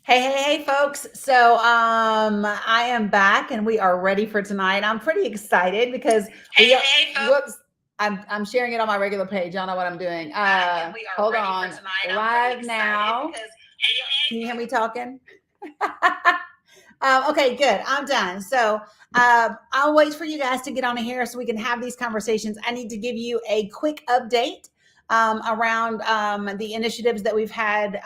Hey, folks. I am back and we are ready for tonight. I'm pretty excited because whoops, I'm sharing it on my regular page. I don't know what I'm doing. Hold on. Live now. Can you hear me talking? Okay, good. I'm done. I'll wait for you guys to get on here so we can have these conversations. I need to give you a quick update around the initiatives that we've had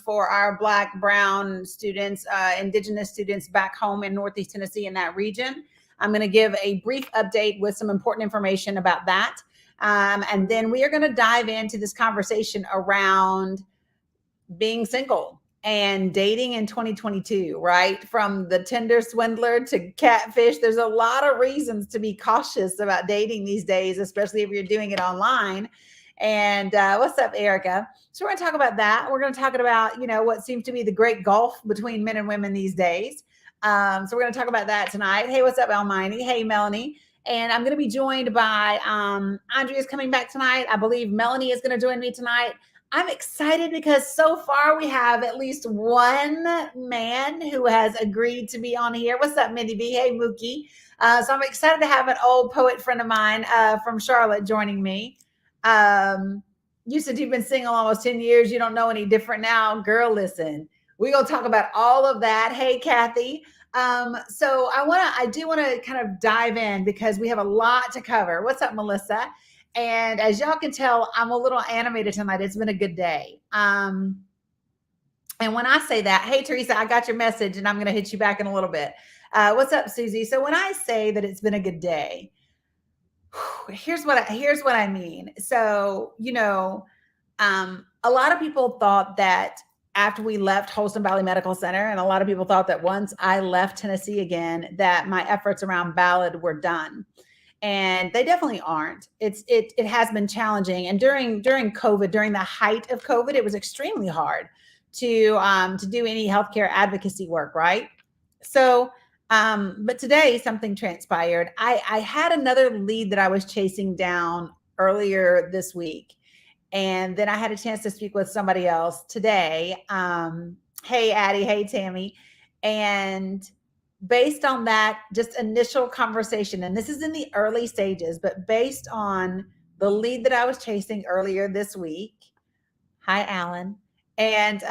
for our Black, Brown students, Indigenous students back home in Northeast Tennessee in that region. I'm going to give a brief update with some important information about that. And then we are going to dive into this conversation around being single and dating in 2022, right? From the Tinder Swindler to Catfish, there's a lot of reasons to be cautious about dating these days, especially if you're doing it online. And what's up, Erica? So we're going to talk about that. We're going to talk about, what seems to be the great gulf between men and women these days. So we're going to talk about that tonight. Hey, what's up, Almighty? Hey, Melanie. And I'm going to be joined by Andrea's coming back tonight. I believe Melanie is going to join me tonight. I'm excited because so far we have at least one man who has agreed to be on here. What's up, Mindy B? Hey, Mookie. So I'm excited to have an old poet friend of mine from Charlotte joining me. You said you've been single almost 10 years. You don't know any different now. Girl, listen, we're going to talk about all of that. Hey, Kathy. I do want to kind of dive in because we have a lot to cover. What's up, Melissa? And as y'all can tell, I'm a little animated tonight. It's been a good day. And when I say that, hey, Teresa, I got your message and I'm going to hit you back in a little bit. What's up, Susie? So when I say that it's been a good day, here's what I mean. So, a lot of people thought that after we left Holston Valley Medical Center, and a lot of people thought that once I left Tennessee again, that my efforts around Ballad were done. And they definitely aren't. It has been challenging. And during COVID, during the height of COVID, it was extremely hard to do any healthcare advocacy work, right? So, but today something transpired. I had another lead that I was chasing down earlier this week. And then I had a chance to speak with somebody else today. Hey, Addie. Hey, Tammy. And based on that just initial conversation, and this is in the early stages, but based on the lead that I was chasing earlier this week, hi, Alan, and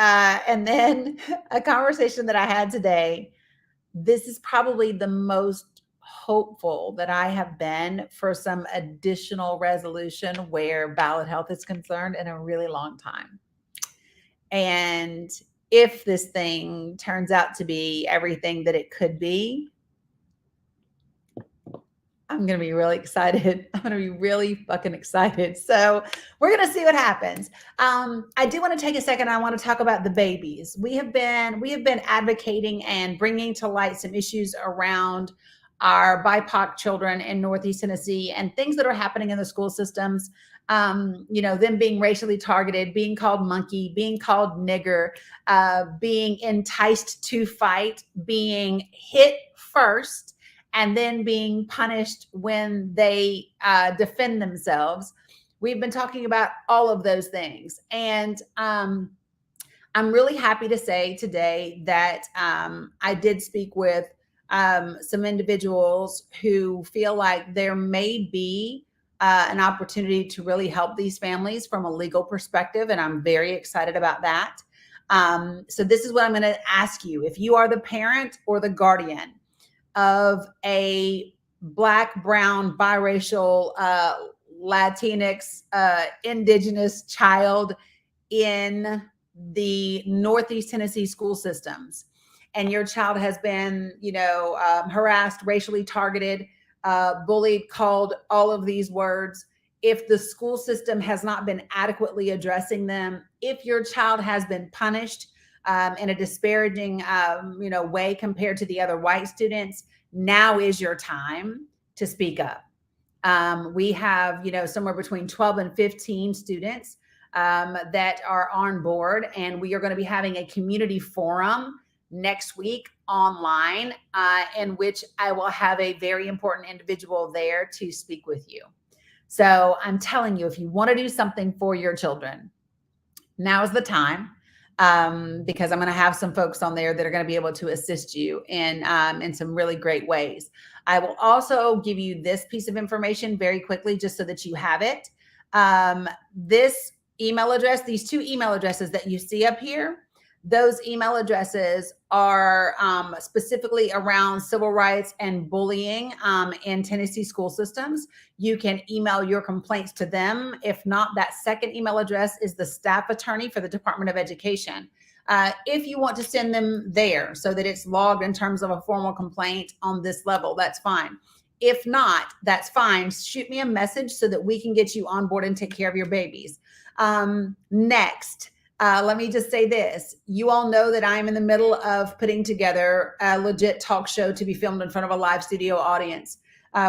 then a conversation that I had today, this is probably the most hopeful that I have been for some additional resolution where ballot health is concerned in a really long time. And if this thing turns out to be everything that it could be, I'm going to be really excited. I'm going to be really fucking excited. So we're going to see what happens. I do want to take a second. I want to talk about the babies. We have been advocating and bringing to light some issues around our BIPOC children in Northeast Tennessee and things that are happening in the school systems. Them being racially targeted, being called monkey, being called nigger, being enticed to fight, being hit first, and then being punished when they defend themselves. We've been talking about all of those things. And I'm really happy to say today that I did speak with some individuals who feel like there may be an opportunity to really help these families from a legal perspective. And I'm very excited about that. So this is what I'm going to ask you. If you are the parent or the guardian of a Black, brown, biracial, Latinx, indigenous child in the Northeast Tennessee school systems, and your child has been, harassed, racially targeted, bullied, called all of these words, if the school system has not been adequately addressing them, if your child has been punished in a disparaging, way compared to the other white students, now is your time to speak up. We have, somewhere between 12 and 15 students that are on board, and we are going to be having a community forum next week online in which I will have a very important individual there to speak with you. So I'm telling you, if you want to do something for your children, now is the time. because I'm going to have some folks on there that are going to be able to assist you in some really great ways. I will also give you this piece of information very quickly, just so that you have it. This email address, these 2 email addresses that you see up here, those email addresses are specifically around civil rights and bullying in Tennessee school systems. You can email your complaints to them. If not, that second email address is the staff attorney for the Department of Education. If you want to send them there so that it's logged in terms of a formal complaint on this level, that's fine. If not, that's fine. Shoot me a message so that we can get you on board and take care of your babies. Next, let me just say this. You all know that I'm in the middle of putting together a legit talk show to be filmed in front of a live studio audience.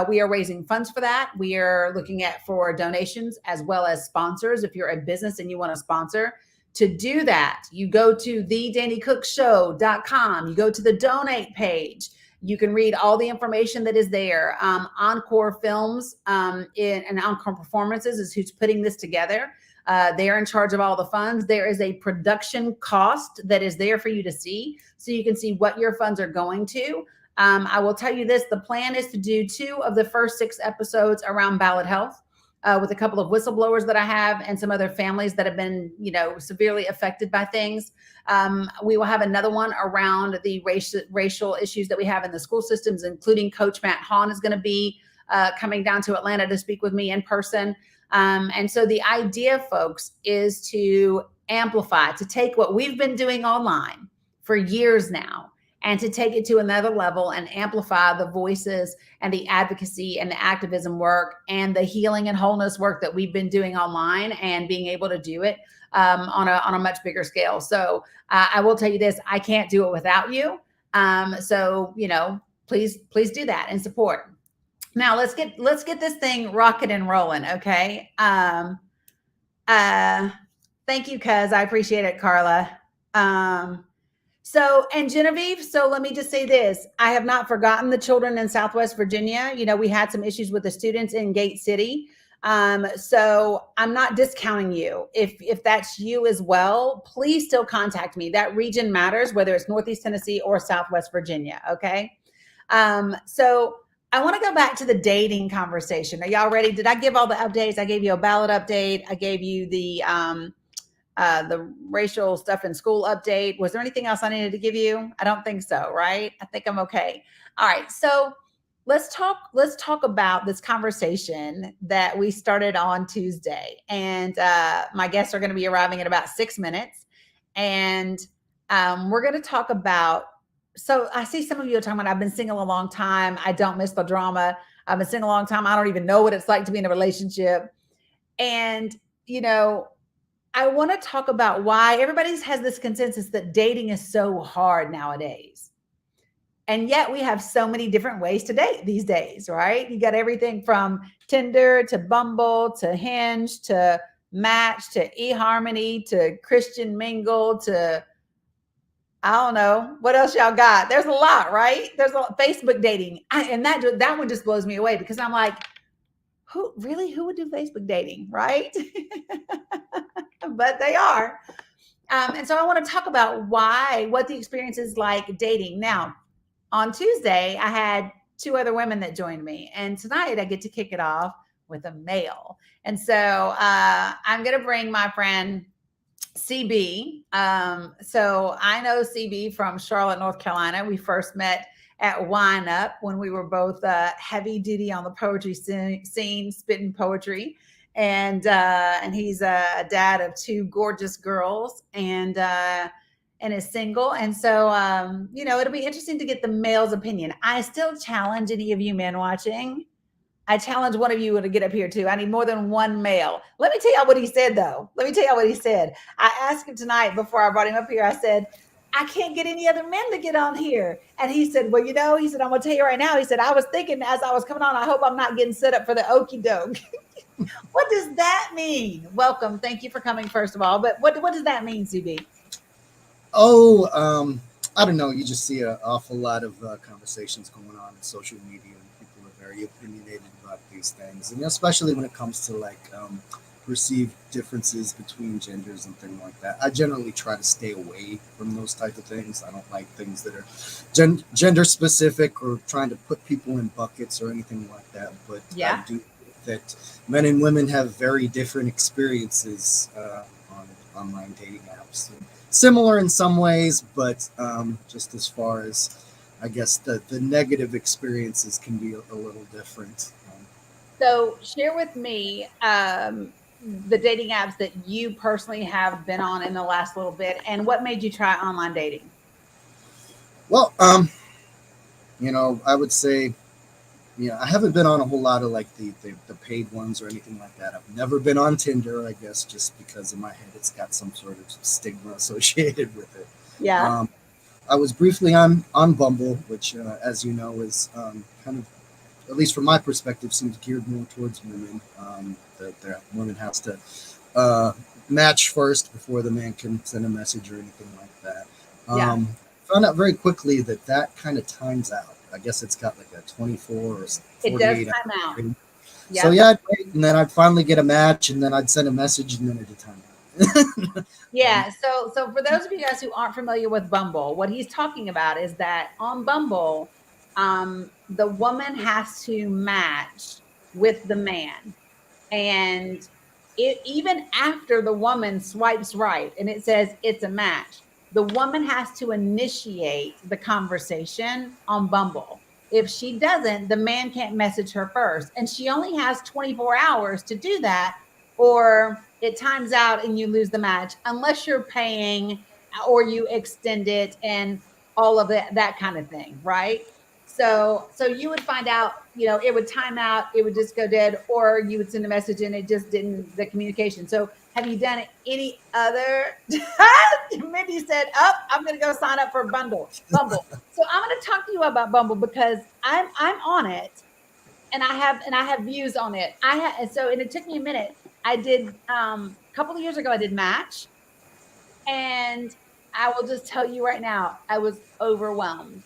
We are raising funds for that. We are looking for donations as well as sponsors. If you're a business and you want to sponsor, to do that, you go to thedanicookshow.com. You go to the donate page. You can read all the information that is there. Encore Films and Encore Performances is who's putting this together. They're in charge of all the funds. There is a production cost that is there for you to see, so you can see what your funds are going to. I will tell you this, the plan is to do 2 of the first 6 episodes around ballot health with a couple of whistleblowers that I have and some other families that have been, severely affected by things. We will have another one around the racial issues that we have in the school systems, including Coach Matt Hahn is going to be coming down to Atlanta to speak with me in person. And so the idea, folks, is to amplify, to take what we've been doing online for years now and to take it to another level and amplify the voices and the advocacy and the activism work and the healing and wholeness work that we've been doing online, and being able to do it on a much bigger scale. So I will tell you this, I can't do it without you. So, please do that and support. Now let's get this thing rocking and rolling. Okay. Thank you, cuz I appreciate it, Carla. And Genevieve, so let me just say this. I have not forgotten the children in Southwest Virginia. We had some issues with the students in Gate City. So I'm not discounting you. If that's you as well, please still contact me. That region matters, whether it's Northeast Tennessee or Southwest Virginia. Okay. So I want to go back to the dating conversation. Are y'all ready? Did I give all the updates? I gave you a ballot update. I gave you the racial stuff in school update. Was there anything else I needed to give you? I don't think so, right? I think I'm okay. All right. So let's talk about this conversation that we started on Tuesday. And my guests are going to be arriving in about 6 minutes. And we're going to talk about, so I see some of you are talking about, I've been single a long time. I don't miss the drama. I've been single a long time. I don't even know what it's like to be in a relationship. And, I want to talk about why everybody has this consensus that dating is so hard nowadays. And yet we have so many different ways to date these days, right? You got everything from Tinder to Bumble to Hinge to Match to eHarmony to Christian Mingle to, I don't know, what else y'all got? There's a lot, right? There's a lot, Facebook dating. And that one just blows me away, because I'm like, who would do Facebook dating, right? But they are. And so I want to talk about what the experience is like dating. Now, on Tuesday, I had 2 other women that joined me. And tonight I get to kick it off with a male. And so I'm going to bring my friend CB. So I know CB from Charlotte, North Carolina. We first met at Wine Up when we were both heavy duty on the poetry scene, spitting poetry. And he's a dad of 2 gorgeous girls and is single. And so, it'll be interesting to get the male's opinion. I still challenge any of you men watching. I challenge one of you to get up here too. I need more than one male. Let me tell y'all what he said, though. I asked him tonight before I brought him up here. I said, I can't get any other men to get on here. And he said, well, he said, I'm going to tell you right now. He said, I was thinking as I was coming on, I hope I'm not getting set up for the okie doke. What does that mean? Welcome. Thank you for coming, first of all. But what does that mean, CB? Oh, I don't know. You just see an awful lot of conversations going on in social media, and people are very opinionated about these things, and especially when it comes to perceived differences between genders and things like that. I generally try to stay away from those type of things. I don't like things that are gender specific or trying to put people in buckets or anything like that. But Yeah. I do think that men and women have very different experiences on online dating apps. And similar in some ways, but just as far as I guess the negative experiences can be a little different. So share with me the dating apps that you personally have been on in the last little bit, and what made you try online dating? Well, I would say, I haven't been on a whole lot of like the paid ones or anything like that. I've never been on Tinder, I guess, just because in my head it's got some sort of stigma associated with it. Yeah. I was briefly on Bumble, which, as you know, is kind of, at least from my perspective, seems geared more towards women. The woman has to match first before the man can send a message or anything like that. Yeah. Found out very quickly that kind of times out. I guess it's got like a 24 or It does 48 time out. hour. Yeah. So yeah, I'd wait, and then I'd finally get a match, and then I'd send a message, and then it'd time out. Yeah. So for those of you guys who aren't familiar with Bumble, what he's talking about is that on Bumble, the woman has to match with the man. And it even after the woman swipes right and it says it's a match, the woman has to initiate the conversation on Bumble. If she doesn't, the man can't message her first. And she only has 24 hours to do that, or it times out and you lose the match, unless you're paying or you extend it and all of that kind of thing, right? So you would find out, it would time out, it would just go dead, or you would send a message and it just didn't, the communication. So have you done any other? Mindy said, "Oh, I'm going to go sign up for Bumble." So I'm going to talk to you about Bumble because I'm on it, and I have views on it. And it took me a minute. I did a couple of years ago. I did Match, and I will just tell you right now, I was overwhelmed.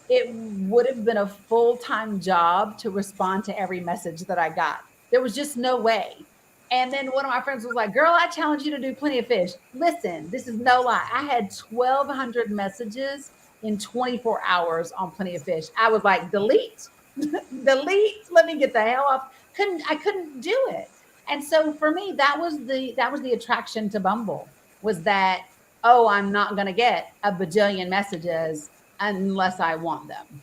It would have been a full-time job to respond to every message that I got. There was just no way. And then one of my friends was like, "Girl, I challenge you to do Plenty of Fish." Listen, this is no lie. I had 1,200 messages in 24 hours on Plenty of Fish. I was like, delete, delete. Let me get the hell off. I couldn't do it. And so for me, that was the attraction to Bumble, was that, oh, I'm not going to get a bajillion messages unless I want them.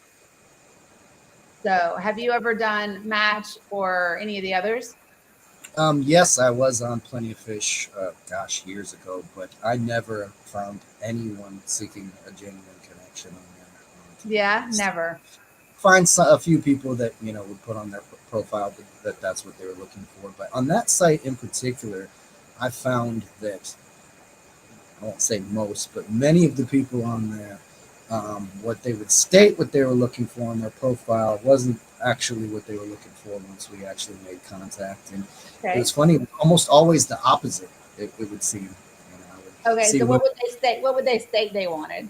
So have you ever done Match or any of the others? Yes, I was on Plenty of Fish, gosh, years ago, but I never found anyone seeking a genuine connection on there. Yeah, never. Find a few people that would put on their profile that's what they were looking for, but on that site in particular, I found that, I won't say most, but many of the people on there, what they would state what they were looking for on their profile wasn't actually what they were looking for once we actually made contact. And it Okay. was funny, almost always the opposite, it would seem. I would Okay. see So what would they state? What would they state they wanted?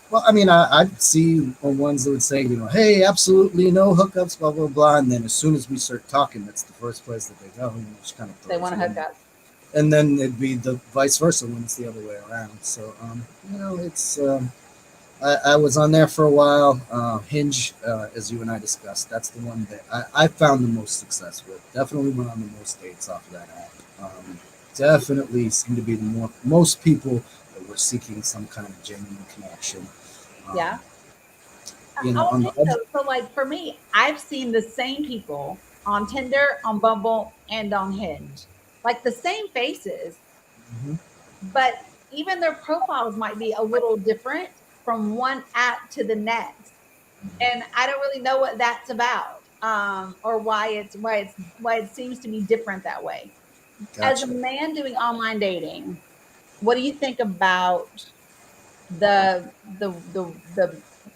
well, I mean, I'd see ones that would say, hey, absolutely no hookups, blah, blah, blah. And then as soon as we start talking, that's the first place that they go. Just kind of They want to hook up. and then it'd be the vice versa when it's the other way around. So, it's I was on there for a while. Hinge, as you and I discussed, that's the one that I found the most success with. Definitely went on the most dates off of that app. Definitely seemed to be most people that were seeking some kind of genuine connection. Yeah. On the other, So like for me, I've seen the same people on Tinder, on Bumble, and on Hinge, like the same faces, Mhm. but even their profiles might be a little different from one app to the next. And I don't really know what that's about, or why it seems to be different that way. As a Gotcha. man doing online dating, what do you think about the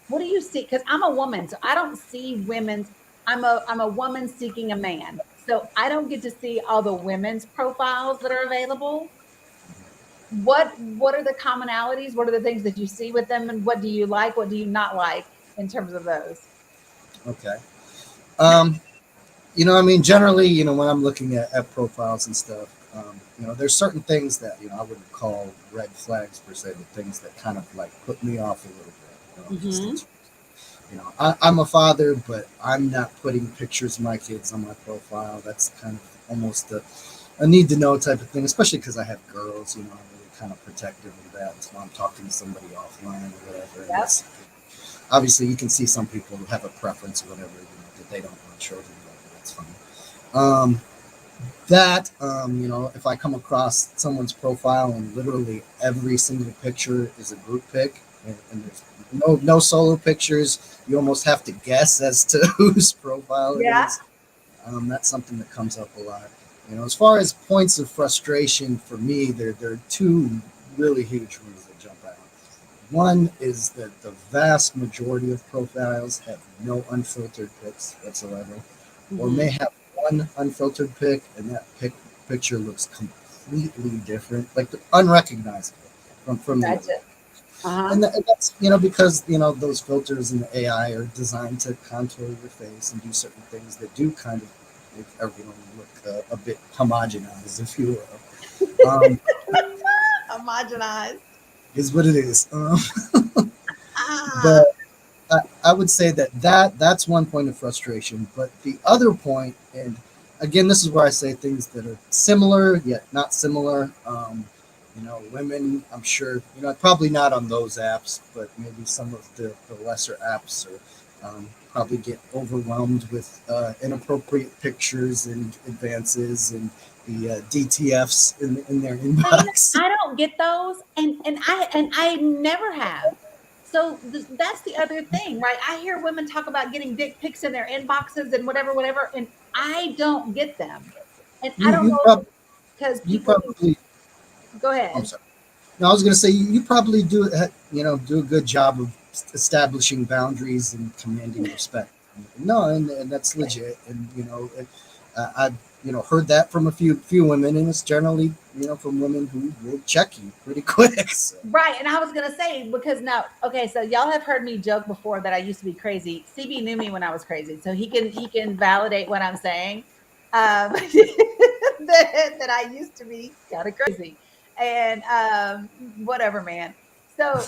what do you see? Because I'm a woman, so I don't see women's. I'm a woman seeking a man, so I don't get to see all the women's profiles that are available. What are the commonalities? What are the things that you see with them, and what do you like? What do you not like in terms of those? Okay. I mean, generally, when I'm looking at profiles and stuff, There's certain things that I wouldn't call red flags per se, but things that kind of like put me off a little bit. I'm a father, but I'm not putting pictures of my kids on my profile. That's kind of almost a need to know type of thing, especially because I have girls. I'm really kind of protective of that. So I'm talking to somebody offline or whatever. Yep. Obviously, you can see some people who have a preference or whatever, that they don't want children. That's fine. If I come across someone's profile and literally every single picture is a group pic, and there's no solo pictures, you almost have to guess as to whose profile it is. That's something that comes up a lot. As far as points of frustration for me, there are two really huge ones that jump out. One is that the vast majority of profiles have no unfiltered pics whatsoever, or may have one unfiltered pic, and that picture looks completely different, like unrecognizable from the other. And that's because those filters in the AI are designed to contour your face and do certain things that do kind of make everyone look a bit homogenized, if you will. Homogenized is what it is. But I would say that's one point of frustration. But the other point, and again, this is where I say things that are similar yet not similar. Women, I'm sure, probably not on those apps, but maybe some of the lesser apps are probably get overwhelmed with inappropriate pictures and advances and the DTFs in their inbox. I don't get those, and I never have. So that's the other thing, right? I hear women talk about getting dick pics in their inboxes and whatever, and I don't get them. And I don't know because people probably go ahead. I'm sorry. No, I was going to say you probably do a good job of establishing boundaries and commanding respect. No, and that's legit. And I've heard that from a few women, and it's generally from women who will check you pretty quick. So. Right, and I was gonna say because now, okay, so y'all have heard me joke before that I used to be crazy. CB knew me when I was crazy, so he can validate what I'm saying. That I used to be kind of crazy, and whatever, man. So,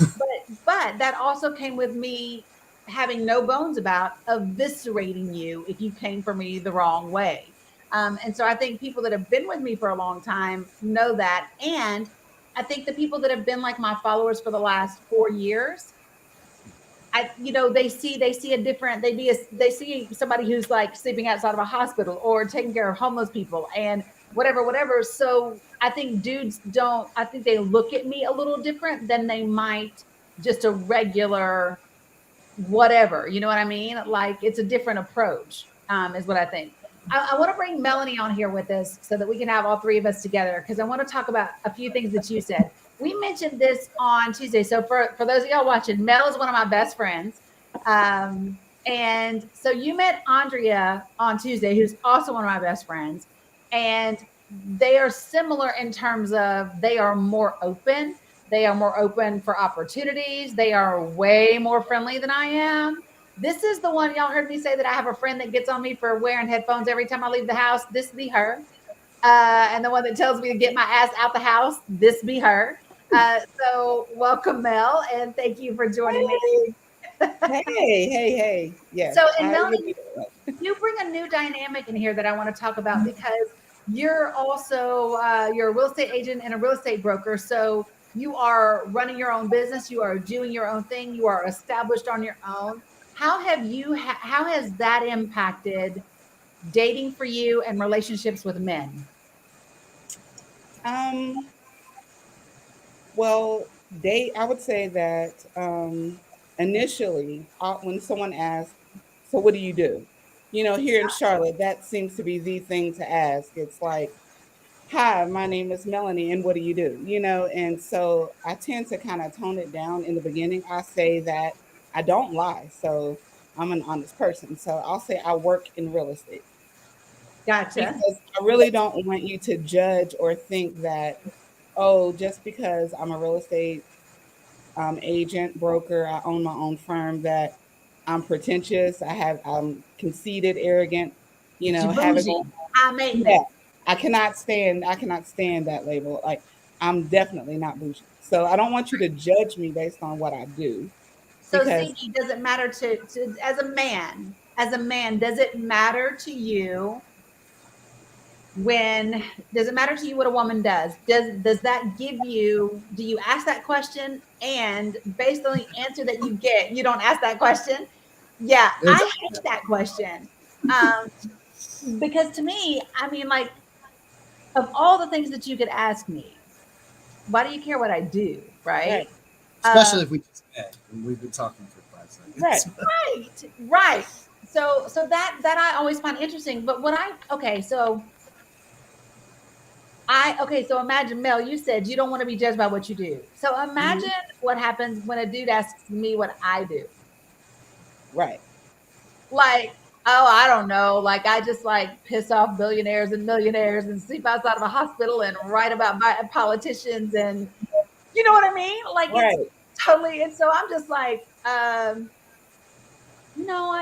but that also came with me having no bones about eviscerating you if you came for me the wrong way. And so I think people that have been with me for a long time know that. And I think the people that have been like my followers for the last 4 years, they see a different, they see somebody who's like sleeping outside of a hospital or taking care of homeless people and whatever. So I think I think they look at me a little different than they might just a regular whatever, you know what I mean? Like it's a different approach, is what I think. I want to bring Melanie on here with us so that we can have all three of us together because I want to talk about a few things that you said. We mentioned this on Tuesday. So for those of y'all watching, Mel is one of my best friends. And so you met Andrea on Tuesday, who's also one of my best friends. And they are similar in terms of they are more open. They are more open for opportunities. They are way more friendly than I am. This is the one y'all heard me say that I have a friend that gets on me for wearing headphones every time I leave the house. This be her. And the one that tells me to get my ass out the house. This be her. So welcome, Mel, and thank you for joining me. Hey. Yes. So, and Melanie, you bring a new dynamic in here that I want to talk about because you're also you're a real estate agent and a real estate broker. So you are running your own business. You are doing your own thing. You are established on your own. How has that impacted dating for you and relationships with men? Well, I would say that initially, when someone asks, "So what do you do?" Here in Charlotte, that seems to be the thing to ask. It's like, "Hi, my name is Melanie, and what do you do?" And so I tend to kind of tone it down in the beginning. I say that I don't lie, so I'm an honest person. So I'll say I work in real estate. Gotcha. Because I really don't want you to judge or think that, oh, just because I'm a real estate agent, broker, I own my own firm, that I'm pretentious, I'm conceited, arrogant, You having bougie, all, high yeah, maintenance. I cannot stand that label. Like, I'm definitely not bougie. So I don't want you to judge me based on what I do, So, because CD, does it matter to as a man, does it matter to you when does it matter to you what a woman does? Does that give you, do you ask that question, and based on the answer that you get, you don't ask that question? Yeah, It's, I hate that question. Um, because to me, I mean, like, of all the things that you could ask me, why do you care what I do? Right. right, Uh, especially if we just met and we've been talking for right. 5 seconds. right. Right. So that I always find interesting. But what I okay, so so imagine, Mel, you said you don't want to be judged by what you do. So imagine Mhm. what happens when a dude asks me what I do. Right. Like, oh, I don't know. Like, I just like piss off billionaires and millionaires and sleep outside of a hospital and write about my politicians, and you know what I mean? Like, it's Right. totally. And so I'm just like,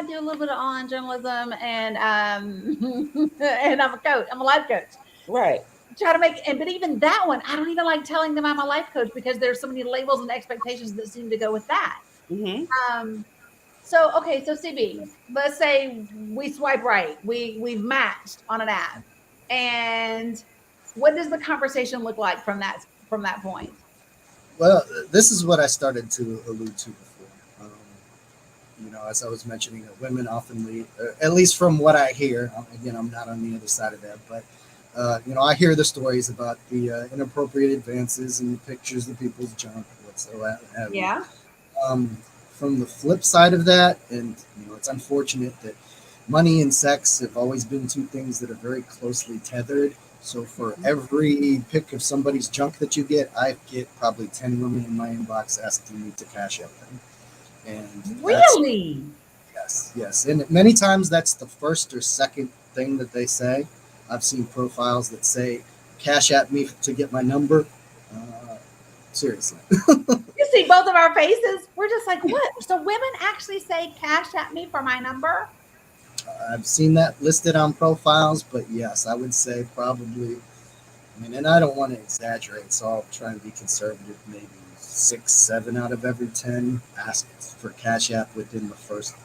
I do a little bit of online journalism, and and I'm a coach. I'm a life coach. Right. Try to make, and but even that one, I don't even like telling them I'm a life coach, because there's so many labels and expectations that seem to go with that. Hmm. Um, so okay, so CB, let's say we swipe right, we've matched on an app, and what does the conversation look like from that point? Well, this is what I started to allude to before. As I was mentioning, women often lead, at least from what I hear. Again, I'm not on the other side of that, but I hear the stories about the inappropriate advances and pictures of people's junk, whatsoever. Yeah. Um, from the flip side of that, and it's unfortunate that money and sex have always been two things that are very closely tethered. So for every pic of somebody's junk that you get, I get probably 10 women in my inbox asking me to cash out them. And that's, Really? yes, yes. And many times that's the first or second thing that they say. I've seen profiles that say, cash at me to get my number. Seriously. You see both of our faces. We're just like, what? So women actually say cash at me for my number? I've seen that listed on profiles, but yes, I would say probably. I mean, and I don't want to exaggerate, so I'll try and be conservative. Maybe 6, 7 out of every 10 ask for Cash App within the first,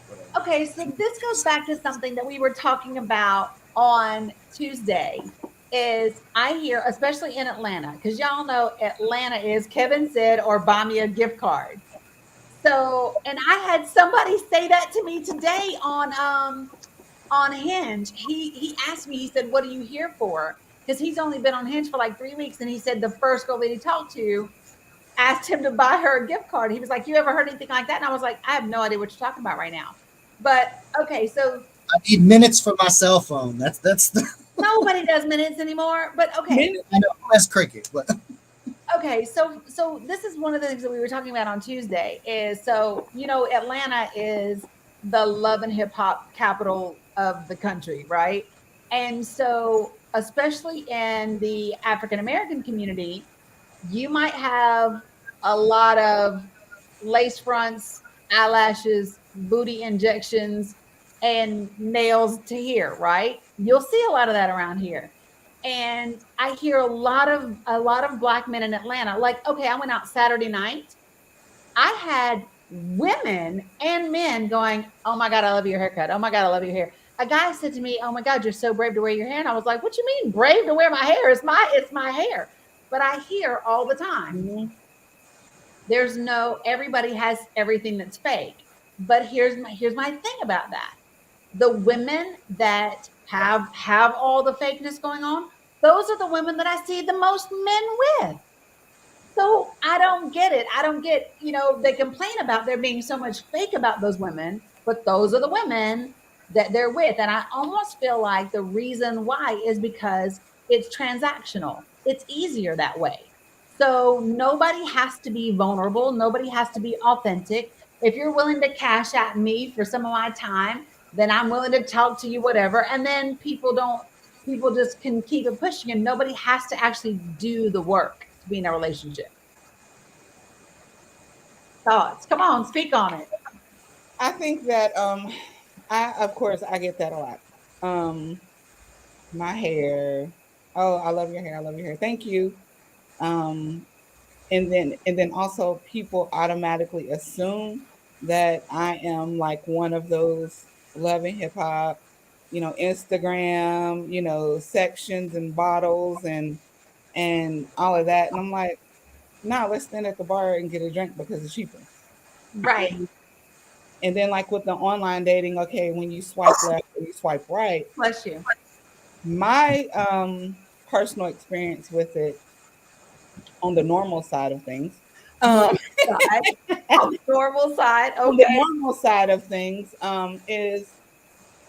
whatever. Okay, so this goes back to something that we were talking about on Tuesday. Is I hear, especially in Atlanta, because y'all know Atlanta is Kevin said, or buy me a gift card. So, and I had somebody say that to me today on Hinge. He asked me, he said, "What are you here for?" Because he's only been on Hinge for like 3 weeks, and he said the first girl that he talked to asked him to buy her a gift card. He was like, "You ever heard anything like that?" And I was like, "I have no idea what you're talking about right now." But okay, so I need minutes for my cell phone. That's the. nobody does minutes anymore. But okay, Men, I know that's cricket, but okay, so this is one of the things that we were talking about on Tuesday. Is so Atlanta is the love and hip hop capital of the country, right? And so especially in the African American community, you might have a lot of lace fronts, eyelashes, booty injections, and nails to here, right? You'll see a lot of that around here. And I hear a lot of black men in Atlanta. Like, okay, I went out Saturday night. I had women and men going, "Oh my God, I love your haircut. Oh my God, I love your hair." A guy said to me, "Oh my God, you're so brave to wear your hair." And I was like, "What you mean brave to wear my hair? It's my hair." But I hear all the time, mhm. everybody has everything that's fake. But here's my thing about that. The women that have all the fakeness going on, those are the women that I see the most men with. So I don't get it. I don't get, they complain about there being so much fake about those women, but those are the women that they're with. And I almost feel like the reason why is because it's transactional. It's easier that way. So nobody has to be vulnerable. Nobody has to be authentic. If you're willing to cash at me for some of my time, then I'm willing to talk to you, whatever. And then people just can keep it pushing, and nobody has to actually do the work to be in a relationship. Thoughts? Come on, speak on it. I think that I of course I get that a lot. Um, my hair. Oh, I love your hair. I love your hair. Thank you. Um, and then also people automatically assume that I am like one of those loving hip hop, Instagram, sections and bottles and all of that. And I'm like, nah, let's stand at the bar and get a drink because it's cheaper. Right. And then like with the online dating, okay, when you swipe left or you swipe right, Bless you. my personal experience with it on the normal side of things, um, Side. On the normal side. on the Okay. normal side of things, is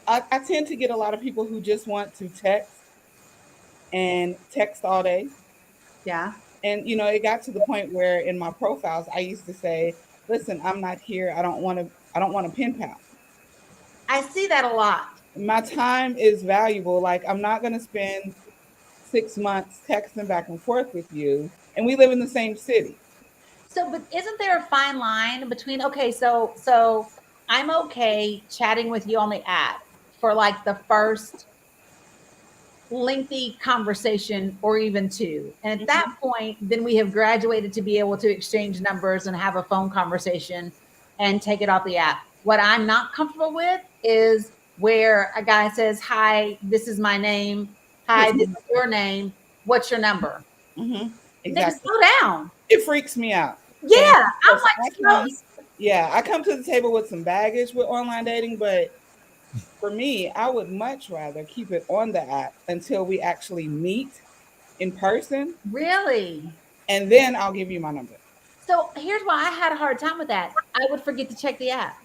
I tend to get a lot of people who just want to text and text all day. Yeah. And it got to the point where in my profiles I used to say, "Listen, I'm not here. I don't want to pen pal. I see that a lot. My time is valuable. Like I'm not going to spend 6 months texting back and forth with you, and we live in the same city." So, but isn't there a fine line between, okay, so I'm okay chatting with you on the app for like the first lengthy conversation or even two. And at that Mhm. point, then we have graduated to be able to exchange numbers and have a phone conversation and take it off the app. What I'm not comfortable with is where a guy says, "Hi, this is my name. Hi, His this is your name. What's your number?" Mhm. Nigga, Exactly. slow down. It freaks me out. Yeah. And of I'm course, like, slow. I come to the table with some baggage with online dating, but for me, I would much rather keep it on the app until we actually meet in person, Really? and then I'll give you my number. So here's why I had a hard time with that. I would forget to check the app.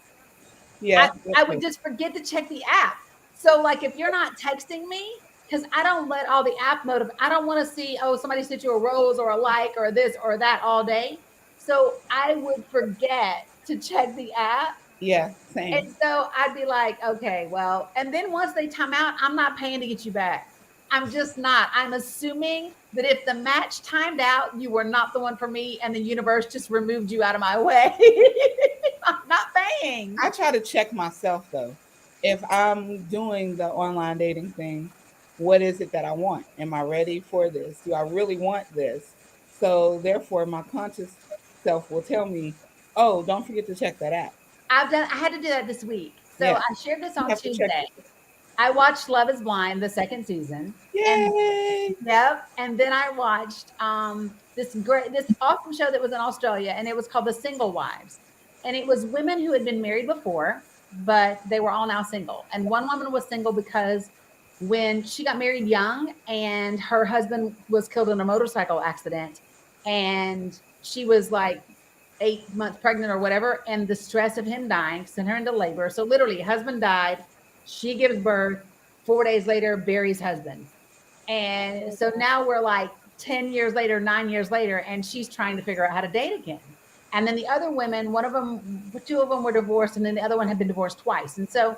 I, Yeah, I would just forget to check the app. So like if you're not texting me, because I don't let all the app I don't want to see, oh, somebody sent you a rose or a like or this or that all day. So I would forget to check the app. yeah, And same. so I'd be like, okay, well, and then once they time out, I'm not paying to get you back. I'm just not. I'm assuming that if the match timed out, you were not the one for me and the universe just removed you out of my way. I'm not paying. I try to check myself though. If I'm doing the online dating thing, what is it that I want? Am I ready for this? Do I really want this? So therefore, my conscious self will tell me, "Oh, don't forget to check that app." I had to do that this week. So Yeah, I shared this you on have to check Tuesday. it. I watched Love is Blind, the second season. And Yay! yep. And then I watched this awesome show that was in Australia, and it was called The Single Wives. And it was women who had been married before, but they were all now single. And one woman was single because when she got married young and her husband was killed in a motorcycle accident, and she was like 8 months pregnant or whatever, and the stress of him dying sent her into labor. So literally, husband died, she gives birth, 4 days later, buries husband. And so now we're like 10 years later, 9 years later, and she's trying to figure out how to date again. And then the other women, one of them, two of them were divorced, and then the other one had been divorced twice. And so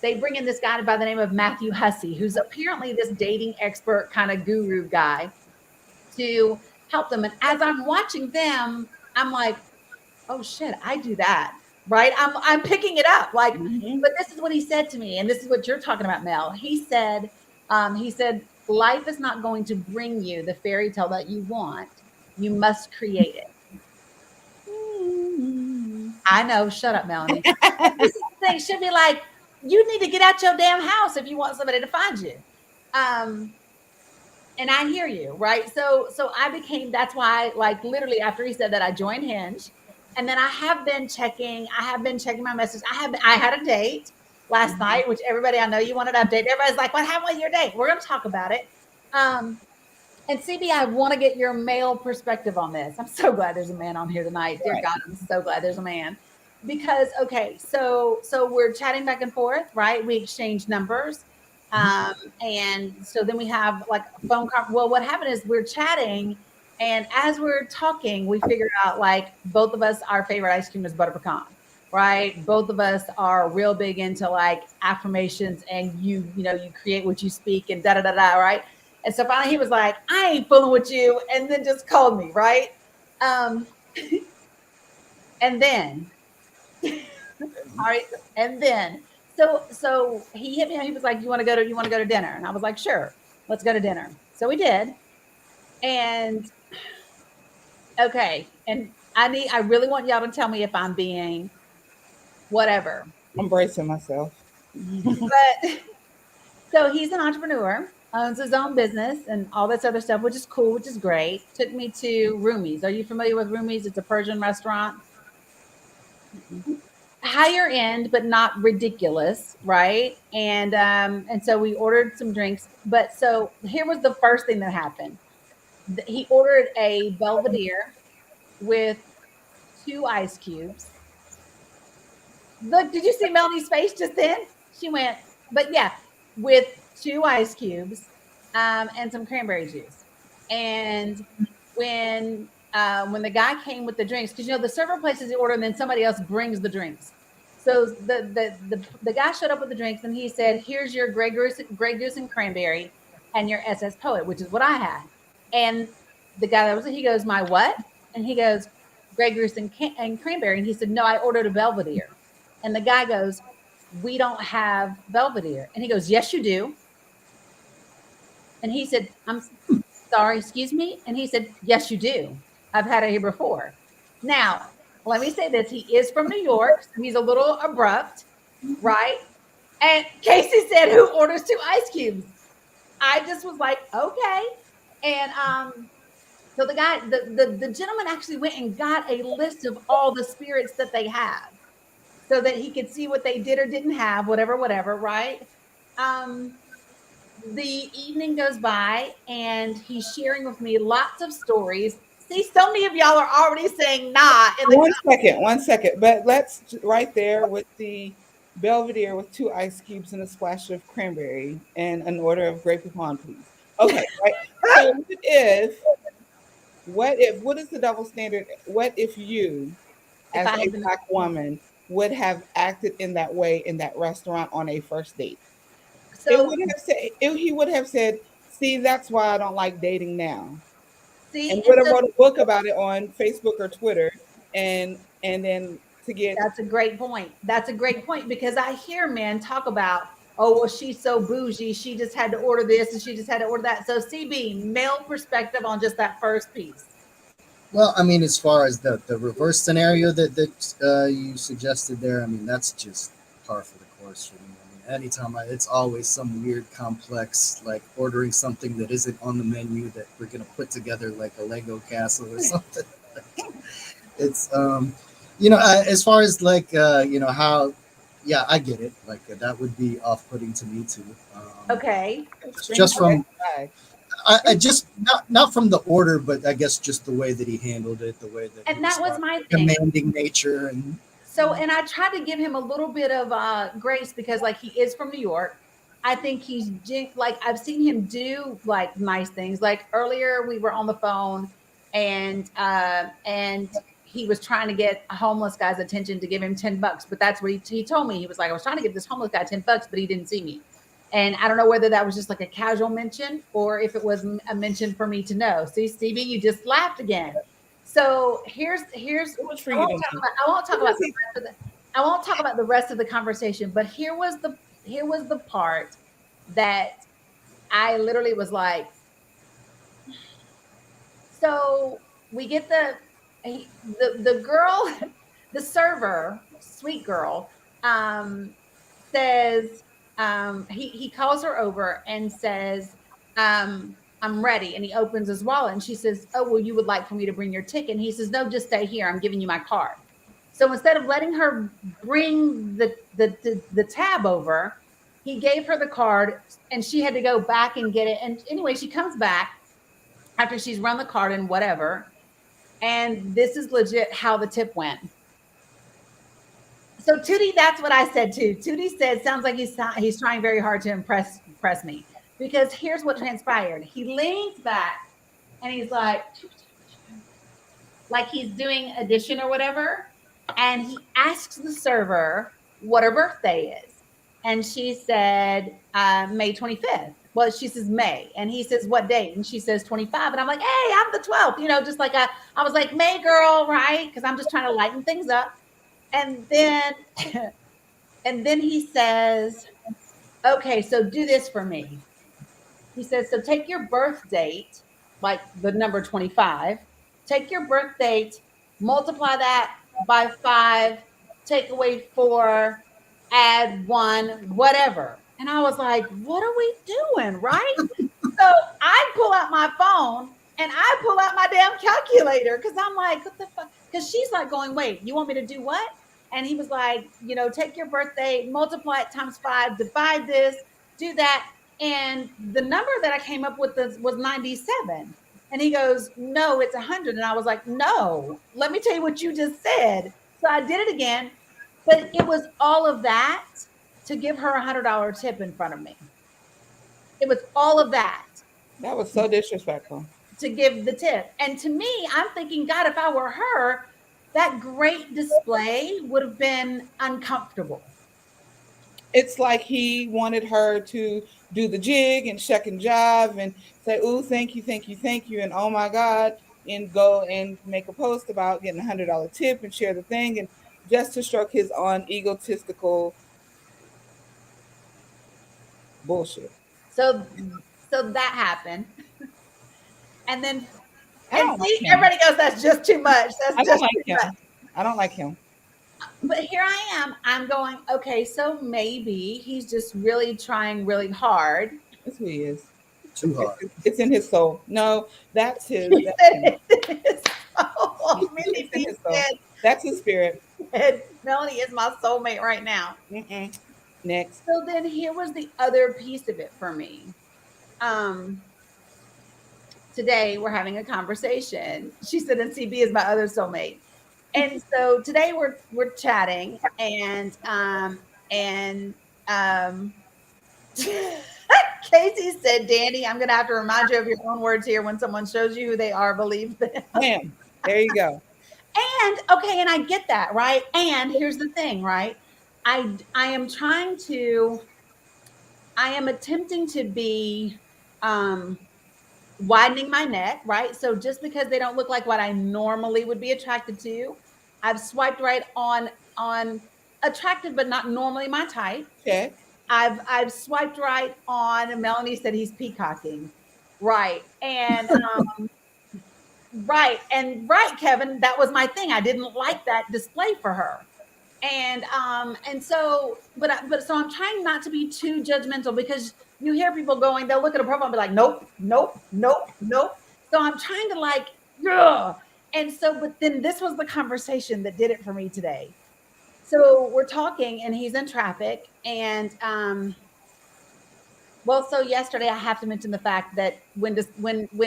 they bring in this guy by the name of Matthew Hussey, who's apparently this dating expert kind of guru guy to help them. And as I'm watching them, I'm like, oh shit, I do that. Right. I'm picking it up. Like, Hmm. but this is what he said to me, and this is what you're talking about, Mel. He said, life is not going to bring you the fairy tale that you want. You must create it. I know. Shut up, Melanie. But this is the thing. She'll be like, you need to get out your damn house if you want somebody to find you. Um, and I hear you, right? So I became, that's why, like literally after he said that, I joined Hinge. And then I have been checking my messages. I had a date last Hmm. night, which everybody, I know you wanted to update. Everybody's like, what happened with your date? We're going to talk about it. Um, and CB, I want to get your male perspective on this. I'm so glad there's a man on here tonight. Dear Right. God, I'm so glad there's a man. Because okay, so we're chatting back and forth, right? We exchange numbers. Um, and so then we have like a phone call. Well, what happened is we're chatting, and as we're talking, we figure out like both of us, our favorite ice cream is butter pecan, right? Both of us are real big into like affirmations, and you create what you speak, and da da da da, right? And so finally he was like, I ain't fooling with you, and then just called me, right? Um, and then all right, and then So he hit me and he was like, you want to go to dinner? And I was like, sure, let's go to dinner. So we did. And okay. And I really want y'all to tell me if I'm being whatever. I'm bracing myself. But so he's an entrepreneur, owns his own business and all this other stuff, which is cool, which is great. Took me to Rumi's. Are you familiar with Rumi's? It's a Persian restaurant. Higher end, but not ridiculous, right? And so we ordered some drinks. But so here was the first thing that happened. He ordered a Belvedere with 2 ice cubes. Look, did you see Melanie's face just then? She went, but yeah, with 2 ice cubes, and some cranberry juice. And when the guy came with the drinks, because the server places the order and then somebody else brings the drinks. So the guy showed up with the drinks and he said, "Here's your Grey Goose and cranberry, and your SS Poet," which is what I had. And the guy he goes, "My what?" And he goes, "Grey Goose and cranberry." And he said, "No, I ordered a Belvedere." And the guy goes, "We don't have Belvedere." And he goes, "Yes, you do." And he said, "I'm sorry, excuse me." And he said, "Yes, you do. I've had it here before." Now, let me say this. He is from New York. So he's a little abrupt, right? And Casey said, "Who orders 2 ice cubes?" I just was like, okay. And so the gentleman actually went and got a list of all the spirits that they have so that he could see what they did or didn't have, whatever, right? The evening goes by and he's sharing with me lots of stories. See, so many of y'all are already saying nah in the 1 second. But let's right there with the Belvedere with 2 ice cubes and a splash of cranberry and an order of Grey Poupon, please. Okay, right. So what is the double standard? What if you, if as I a had been, Black woman, would have acted in that way in that restaurant on a first date? so He would have said, "See, that's why I don't like dating now," see, and and would have so wrote a book about it on Facebook or Twitter, and then to get that's a great point. That's a great point because I hear men talk about, oh, well, she's so bougie. She just had to order this and she just had to order that. So, CB, male perspective on just that first piece. Well, I mean, as far as the reverse scenario that you suggested there, I mean, that's just par for the course for me. I mean, it's always some weird complex, like ordering something that isn't on the menu that we're gonna put together like a Lego castle or something. It's as far as like how, yeah, I get it. Like that would be off-putting to me too. Okay. Just from flag. I just not from the order, but I guess just the way that he handled it, the way that And he that was responded, my the thing. commanding nature, and So, and I tried to give him a little bit of grace because, like, he is from New York. I think like I've seen him do like nice things. Like earlier, we were on the phone, and he was trying to get a homeless guy's attention to give him $10. But that's what he told me. He was like, I was trying to give this homeless guy $10, but he didn't see me. And I don't know whether that was just like a casual mention or if it was a mention for me to know. See, Stevie, you just laughed again. So here's It was for I you won't to talk know. about I won't talk about the rest of the I won't talk about the rest of the conversation, but here was the part that I literally was like, so we get the girl, the server, sweet girl, says, he calls her over and says, I'm ready. And he opens his wallet and she says, oh, well, you would like for me to bring your ticket. And he says, no, just stay here. I'm giving you my card. So instead of letting her bring the tab over, he gave her the card and she had to go back and get it. And anyway, she comes back after she's run the card and whatever. And this is legit how the tip went. So Tootie, that's what I said too. Tootie said, sounds like he's trying very hard to impress me. Because here's what transpired. He leans back and he's like he's doing addition or whatever. And he asks the server what her birthday is. And she said, May 25th. Well, she says May. And he says, what date? And she says 25. And I'm like, hey, I'm the 12th. Just like I was like, May girl, right? Because I'm just trying to lighten things up. And then And then he says, okay, so do this for me. He says, so take your birth date, like the number 25, take your birth date, multiply that by 5, take away 4, add 1, whatever. And I was like, what are we doing, right? So I pull out my phone and I pull out my damn calculator because I'm like, what the fuck? Because she's like going, wait, you want me to do what? And he was like, take your birthday, multiply it times 5, divide this, do that. And the number that I came up with was 97. And he goes, no, it's 100. And I was like, no, let me tell you what you just said. So I did it again. But it was all of that to give her $100 tip in front of me. It was all of that. That was so disrespectful. To give the tip. And to me, I'm thinking, God, if I were her, that great display would have been uncomfortable. It's like he wanted her to do the jig and shuck and jive and say, "Ooh, thank you, thank you, thank you," and "Oh my God," and go and make a post about getting $100 tip and share the thing, and just to stroke his own egotistical bullshit. So that happened. And then Like everybody goes, that's just too much. I don't like him. I don't like him. But here I am. I'm going, okay, so maybe he's just really trying really hard. That's who he is. Too hard. It's in his soul. No, that's his. That's his spirit. And Melanie is my soulmate right now. Next. So then here was the other piece of it for me. Today we're having a conversation. She said, and CB is my other soulmate. And so today we're chatting and Casey said, Dani, I'm going to have to remind you of your own words here. When someone shows you who they are, believe them. Bam. There you go. And okay, and I get that, right? And here's the thing, right? I am attempting to be widening my net, right? So just because they don't look like what I normally would be attracted to, I've swiped right on attractive, but not normally my type. Okay. I've swiped right on, Melanie said he's peacocking. Right. And right, Kevin, that was my thing. I didn't like that display for her. And so I'm trying not to be too judgmental, because you hear people going, they'll look at a profile and be like, nope. So I'm trying to like, ugh. And so, but then this was the conversation that did it for me today. So we're talking and he's in traffic, and so yesterday I have to mention the fact that when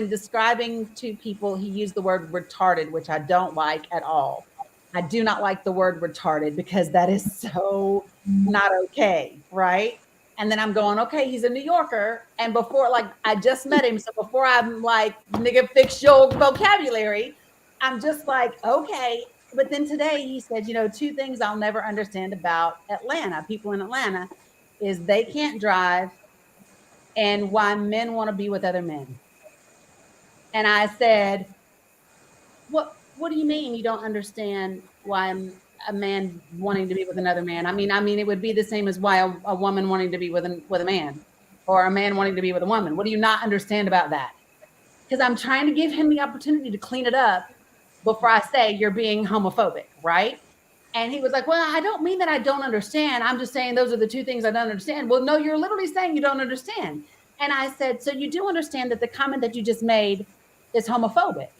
describing to people, he used the word retarded, which I don't like at all. I do not like the word retarded because that is so not okay, right? And then I'm going, okay, he's a New Yorker. And before, like, I just met him. So before I'm like, nigga, fix your vocabulary, I'm just like, okay. But then today he said, 2 things I'll never understand about Atlanta, people in Atlanta, is they can't drive and why men want to be with other men. And I said, what do you mean you don't understand why a man wanting to be with another man? I mean, it would be the same as why a woman wanting to be with a man, or a man wanting to be with a woman. What do you not understand about that? Because I'm trying to give him the opportunity to clean it up before I say you're being homophobic, right? And he was like, well, I don't mean that I don't understand. I'm just saying those are the 2 things I don't understand. Well, no, you're literally saying you don't understand. And I said, so you do understand that the comment that you just made is homophobic?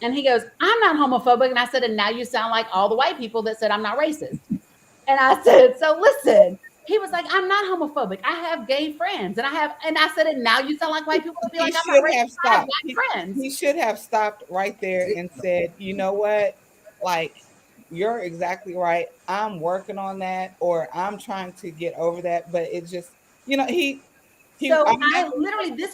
And he goes, I'm not homophobic. And I said, and now you sound like all the white people that said I'm not racist. And I said, so listen. He was like, I'm not homophobic. I have gay friends. And I said, and now you sound like white people that be like, I'm not racist. I have white friends. He should have stopped right there and said, you know what? Like, you're exactly right. I'm working on that, or I'm trying to get over that. But it just, this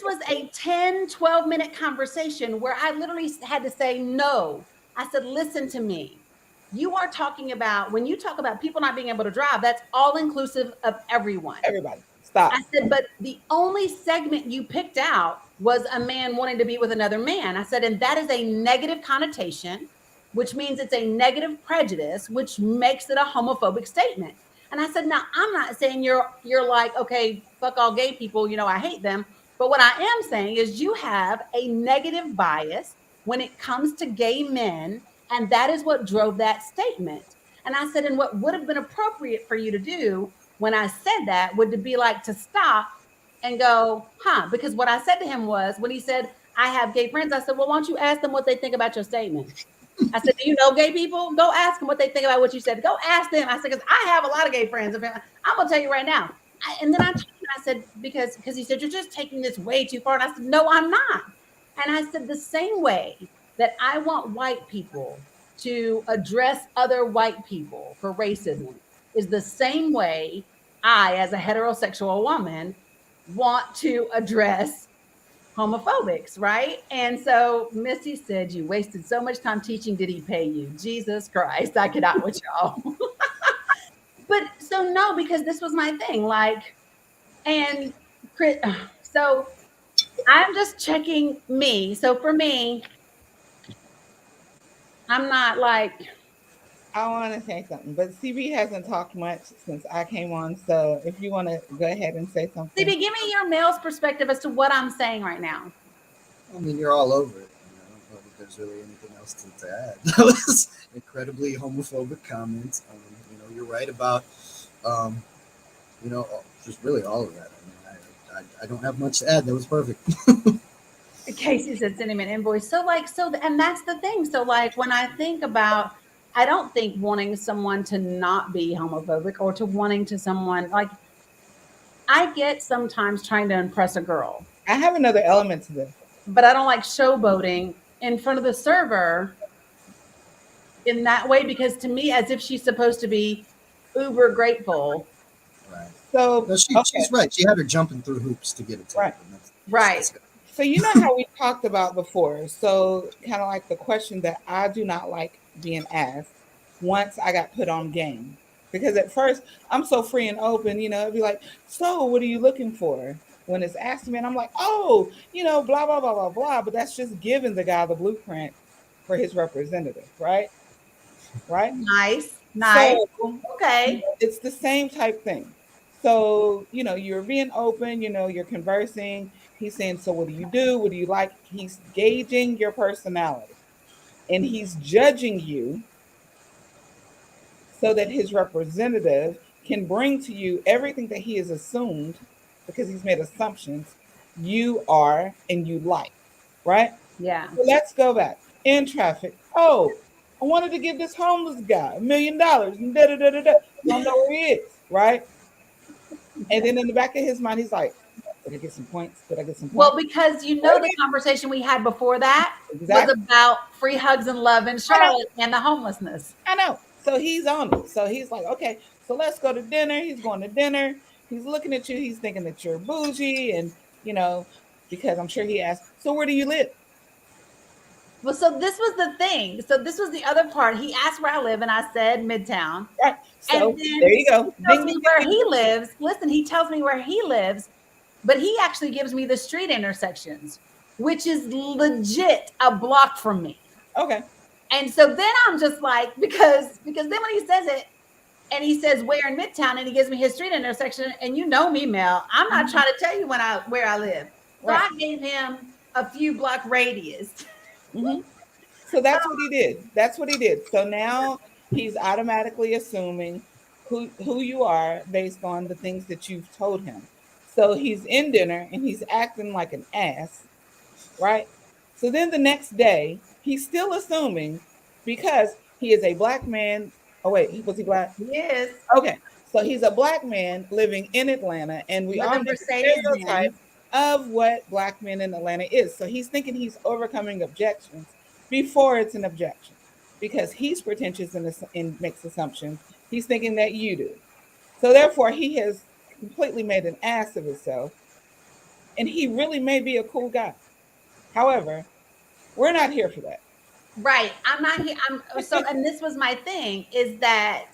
was a 10, 12-minute conversation where I literally had to say, no. I said, listen to me. You are talking about, when you talk about people not being able to drive, that's all inclusive of everyone. Everybody. Stop. I said, but the only segment you picked out was a man wanting to be with another man. I said, and that is a negative connotation, which means it's a negative prejudice, which makes it a homophobic statement. And I said, now I'm not saying you're like, okay, fuck all gay people, I hate them. But what I am saying is you have a negative bias when it comes to gay men. And that is what drove that statement. And I said, and what would have been appropriate for you to do when I said that would to be like to stop and go, huh? Because what I said to him was when he said, I have gay friends, I said, well, why don't you ask them what they think about your statement? I said, do you know gay people? Go ask them what they think about what you said. Go ask them. I said, because I have a lot of gay friends. I'm going to tell you right now. And then I said, because he said, you're just taking this way too far. And I said, no, I'm not. And I said, the same way that I want white people to address other white people for racism is the same way I, as a heterosexual woman, want to address homophobics, right? And so Missy said, you wasted so much time teaching. Did he pay you? Jesus Christ, I cannot with y'all. But so no, because this was my thing. Like, and Chris, so I'm just checking me. So for me, I'm not like. I want to say something, but CB hasn't talked much since I came on. So if you want to go ahead and say something. CB, give me your male's perspective as to what I'm saying right now. I mean, you're all over it. I don't know if there's really anything else to add. That was incredibly homophobic comments. You're right about, just really all of that. I mean, I don't have much to add. That was perfect. Casey said, send him an invoice. And that's the thing. So like, when I think about, I don't think wanting someone to not be homophobic or to wanting to someone like, I get sometimes trying to impress a girl. I have another element to this. But I don't like showboating in front of the server in that way, because to me, as if she's supposed to be uber grateful. Right. So no, she's right. She had her jumping through hoops to get it. Right. Right. So you know how we talked about before. So kind of like the question that I do not like being asked once I got put on game. Because at first I'm so free and open, it'd be like, so what are you looking for? When it's asked me, and I'm like, oh, blah, blah, blah, blah, blah. But that's just giving the guy the blueprint for his representative, right? Right? Nice. So, okay. It's the same type thing. So, you're being open, you're conversing. He's saying, so what do you do? What do you like? He's gauging your personality. And he's judging you so that his representative can bring to you everything that he has assumed, because he's made assumptions you are and you like, right? Yeah. So let's go back. In traffic. Oh, I wanted to give this homeless guy $1 million and da-da-da-da-da. Don't know where he is, right? And then in the back of his mind, he's like, did I get some points? Did I get some points? Well, because the conversation we had before that was about free hugs and love in Charlotte and the homelessness. I know. So he's on it. So he's like, okay, so let's go to dinner. He's going to dinner. He's looking at you. He's thinking that you're bougie. And, because I'm sure he asked, so where do you live? Well, so this was the thing. So this was the other part. He asked where I live, and I said Midtown. Right. So there you go. He tells me where he lives. Listen, he tells me where he lives, but he actually gives me the street intersections, which is legit a block from me. Okay. And so then I'm just like, because then when he says it, and he says where in Midtown, and he gives me his street intersection, and me, Mel, I'm not trying to tell you where I live. So I gave him a few block radius. Mm-hmm. So that's what he did. That's what he did. So now he's automatically assuming who you are based on the things that you've told him. So he's in dinner and he's acting like an ass, right? So then the next day, he's still assuming, because he is a black man. Oh, wait, was he black? He is. Okay. So he's a black man living in Atlanta, and we all know the stereotype of what black men in Atlanta is. So he's thinking he's overcoming objections before it's an objection, because he's pretentious and makes assumptions. He's thinking that you do. So therefore, he has completely made an ass of himself, and he really may be a cool guy. However, we're not here for that. Right. I'm not here. And this was my thing, is that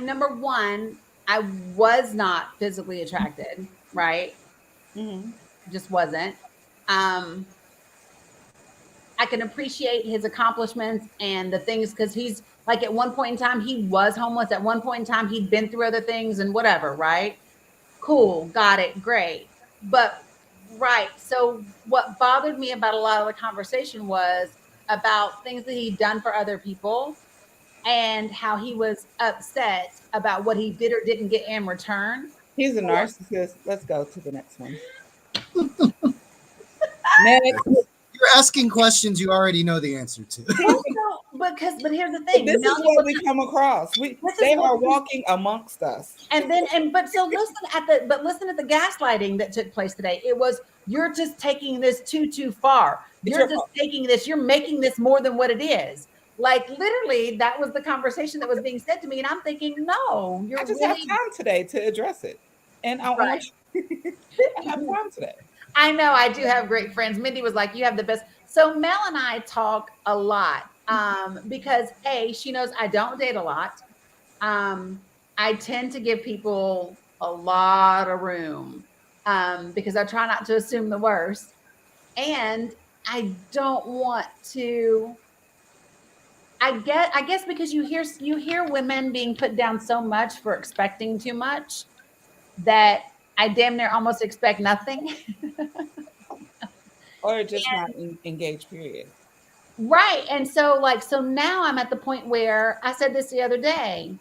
number one, I was not physically attracted, right? Mm-hmm. Just wasn't. I can appreciate his accomplishments and the things, because Like at one point in time, he was homeless. At one point in time, he'd been through other things and whatever, right? Cool, got it, great. But, right. So, what bothered me about a lot of the conversation was about things that he'd done for other people and how he was upset about what he did or didn't get in return. He's a narcissist. Let's go to the next one. Next. You're asking questions you already know the answer to. But here's the thing. This is what we come across. They are walking amongst us. But listen at the gaslighting that took place today. It was, you're just taking this too far. You're just taking this, you're making this more than what it is. Like literally, that was the conversation that was being said to me, and I'm thinking, no, I just have time today to address it, and I want I have time today. I know I do have great friends. Mindy was like, you have the best. So Mel and I talk a lot because she knows I don't date a lot. I tend to give people a lot of room because I try not to assume the worst, and I don't want to. I guess because you hear women being put down so much for expecting too much that I damn near almost expect nothing. Or just not engaged, period. Right. And so now I'm at the point where I said this the other day.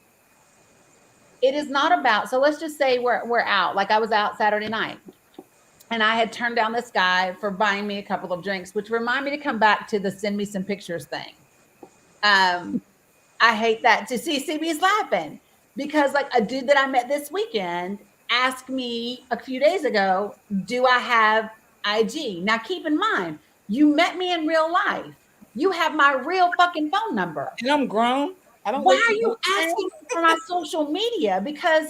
It is not about, so let's just say we're out. Like I was out Saturday night and I had turned down this guy for buying me a couple of drinks, which remind me to come back to the send me some pictures thing. I hate that to see CB's laughing because like a dude that I met this weekend asked me a few days ago, do I have IG? Now keep in mind, you met me in real life. You have my real fucking phone number. And I'm grown. Why are you asking for my social media? Because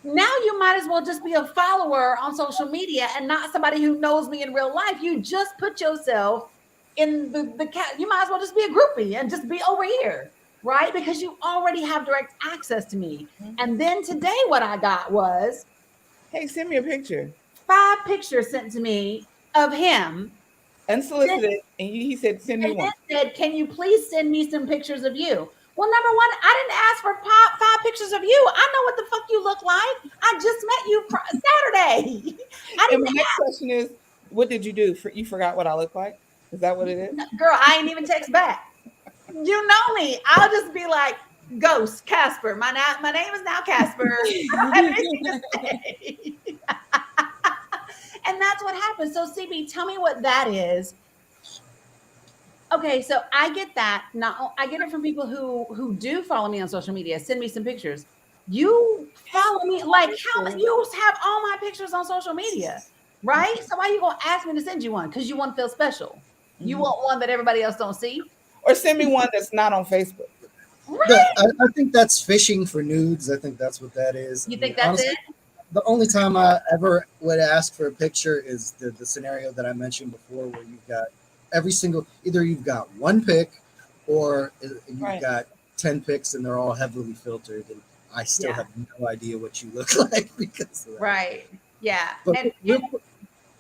now you might as well just be a follower on social media and not somebody who knows me in real life. You just put yourself in the cat. You might as well just be a groupie and just be over here, right? Because you already have direct access to me. Mm-hmm. And then today what I got was, hey, send me a picture. 5 pictures sent to me of him. Unsolicited. And he said, send me one. Said, can you please send me some pictures of you? Well, number one, I didn't ask for 5 pictures of you. I know what the fuck you look like. I just met you Saturday. And my next question is, what did you do? You forgot what I look like? Is that what it is? Girl, I ain't even text back. You know me. I'll just be like, Ghost, Casper. My name is now Casper. I don't have anything to say. And that's what happened. So CB, tell me what that is. Okay, so I get that. Now I get it from people who do follow me on social media. Send me some pictures. You follow me like how you have all my pictures on social media, right? So why are you gonna ask me to send you one? Because you want to feel special. You want one that everybody else don't see? Or send me one that's not on Facebook. Right. I think that's fishing for nudes. I think that's what that is. You think that's honestly, it? The only time I ever would ask for a picture is the scenario that I mentioned before, where you've got either you've got one pic or you've got 10 pics and they're all heavily filtered, and I still have no idea what you look like because of that. Right. Yeah. But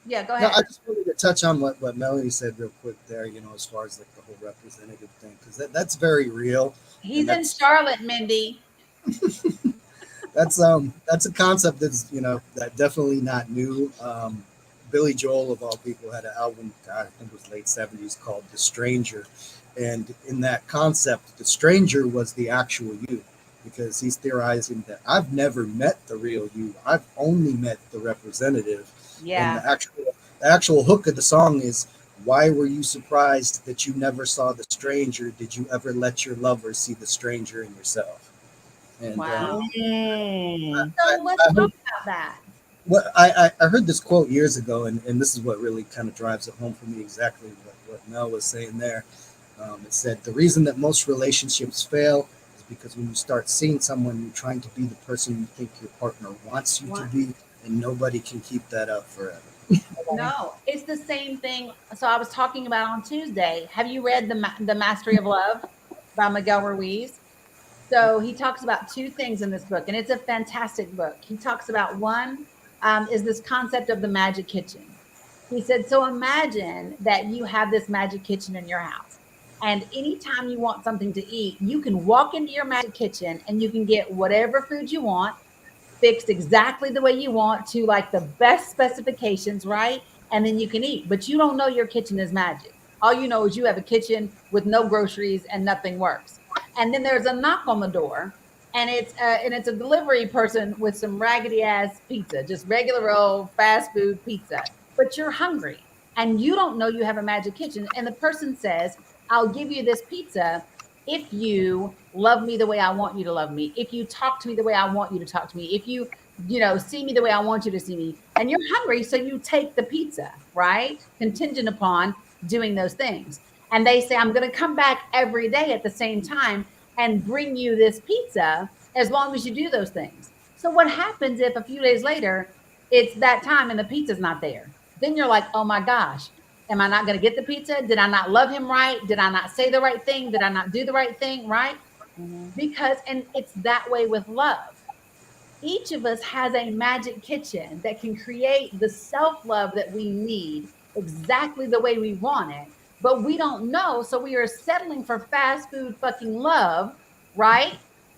yeah, go ahead. No, I just wanted to touch on what Melanie said real quick there, as far as like the whole representative thing, because that's very real. He's in Charlotte, Mindy. That's a concept that's that definitely not new. Billy Joel of all people had an album, I think it was late 70s, called The Stranger, and in that concept, the stranger was the actual you, because he's theorizing that I've never met the real you, I've only met the representative. Yeah. And the actual hook of the song is, why were you surprised that you never saw the stranger? Did you ever let your lover see the stranger in yourself? And, wow. So let's talk about that. Well, I heard this quote years ago, and this is what really kind of drives it home for me, exactly what Mel was saying there. It said, the reason that most relationships fail is because when you start seeing someone, you're trying to be the person you think your partner wants you to be, and nobody can keep that up forever. No, it's the same thing. So I was talking about on Tuesday. Have you read The Mastery of Love by Miguel Ruiz? So he talks about 2 things in this book, and it's a fantastic book. He talks about one is this concept of the magic kitchen. He said, so imagine that you have this magic kitchen in your house, And anytime you want something to eat, you can walk into your magic kitchen and you can get whatever food you want fixed exactly the way you want to, like the best specifications, right? And then you can eat. But you don't know your kitchen is magic. All you know is you have a kitchen with no groceries and nothing works. And then there's a knock on the door, and it's a delivery person with some raggedy ass pizza, just regular old fast food pizza. But you're hungry and you don't know you have a magic kitchen. And the person says, "I'll give you this pizza if you love me the way I want you to love me, if you talk to me the way I want you to talk to me, if you, see me the way I want you to see me." And you're hungry, so you take the pizza, right? Contingent upon doing those things. And they say, "I'm going to come back every day at the same time and bring you this pizza as long as you do those things." So what happens if a few days later it's that time and the pizza's not there? Then you're like, "Oh my gosh, am I not going to get the pizza? Did I not love him right? Did I not say the right thing? Did I not do the right thing?" Right? Mm-hmm. Because, and it's that way with love. Each of us has a magic kitchen that can create the self love that we need exactly the way we want it, but we don't know. So we are settling for fast food fucking love, right?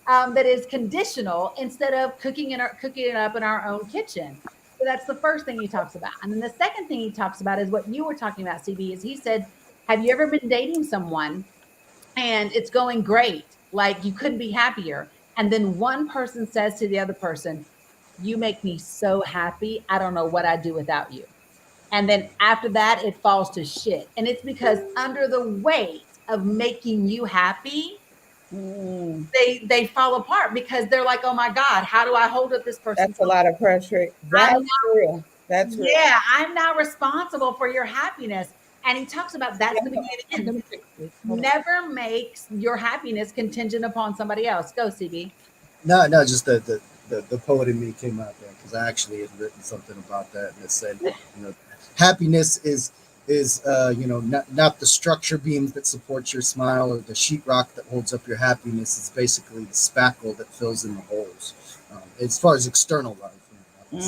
That is conditional instead of cooking it up in our own kitchen. So that's the first thing he talks about. And then the second thing he talks about is what you were talking about, CB, is he said, "Have you ever been dating someone and it's going great, like you couldn't be happier, and then one person says to the other person, 'You make me so happy, I don't know what I'd do without you.' And then after that it falls to shit, and it's because under the weight of making you happy, Mm. they fall apart because they're like, 'Oh my god, how do I hold up this person's That's a lot of pressure. I'm That's real. That's real. Yeah, I'm not responsible for your happiness.'" And he talks about that's the beginning I'm and end. gonna fix this. Hold on. Never makes your happiness contingent upon somebody else. Go, CB. No, no, just the poet in me came out there because I actually had written something about that, and it said, happiness is not the structure beam that supports your smile or the sheetrock that holds up your happiness. It's basically the spackle that fills in the holes. As far as external love,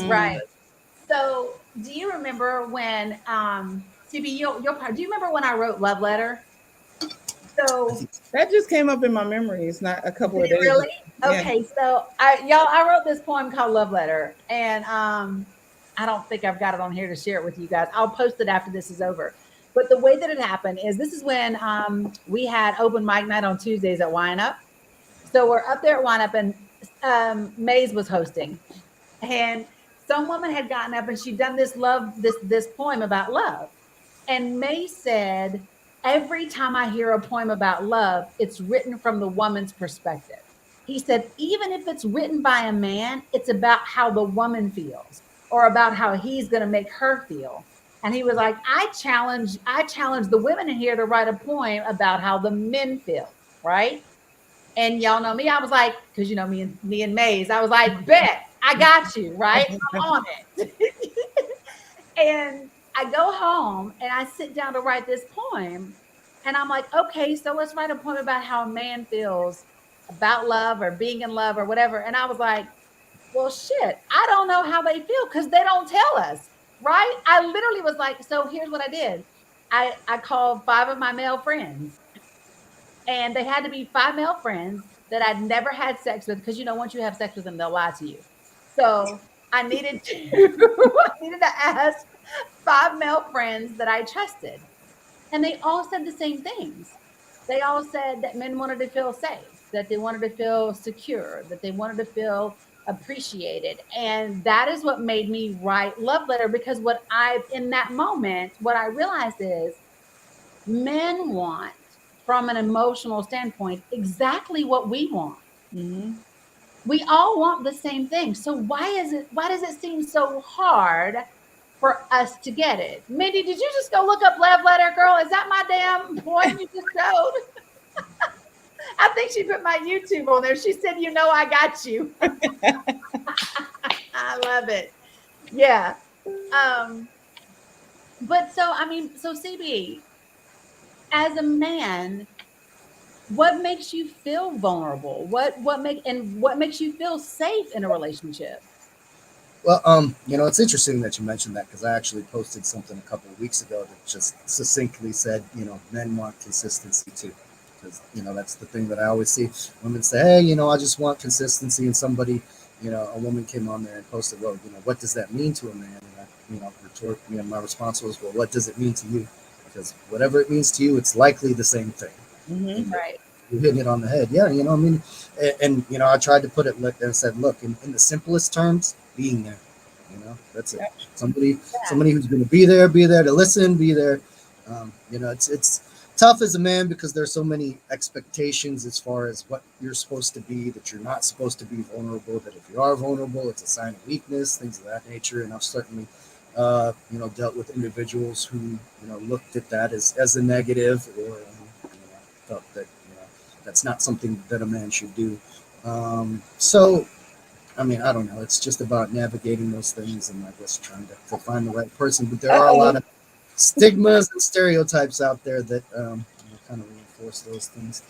Right. Mm. So, do you remember when, CB, do you remember when I wrote Love Letter? I So, think That just came up in my memories not a couple did of it days ago. really? Yeah. Okay, so I wrote this poem called Love Letter, and I don't think I've got it on here to share it with you guys. I'll post it after this is over. But the way that it happened is this is when we had open mic night on Tuesdays at Wine Up. So we're up there at Wine Up, and Maze was hosting, and some woman had gotten up and she'd done this poem about love. And May said, "Every time I hear a poem about love, it's written from the woman's perspective." He said, "Even if it's written by a man, it's about how the woman feels or about how he's going to make her feel." And he was like, I challenge the women in here to write a poem about how the men feel, right? And y'all know me, I was like, because me and Maze, I was like, "Bet, I got you, right? I'm on it." And I go home and I sit down to write this poem. And I'm like, "Okay, so let's write a poem about how a man feels about love or being in love or whatever." And I was like, "Well, shit, I don't know how they feel because they don't tell us, right?" I literally was like, so here's what I did. I called 5 of my male friends, and they had to be 5 male friends that I'd never had sex with, because once you have sex with them, they'll lie to you. So I needed to I needed to ask 5 male friends that I trusted. And they all said the same things. They all said that men wanted to feel safe, that they wanted to feel secure, that they wanted to feel appreciated. And that is what made me write Love Letter, because in that moment, what I realized is men want, from an emotional standpoint, exactly what we want. Mm-hmm. We all want the same thing. So why does it seem so hard for us to get it? Mindy, did you just go look up Love Letter, girl? Is that my damn poem you just showed? I think she put my YouTube on there. She said, "I got you." I love it. Yeah. Um, but so I mean, so CB, as a man, what makes you feel vulnerable? What makes you feel safe in a relationship? Well, it's interesting that you mentioned that because I actually posted something a couple of weeks ago that just succinctly said, men want consistency too. Because, that's the thing that I always see. Women say, hey, I just want consistency. And somebody, a woman came on there and posted, well, what does that mean to a man? And my response was, well, what does it mean to you? Because whatever it means to you, it's likely the same thing. Mm-hmm. Right. You're hitting it on the head. Yeah, I mean, and I tried to put it and said, look, in the simplest terms, being there. That's it. Yep. Somebody who's going to be there to listen, be there. It's tough as a man because there's so many expectations as far as what you're supposed to be, that you're not supposed to be vulnerable, that if you are vulnerable, it's a sign of weakness, things of that nature. And I've certainly, dealt with individuals who, looked at that as a negative, or thought that that's not something that a man should do. So, I mean, I don't know. It's just about navigating those things and I guess trying to find the right person. But there are a lot of stigmas and stereotypes out there that kind of reinforce those things.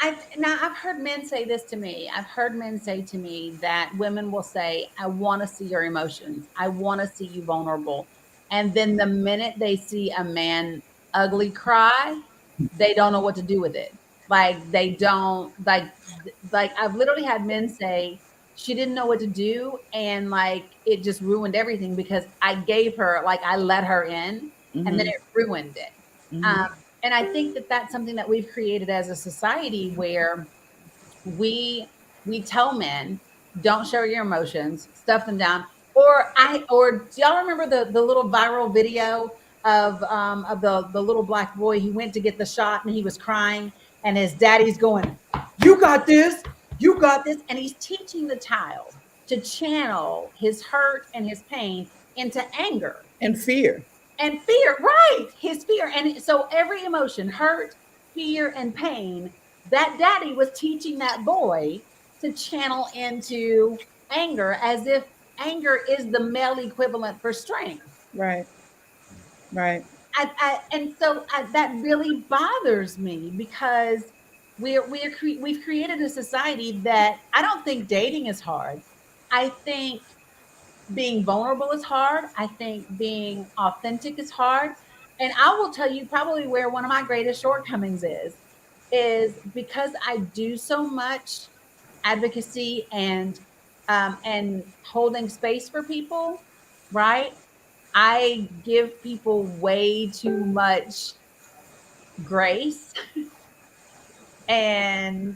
I've heard men say this to me. I've heard men say to me that women will say, I want to see your emotions. I want to see you vulnerable. And then the minute they see a man ugly cry, they don't know what to do with it. Like they don't like I've literally had men say she didn't know what to do and like it just ruined everything because I gave her like I let her in and then Mm-hmm. it ruined it. Mm-hmm. And I think that that's something that we've created as a society where we tell men don't show your emotions, stuff them down. Or do y'all remember the little viral video of the little black boy who went to get the shot and he was crying and his daddy's going, "You got this, you got this," and he's teaching the child to channel his hurt and his pain into anger And fear. and fear, right? His fear. And so every emotion, hurt, fear, and pain, that daddy was teaching that boy to channel into anger as if anger is the male equivalent for strength. Right. Right. That really bothers me because we've created a society that I don't think dating is hard. I think being vulnerable is hard. I think being authentic is hard. And I will tell you probably where one of my greatest shortcomings is because I do so much advocacy and holding space for people, right? I give people way too much grace and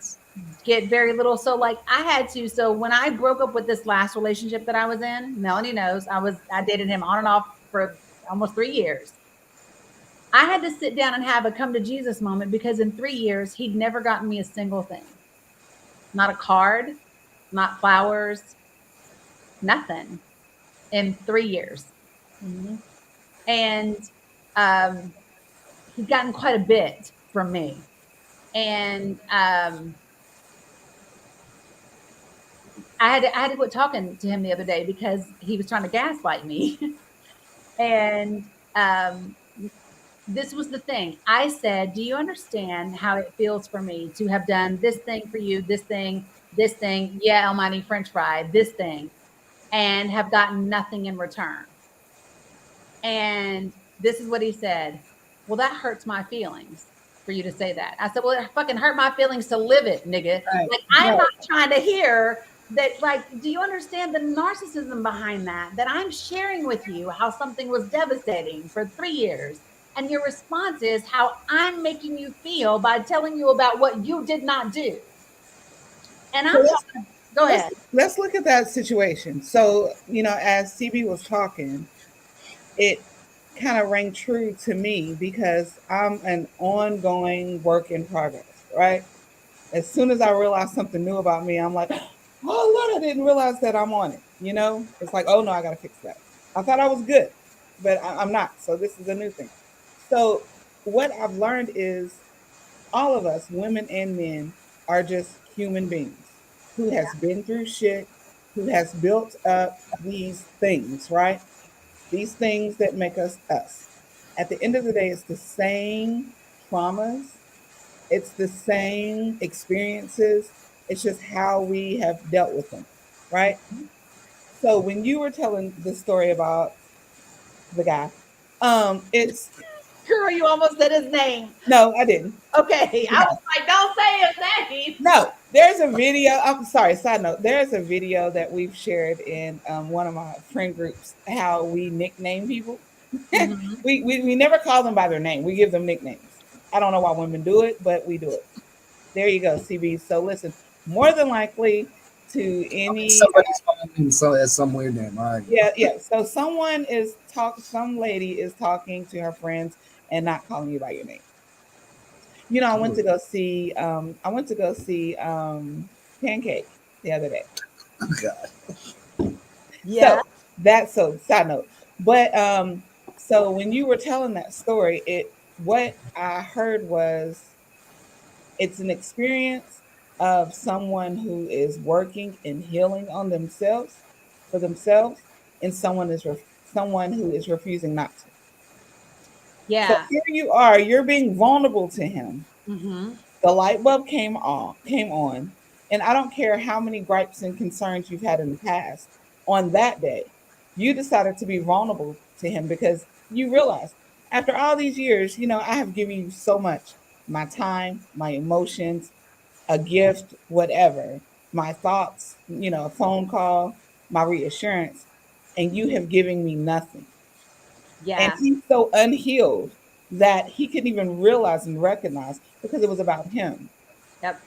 get very little. So like I had to. So when I broke up with this last relationship that I was in, Melanie knows I dated him on and off for almost 3 years. I had to sit down and have a come to Jesus moment because in 3 years he'd never gotten me a single thing. Not a card, not flowers, nothing in 3 years. Mm-hmm. And he'd gotten quite a bit from me. And I had to quit talking to him the other day because he was trying to gaslight me. And this was the thing. I said, "Do you understand how it feels for me to have done this thing for you, this thing, yeah, almighty French fry, this thing, and have gotten nothing in return?" And this is what he said. "Well, that hurts my feelings for you to say that." I said, "Well, it fucking hurt my feelings to live it, nigga. Right. Like, I'm Right. not trying to hear that. Like, do you understand the narcissism behind that? That I'm sharing with you how something was devastating for 3 years. And your response is how I'm making you feel by telling you about what you did not do." And So I'm talking, go let's ahead. let's look at that situation. So, as CB was talking, it kind of rang true to me because I'm an ongoing work in progress, right? As soon as I realize something new about me, I'm like, oh Lord, I didn't realize that I'm on it. It's like, oh no, I gotta fix that. I thought I was good, but I'm not. So this is a new thing. So what I've learned is all of us, women and men, are just human beings who has been through shit, who has built up these things, right? These things that make us us. At the end of the day, it's the same traumas, it's the same experiences. It's just how we have dealt with them, right? So when you were telling the story about the guy, it's Girl, you almost said his name. no, I didn't. Okay, I No, was like, don't say his name. no. There's a video. I'm sorry. Side note. There's a video that we've shared in one of my friend groups. How we nickname people. Mm-hmm. We never call them by their name. We give them nicknames. I don't know why women do it, but we do it. There you go, CB. So listen, more than likely to any Somebody's finding some weird name. All right. yeah, yeah. So some lady is talking to her friends and not calling you by your name. You know, I went to go see Pancake the other day. Oh, God. Yeah. So side note. But so when you were telling that story, it what I heard was it's an experience of someone who is working and healing on themselves for themselves, and someone who is refusing not to. So Yeah. here you are, you're being vulnerable to him. Mm-hmm. The light bulb came on, and I don't care how many gripes and concerns you've had in the past. On that day, you decided to be vulnerable to him because you realized after all these years, I have given you so much, my time, my emotions, a gift, whatever, my thoughts, a phone call, my reassurance, and you have given me nothing. And Yeah. he's so unhealed that he couldn't even realize and recognize because it was about him. Yep.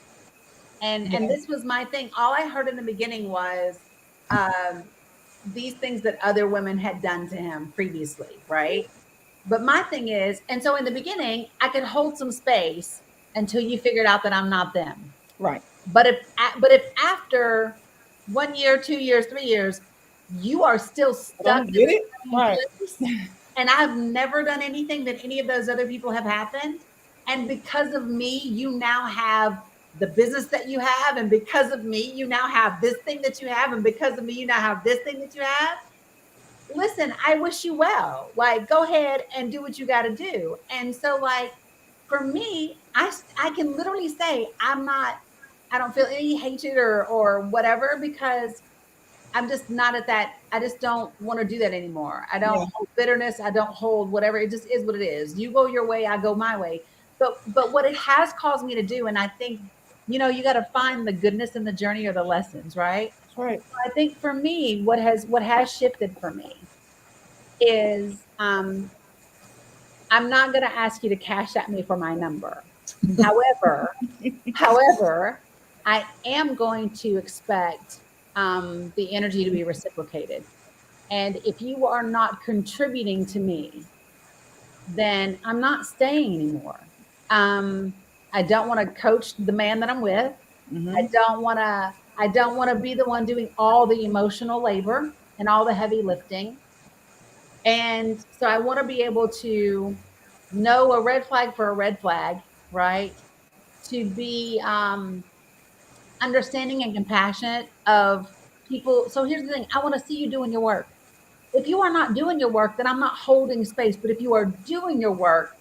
And Yeah. this was my thing. All I heard in the beginning was um, these things that other women had done to him previously, right? But my thing is, and so in the beginning, I could hold some space until you figured out that I'm not them. Right. But if after 1 year, 2 years, 3 years, you are still I stuck don't in get the it. same Right. place, and I've never done anything that any of those other people have happened, and because of me, you now have the business that you have, and because of me, you now have this thing that you have, and because of me, you now have this thing that you have. Listen, I wish you well. Like, go ahead and do what you got to do. And so, like, for me, I can literally say I'm not. I don't feel any hatred or whatever because I'm just not at that. I just don't want to do that anymore. I don't Yeah. hold bitterness. I don't hold whatever. It just is what it is. You go your way, I go my way. But what it has caused me to do, and I think, you got to find the goodness in the journey or the lessons, right? That's right. I think for me, what has shifted for me is I'm not going to ask you to cash at me for my number. However, I am going to expect the energy to be reciprocated. And if you are not contributing to me, then I'm not staying anymore. Um, I don't want to coach the man that I'm with. I Mm-hmm. don't want to. I don't want to be the one doing all the emotional labor and all the heavy lifting. And so I want to be able to know a red flag for a red flag, right? To be understanding and compassionate of people. So here's the thing, I want to see you doing your work. If you are not doing your work, then I'm not holding space. But if you are doing your work,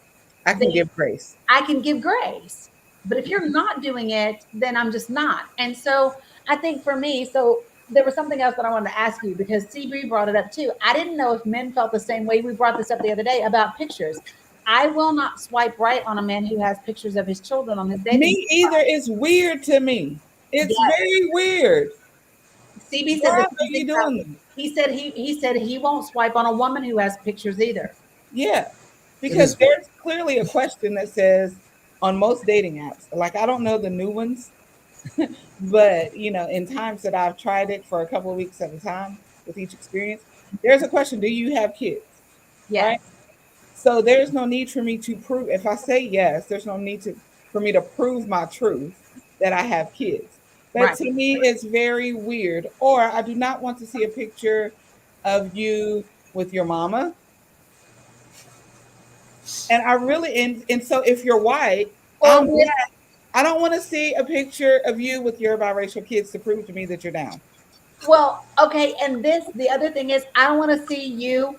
I then can give grace. I can give grace. But if you're not doing it, then I'm just not. And so I think for me, so there was something else that I wanted to ask you because CB brought it up too. I didn't know if men felt the same way. We brought this up the other day about pictures. I will not swipe right on a man who has pictures of his children on his dating Me either. profile. It's weird to me. It's Yes. very weird. CB said Why the are same thing you about. doing this? He said he won't swipe on a woman who has pictures either. Yeah. It Because is. there's clearly a question that says on most dating apps, like I don't know the new ones, but in times that I've tried it for a couple of weeks at a time with each experience, there's a question, do you have kids? Yes. Right? So there's no need for me to prove if I say yes, there's no need for me to prove my truth that I have kids. But Right. to me it's very weird. Or I do not want to see a picture of you with your mama. And I really and so if you're white, Or I'm with black. I don't want to see a picture of you with your biracial kids to prove to me that you're down. Well, okay, and the other thing is I don't want to see you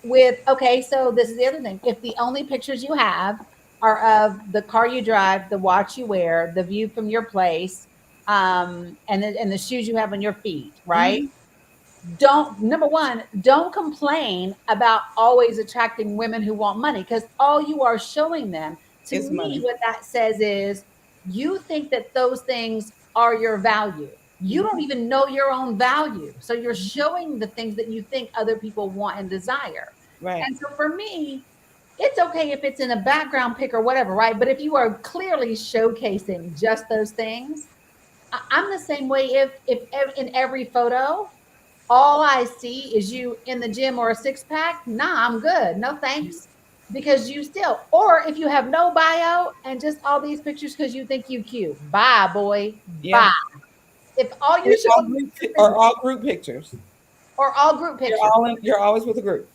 with okay, so this is the other thing. If the only pictures you have are of the car you drive, the watch you wear, the view from your place, and the shoes you have on your feet, right? Hmm. number one, don't complain about always attracting women who want money, because all you are showing them, to It's me, money. what that says is you think that those things are your value. You don't even know your own value. So you're showing the things that you think other people want and desire. Right. And so for me, it's okay if it's in a background pic or whatever, right? But if you are clearly showcasing just those things, I'm the same way. If in every photo all I see is you in the gym or a six pack, nah, I'm good. No thanks. Because you still, or if you have no bio and just all these pictures because you think you cute, bye, boy, Yeah. bye. If all you Or show or all group pictures. or all group pictures. You're always with a group.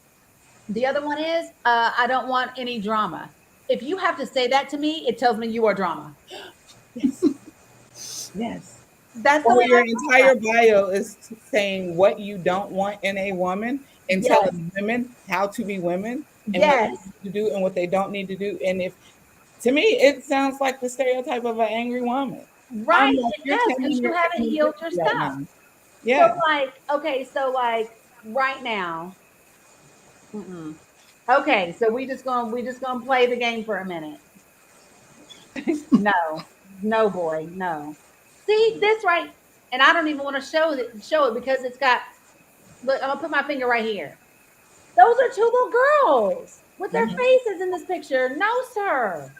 The other one is, I don't want any drama. If you have to say that to me, it tells me you are drama. Yes. Yes. That's the Or way your I feel about entire bio is saying what you don't want in a woman it. and Yes, telling women how to be women and what they yes, need to do and what they don't need to do. And if to me, it sounds like the stereotype of an angry woman. I'm right. like, It does, because you you're haven't taking healed me right yourself. now. So Yeah. like, okay, so like right now, mm-mm. Okay, so we just gonna play the game for a minute. No, no, boy, no. See this right, and I don't even want to show it because it's got. Look, I'm gonna put my finger right here. Those are two little girls with their Mhm. faces in this picture. No, sir.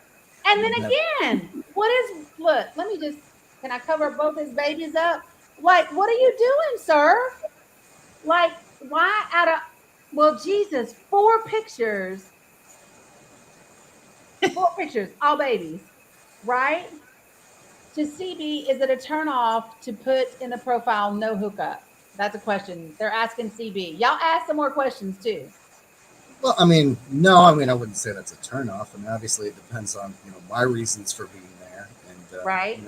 And then Never. again, what is? Look, let me just. Can I cover both his babies up? Like, what are you doing, sir? Like, why out of? Well, Jesus, four pictures, all babies, right? To CB, is it a turn off to put in the profile no hookup? That's a question. They're asking CB. Y'all ask some more questions too. Well, I mean, no, I mean, I wouldn't say that's a turnoff. I mean, obviously, it depends on my reasons for being there, and Right?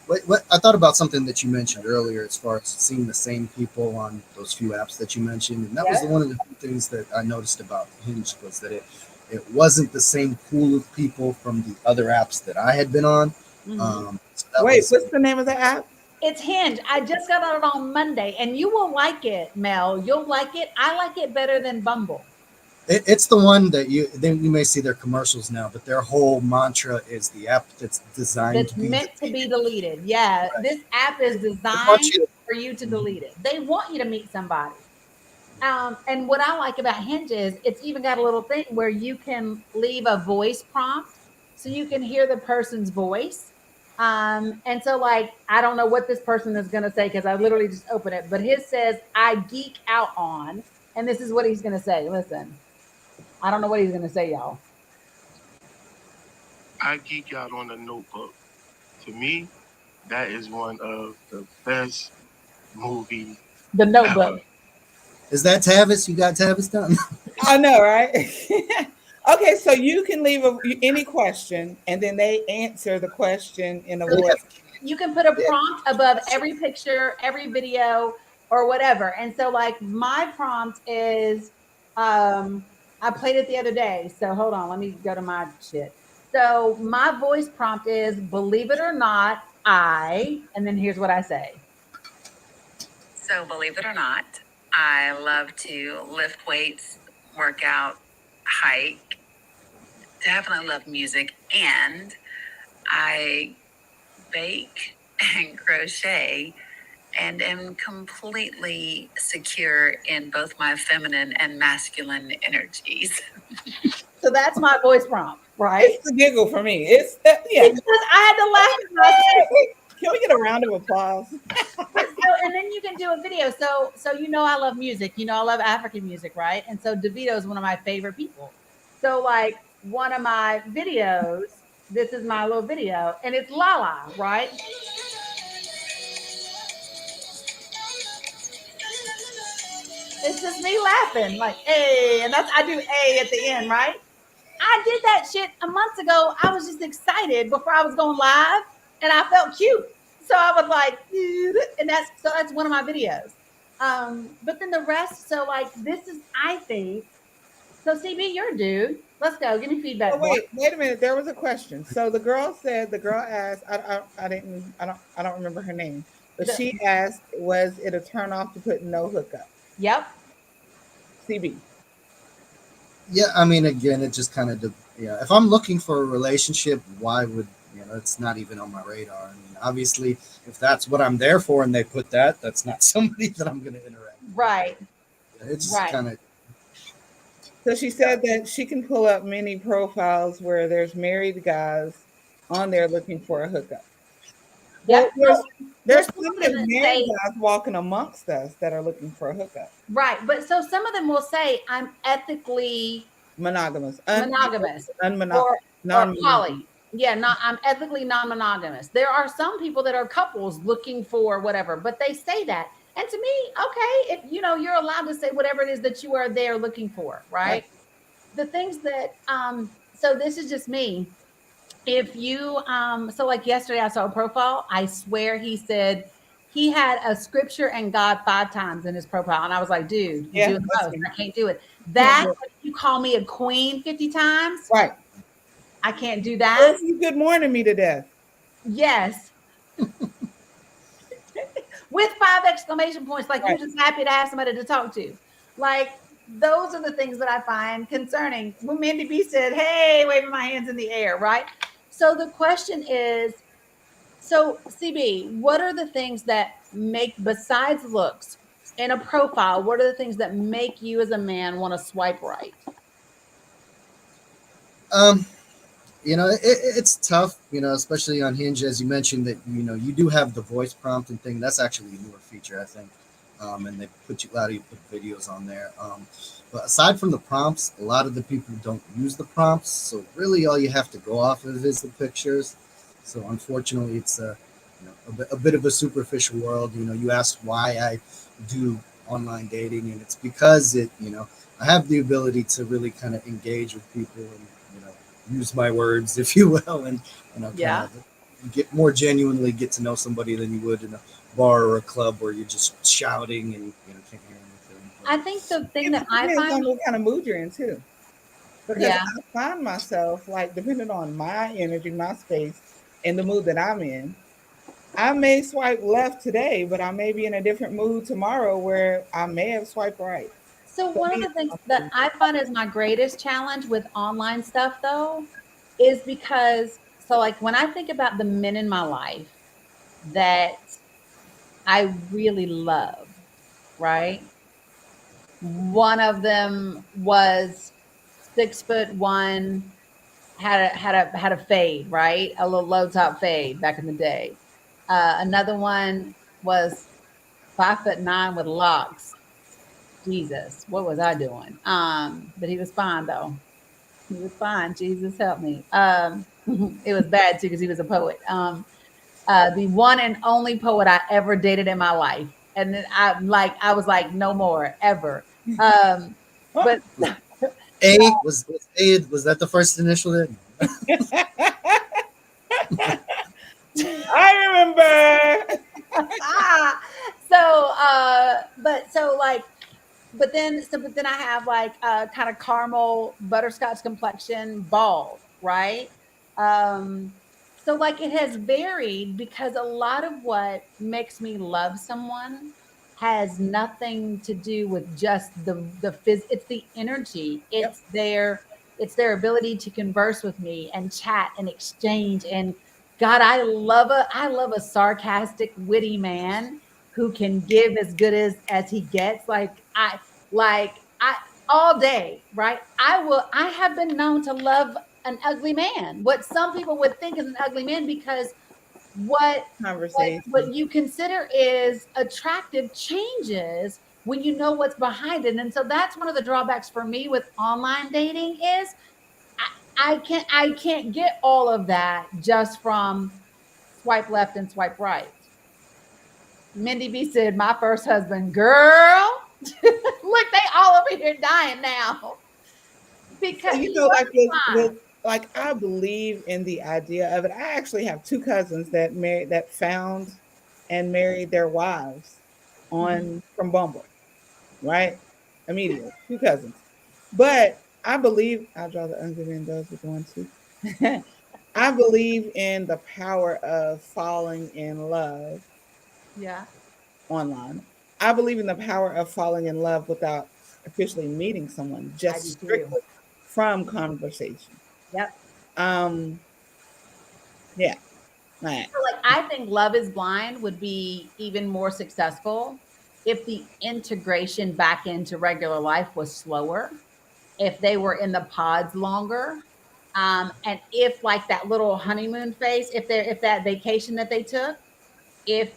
what I thought about something that you mentioned earlier, as far as seeing the same people on those few apps that you mentioned, and that was Yep. one of the things that I noticed about Hinge was that it wasn't the same pool of people from the other apps that I had been on. Mhm. So that Wait, was what's the name of the app? It's Hinge. I just got on it on Monday, and you will like it, Mel. You'll like it. I like it better than Bumble. it's the one that you may see their commercials now, but their whole mantra is the app that's designed That's to be meant to be deleted. deleted. Yeah, Right. this app is They want designed you to. for you to Mhm. delete it. They want you to meet somebody. And what I like about Hinge is it's even got a little thing where you can leave a voice prompt so you can hear the person's voice. And so, like, I don't know what this person is going to say because I literally just open it, but his says, I geek out on. And this is what he's going to say. Listen, I don't know what he's going to say, y'all. I geek out on the Notebook. To me, that is one of the best movies The ever. notebook. Is that Tavis? You got Tavis done? I know, right? Okay, so you can leave any question and then they answer the question in a voice. You can put a Yeah. prompt above every picture, every video, or whatever. And so, like, my prompt is, I played it the other day. So hold on, let me go to my shit. So my voice prompt is, believe it or not, and then here's what I say. So, believe it or not, I love to lift weights, work out, hike, definitely love music, and I bake and crochet and am completely secure in both my feminine and masculine energies. So that's my voice prompt, right? It's the giggle for me. It's yeah. Because I had to laugh at myself. Can we get a round of applause? So, and then you can do a video. So I love music. I love African music, right? And so DeVito is one of my favorite people. So like one of my videos, this is my little video, and it's Lala, right? It's just me laughing, like, hey, and I do a at the end, right? I did that shit a month ago. I was just excited before I was going live, and I felt cute. So I was like, and that's one of my videos. But then the rest, so like this is, I think. So CB, you're a dude. Let's go. Give me Oh feedback, boy. wait a minute. There was a question. So the girl asked. I don't remember her name, but The, she asked, was it a turn off to put no hookup? Yep. CB. Yeah, I mean, again, it just kind of, yeah. If I'm looking for a relationship, why would it's not even on my radar. I mean, obviously, if that's what I'm there for, and they put that, that's not somebody that I'm going to interact Right. with. It's just Right. kind of, So she said that she can pull up many profiles where there's married guys on there looking for a hookup. Yep. Well, Oh, well, there's some plenty of of them married say guys walking amongst us that are looking for a hookup. right, but so some of them will say I'm ethically Monogamous, monogamous unmono- or non-monogamous. poly. Yeah, not I'm ethically non-monogamous. There are some people that are couples looking for whatever, but they say that. And to me, okay, if you're allowed to say whatever it is that you are there looking for, Right. right? The things that so this is just me. If you so like yesterday I saw a profile, I swear he said he had a scripture and God 5 times in his profile. And I was like, dude, you do Yeah, the that's most. me. I can't do it. Can't That do it. if you call me a queen 50 times, Right. I can't do Or that. if you good morning me to death. Yes. With 5 exclamation points, like you're Right. just happy to have somebody to talk to. Like those are the things that I find concerning. When Mandy B said, hey, waving my hands in the air, right? So the question is, so CB, what are the things that make, besides looks in a profile, what are the things that make you as a man want to swipe right? um, it's tough, especially on Hinge, as you mentioned that you do have the voice prompt and thing. That's actually a newer feature, I think. And they put you a lot of you put videos on there. But aside from the prompts, a lot of the people don't use the prompts, so really all you have to go off of is the pictures. So unfortunately, it's a bit of a superficial world. You asked why I do online dating, and it's because I have the ability to really kind of engage with people and use my words, if you will, and kind Yeah. of get to know somebody than you would in a bar or a club where you're just shouting and can't hear anything. I think the thing It that I depends find, on what kind of mood you're in too. Because yeah. I find myself like depending on my energy, my space, and the mood that I'm in, I may swipe left today, but I may be in a different mood tomorrow where I may have swiped right. So So one of me, the it's things that something. I find is my greatest challenge with online stuff though, is because so like when I think about the men in my life that I really love, right? One of them was 6'1", had a fade, right? A little low top fade back in the day. Another one was 5'9" with locks. Jesus, what was I doing? But he was fine though. He was fine. Jesus help me. It was bad too because he was a poet. The one and only poet I ever dated in my life, and then I was like, no more ever. Um, but Was that the first initial? Then I remember. but then I have like kind of caramel butterscotch complexion, bald, right? Um, so like it has varied because a lot of what makes me love someone has nothing to do with just it's the energy. Yep. It's their ability to converse with me and chat and exchange. And God, I love a sarcastic, witty man who can give as good as he gets. Like I all day, right? I have been known to love an ugly man. What some people would think is an ugly man because what what Conversation. you consider is attractive changes when you know what's behind it. And so that's one of the drawbacks for me with online dating is I can't get all of that just from swipe left and swipe right. Mindy B said, my first husband, girl. Look, they all over here dying now. So Because you he know, like wasn't fine. like I believe in the idea of it. I actually have two cousins that found and married their wives on from Bumble, right? Immediately, two cousins. But I believe I draw the ugly man does with one too. I believe in the power of falling in love Yeah. online. I believe in the power of falling in love without officially meeting someone, I just do too. strictly from conversation. Yep. Um, yeah, right. So, like, I think Love is Blind would be even more successful if the integration back into regular life was slower, if they were in the pods longer, and if like that little honeymoon phase, if that vacation that they took, if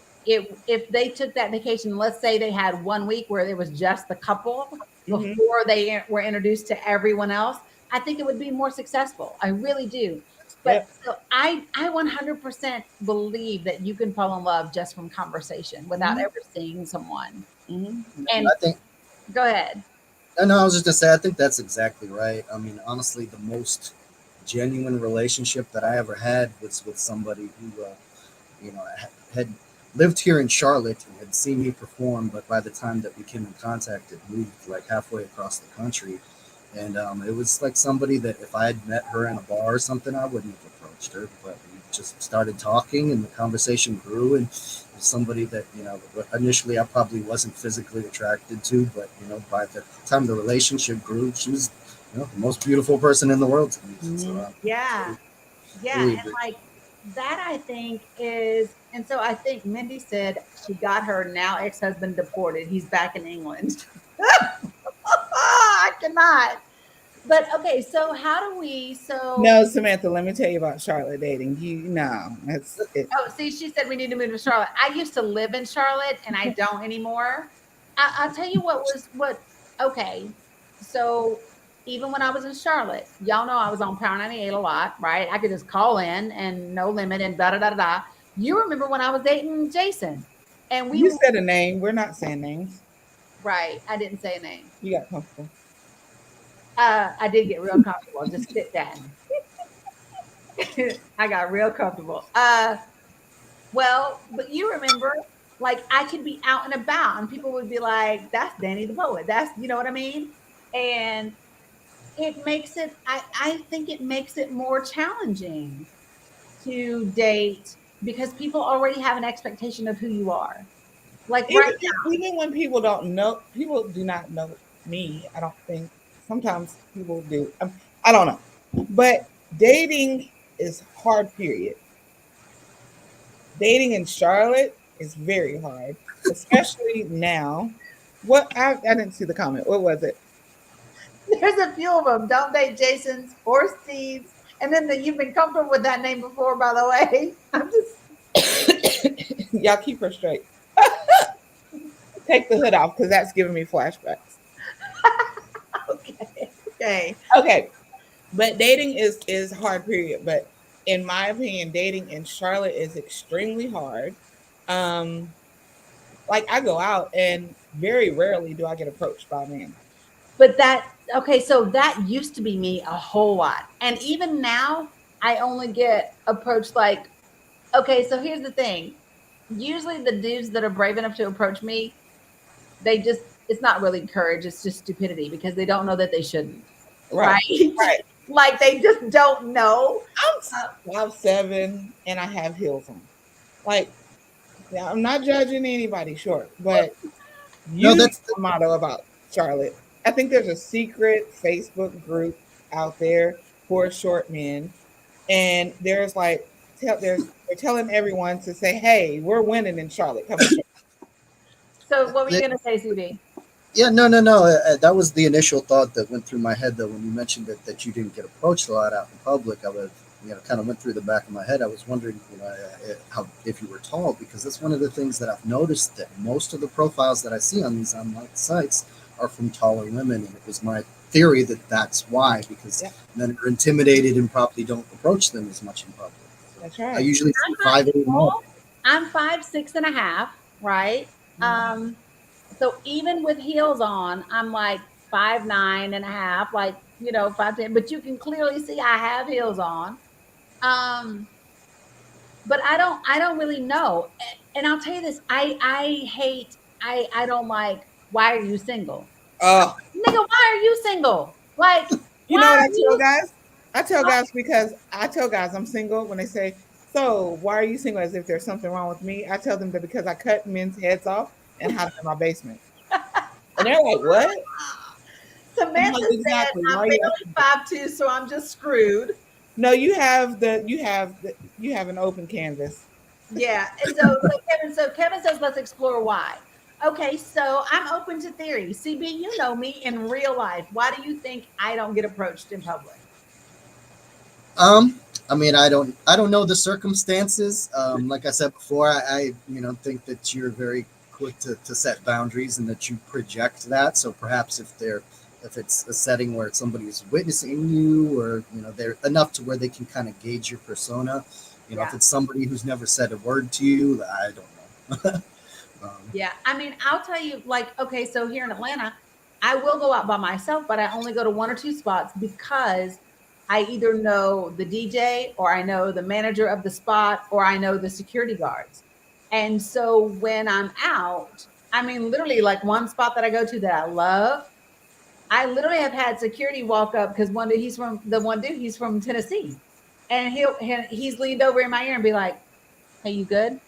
they took that vacation, let's say they had 1 week where it was just the couple Mhm. before they were introduced to everyone else, I think it would be more successful. I really do. But Yep. so I 100% believe that you can fall in love just from conversation without Mhm. ever seeing someone. Mhm. And I think. go ahead. No, I was just gonna say, I think that's exactly right. I mean, honestly, the most genuine relationship that I ever had was with somebody who, had lived here in Charlotte and had seen me perform, but by the time that we came in contact, it moved like halfway across the country. And it was like somebody that if I had met her in a bar or something, I wouldn't have approached her, but we just started talking and the conversation grew. And it was somebody that, initially I probably wasn't physically attracted to, but, by the time the relationship grew, she was, the most beautiful person in the world to me. So, Mhm. Yeah. Yeah. really And agree. like that, I think is, and so I think Mindy said she got her now ex husband deported. He's back in England. I cannot. But okay, so how do we? So No, Samantha, let me tell you about Charlotte dating. You know, it's it. oh, see, she said we need to move to Charlotte. I used to live in Charlotte, and I don't anymore. I'll tell you what was what. Okay, so even when I was in Charlotte, y'all know I was on Power 98 a lot, right? I could just call in and no limit and da da da da da. You remember when I was dating Jason, and we You said a name. We're not saying names. right? I didn't say a name. You got comfortable. I did get real comfortable. Just sit down. I got real comfortable. Well, but you remember, like I could be out and about, and people would be like, "That's Danny the poet." That's you know what I mean. And it makes it. I think it makes it more challenging to date because people already have an expectation of who you are. Like right Even when people don't know, people do not know me. I don't think. Sometimes people do. I don't know, but dating is hard. Period. Dating in Charlotte is very hard, especially now. What I didn't see the comment. What was it? now, there's a few of them. Don't date Jason's or Steve's. And then you've been comfortable with that name before, by the way. I'm just Y'all keep her straight. Take the hood off because that's giving me flashbacks. okay. Okay. Okay, but dating is hard. Period. But in my opinion, dating in Charlotte is extremely hard. Um, like I go out and very rarely do I get approached by a man. But that okay, so that used to be me a whole lot. And even now, I only get approached like, okay, so here's the thing. Usually the dudes that are brave enough to approach me, they just it's not really courage, it's just stupidity because they don't know that they shouldn't. Right, Right? right. Like they just don't know. I'm 5'7" and I have heels on. Like, yeah, I'm not judging anybody short, but No, you know that's my motto about Charlotte. I think there's a secret Facebook group out there for short men, and there's like they're telling everyone to say, "Hey, we're winning in Charlotte. Come and join." So what were you gonna say, CB? Yeah, no, no, no. That was the initial thought that went through my head, though, when you mentioned that you didn't get approached a lot out in public. I was, kind of went through the back of my head. I was wondering, how if you were tall, because that's one of the things that I've noticed that most of the profiles that I see on these online sites are from taller women, and it was my theory that that's why, because Yeah, men are intimidated and probably don't approach them as much in public. So that's I right. usually I'm see not 5'8" and up. tall. I'm 5'6.5", right? Mhm. So even with heels on, I'm like 5'9.5", like 5'10", but you can clearly see I have heels on. Um, but I don't really know. And I'll tell you this, I hate I don't like why are you single? Oh, Nigga, why are you single? Like, you why know what I are tell you guys? I tell guys I'm single when they say, "So why are you single?" As if there's something wrong with me. I tell them that because I cut men's heads off and hide in my basement. And they're like, what? I'm like, Samantha said, exactly. I'm Why are you barely asking? 5'2", so I'm just screwed. No, you have an open canvas. Yeah. And so Kevin says, let's explore why. Okay, so I'm open to theory. CB, you know me in real life. Why do you think I don't get approached in public? I mean, I don't know the circumstances. Like I said before, I think that you're very quick to set boundaries and that you project that. So perhaps if it's a setting where somebody's witnessing you, or they're enough to where they can kind of gauge your persona. Yeah. If it's somebody who's never said a word to you, I don't know. Yeah. I mean, I'll tell you, like, okay, so here in Atlanta, I will go out by myself, but I only go to one or two spots because I either know the DJ, or I know the manager of the spot, or I know the security guards. And so when I'm out, I mean, literally, like one spot that I go to that I love, I literally have had security walk up because one dude, he's from Tennessee. And he's leaned over in my ear and be like, "Hey, you good?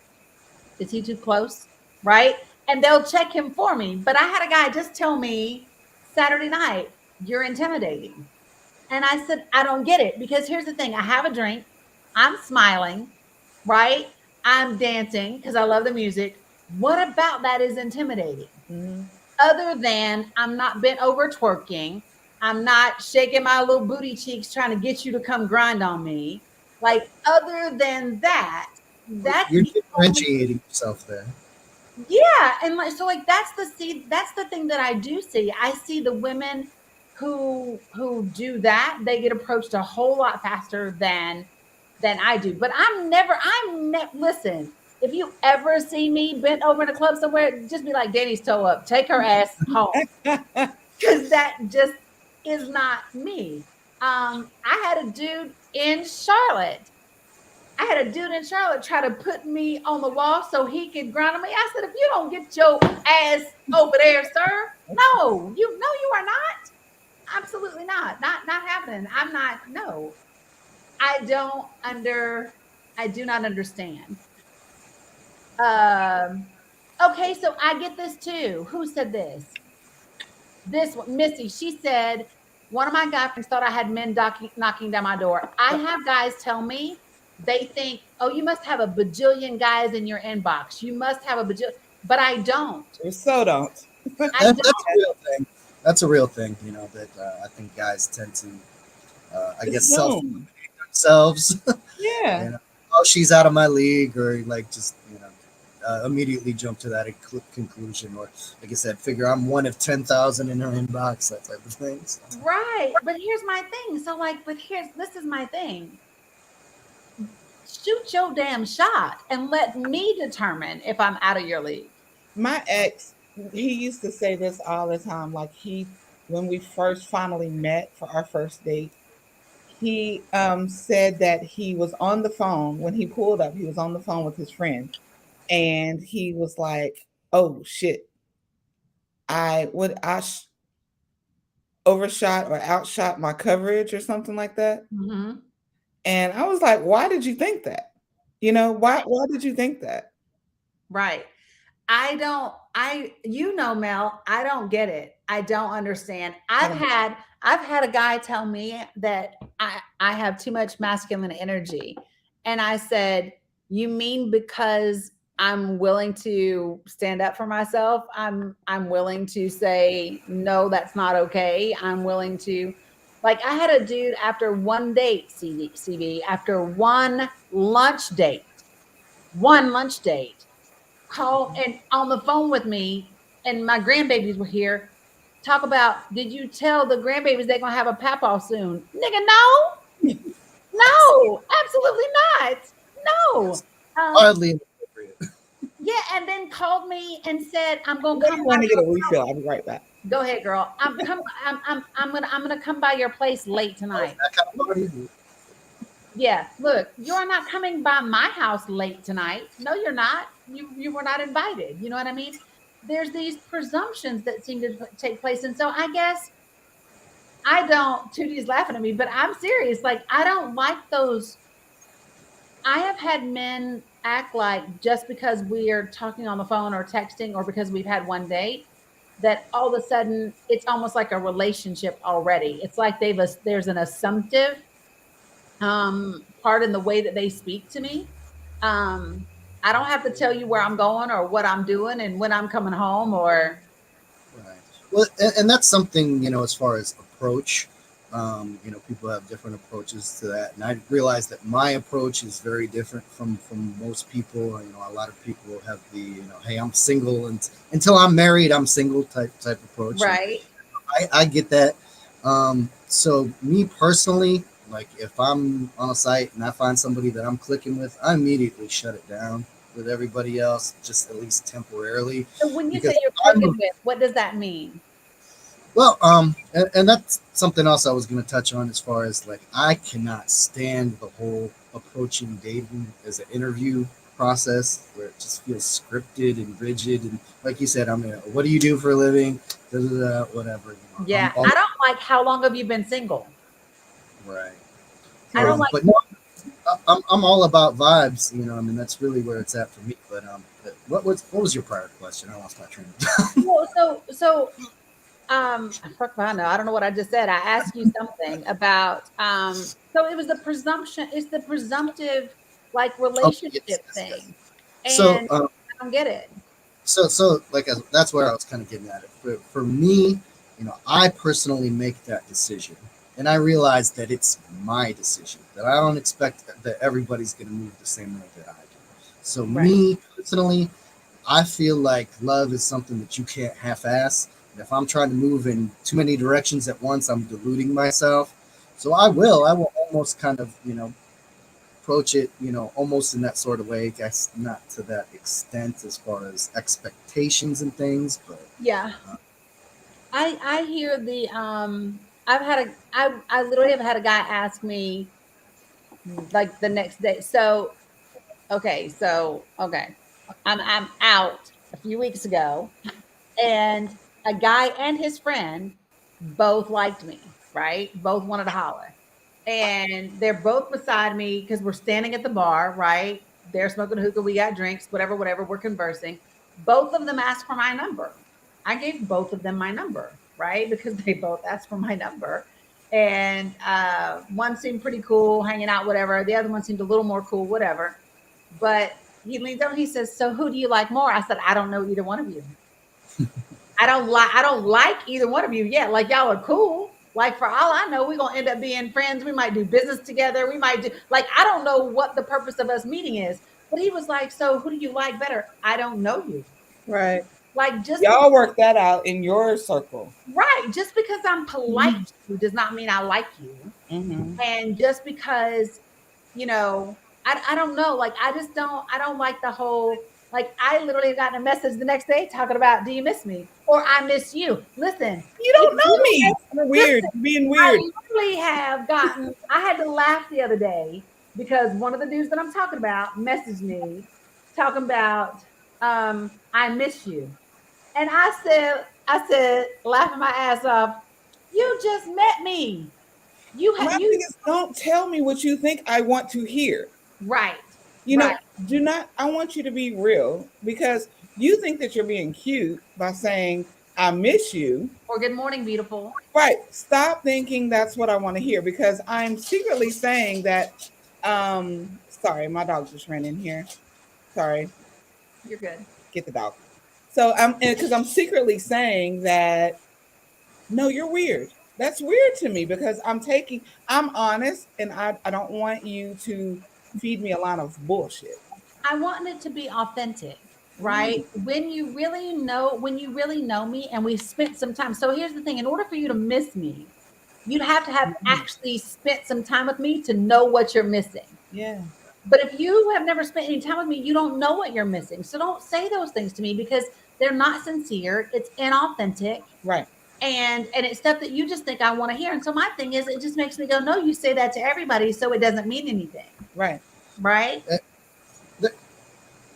Is he too close?" Right? And they'll check him for me. But I had a guy just tell me Saturday night, "You're intimidating." And I said, "I don't get it." Because here's the thing, I have a drink, I'm smiling, right? I'm dancing because I love the music. What about that is intimidating? Mm-hmm. Other than I'm not bent over twerking, I'm not shaking my little booty cheeks trying to get you to come grind on me. Like, other than that, that's You're the only. differentiating yourself there. Yeah, and like, so like that's the thing that I do see. I see the women who do that, they get approached a whole lot faster than I do. But listen, if you ever see me bent over in a club somewhere, just be like, Dani's toe up, take her ass home. Because that just is not me. I had a dude in Charlotte. I had a dude in Charlotte try to put me on the wall so he could grind on me. I said, if you don't get your ass over there, sir, no, you are not. Absolutely not. Not happening. I'm not, no. I don't under I do not understand. Um okay, so I get this too. Who said this? This one, Missy, she said, one of my guy friends thought I had men knocking down my door. I have guys tell me they think, oh, you must have a bajillion guys in your inbox. You must have a bajillion, but I don't. You so don't. I That's don't. a real thing. That's a real thing. That I think guys tend to, I guess, Assume. themselves. Yeah. Oh, she's out of my league, or like just immediately jump to that conclusion, or like I said, figure I'm one of 10,000 in her inbox, that type of thing. So. Right. But here's my thing. So, like, this is my thing. Shoot your damn shot and let me determine if I'm out of your league. My ex, he used to say this all the time. Like when we first finally met for our first date, he said that he was on the phone when he pulled up. He was on the phone with his friend, and he was like, "Oh shit, I overshot or outshot my coverage or something like that." Mm-hmm. And I was like, "Why did you think that? Why did you think that?" Right. Mel, I don't get it. I don't understand. I I've don't. had I've had a guy tell me that I have too much masculine energy. And I said, "You mean because I'm willing to stand up for myself? I'm willing to say no, that's not okay. I'm willing to, like, I had a dude after one date, CV, after one lunch date, call and on the phone with me, and my grandbabies were here. Talk about, did you tell the grandbabies they're gonna have a papaw soon? Nigga, no, absolutely not. No. That's Um, hardly inappropriate. yeah, and then called me and said, I'm gonna come I'm by going to get your a refill. I'll be right back. go ahead, girl. I'm gonna come by your place late Oh, tonight. that kind of party. Yeah, look, you're not coming by my house late tonight. No, you're not. You were not invited. You know what I mean? There's these presumptions that seem to take place, and so I guess I don't. Tootie's laughing at me, but I'm serious. Like, I don't like those. I have had men act like just because we're talking on the phone or texting or because we've had one date, that all of a sudden it's almost like a relationship already. It's like there's an assumptive part in the way that they speak to me. Um, I don't have to tell you where I'm going or what I'm doing and when I'm coming home or Right. Well, and that's something, as far as approach, people have different approaches to that. And I realize that my approach is very different from most people. A lot of people have the, hey, I'm single and until I'm married, I'm single type approach. And right. I get that. So me personally, like if I'm on a site and I find somebody that I'm clicking with, I immediately shut it down with everybody else, just at least temporarily, So when you say because you're clicking with, what does that mean? well, and that's something else I was going to touch on as far as like I cannot stand the whole approaching dating as an interview process where it just feels scripted and rigid and like you said, what do you do for a living? Da, da, da, whatever. Yeah, I'm all I don't like how long have you been single? right. I don't like But no, I'm all about vibes. That's really where it's at for me. But what was your prior question? I lost my train of thought. well, I don't know what I just said. I asked you something about so it was the presumption, it's the presumptive like Oh, yes, relationship yes, yes. thing. So, And I don't get it. that's where I was kind of getting at it. For me, I personally make that decision, and I realize that it's my decision. That I don't expect that everybody's going to move the same way that I do. So Right. me personally, I feel like love is something that you can't half-ass. And if I'm trying to move in too many directions at once, I'm deluding myself. So I will almost kind of, approach it, almost in that sort of way. I guess not to that extent as far as expectations and things, but Yeah. I hear the I literally have had a guy ask me like the next day. So I'm out a few weeks ago and a guy and his friend both liked me, right? Both wanted to holler. And they're both beside me because we're standing at the bar, right? They're smoking a hookah, we got drinks, whatever, whatever, we're conversing. Both of them asked for my number. I gave both of them my number, right? Because they both asked for my number. And one seemed pretty cool, hanging out, whatever. The other one seemed a little more cool, whatever. But he leans over, he says, "So who do you like more?" I said, "I don't know either one of you. I don't like either one of you yet. Like y'all are cool. Like for all I know, we're gonna end up being friends. We might do business together. We might do like I don't know what the purpose of us meeting is." But he was like, "So who do you like better?" I don't know you. Right. Like just Y'all work that out in your circle. right, just because I'm polite to you does not mean I like you. Mm-hmm. And just because, I don't know, like I don't like the whole like I literally got a message the next day talking about, "Do you miss me?" Or "I miss you." Listen, You if don't know you me. You're weird. listen, You're being I weird. literally have gotten I had to laugh the other day because one of the dudes that I'm talking about messaged me talking about "I miss you." And I said, laughing my ass off, "You just met me. You My had thing you is, don't tell me what you think I want to hear. right, You know, right." do not, I want you to be real because you think that you're being cute by saying, I miss you. Or "Good morning, beautiful." Right. Stop thinking that's what I want to hear because I'm secretly saying that, sorry, my dog just ran in here. Sorry, You're good. get the dog. So because I'm secretly saying that, no, you're weird. That's weird to me because I'm honest and I don't want you to feed me a lot of bullshit. I want it to be authentic, right? Right. When you really know me and we've spent some time. So here's the thing, in order for you to miss me, you'd have to have Mhm. actually spent some time with me to know what you're missing. Yeah. But if you have never spent any time with me, you don't know what you're missing. So don't say those things to me because they're not sincere. It's inauthentic. Right. And it's stuff that you just think I want to hear. And so my thing is it just makes me go, "No, you say that to everybody, so it doesn't mean anything." Right. Right? eh,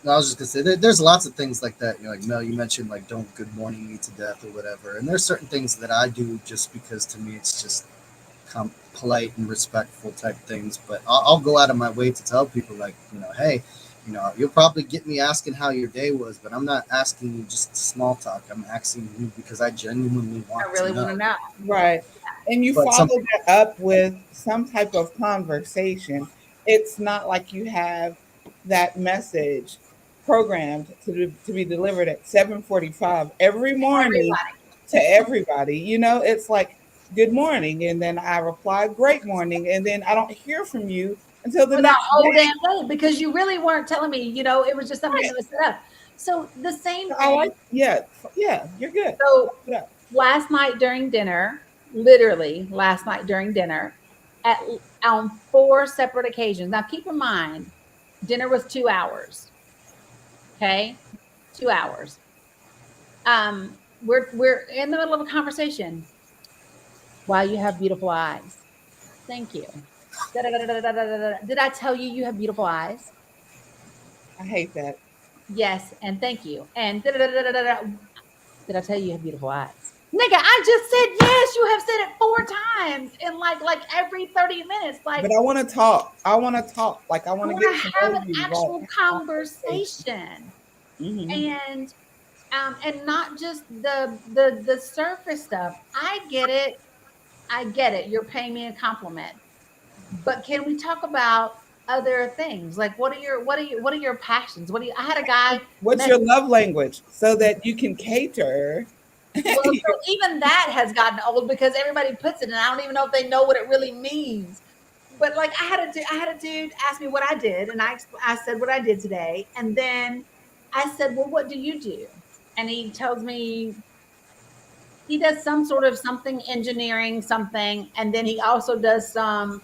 no, I was just gonna say there's lots of things like that. Like Mel, you mentioned like don't good morning me to death or whatever. And there's certain things that I do just because to me it's just polite and respectful type things. But I'll go out of my way to tell people like hey, You know, you'll probably get me asking how your day was, but I'm not asking you just small talk. I'm asking you because I genuinely want I really to want to know. know. Right. And you But some follow that up with some type of conversation. It's not like you have that message programmed to be delivered at 7:45 every morning Everybody. to everybody. You know, it's like good morning and then I reply great morning and then I don't hear from you until the For the next whole day. damn day because you really weren't telling me, it was just something Right. that was set up. So the same I like thing. yeah, you're good. So Keep it up. last night during dinner, literally last night during dinner, at on four separate occasions. Now keep in mind, dinner was 2 hours. Okay, 2 hours. We're in the middle of a conversation. Wow, you have beautiful eyes. Thank you. Did I tell you you have beautiful eyes? I hate that. Yes, and thank you. And did I tell you you have beautiful eyes? Nigga, I just said yes. You have said it 4 times in like every 30 minutes. Like, But I want to talk. I want to talk. Like I I want to want get to to have know an you. Like actual conversation. conversation. Hmm. And not just the surface stuff. I get it. I get it. You're paying me a compliment. But can we talk about other things? Like what are your passions? What do you I had a guy What's met. your love language so that you can cater? Well, so even that has gotten old because everybody puts it, and I don't even know if they know what it really means. But like I had a dude ask me what I did, and I said what I did today, and then I said, "Well, what do you do?" And he tells me he does some sort of something engineering something, and then he also does some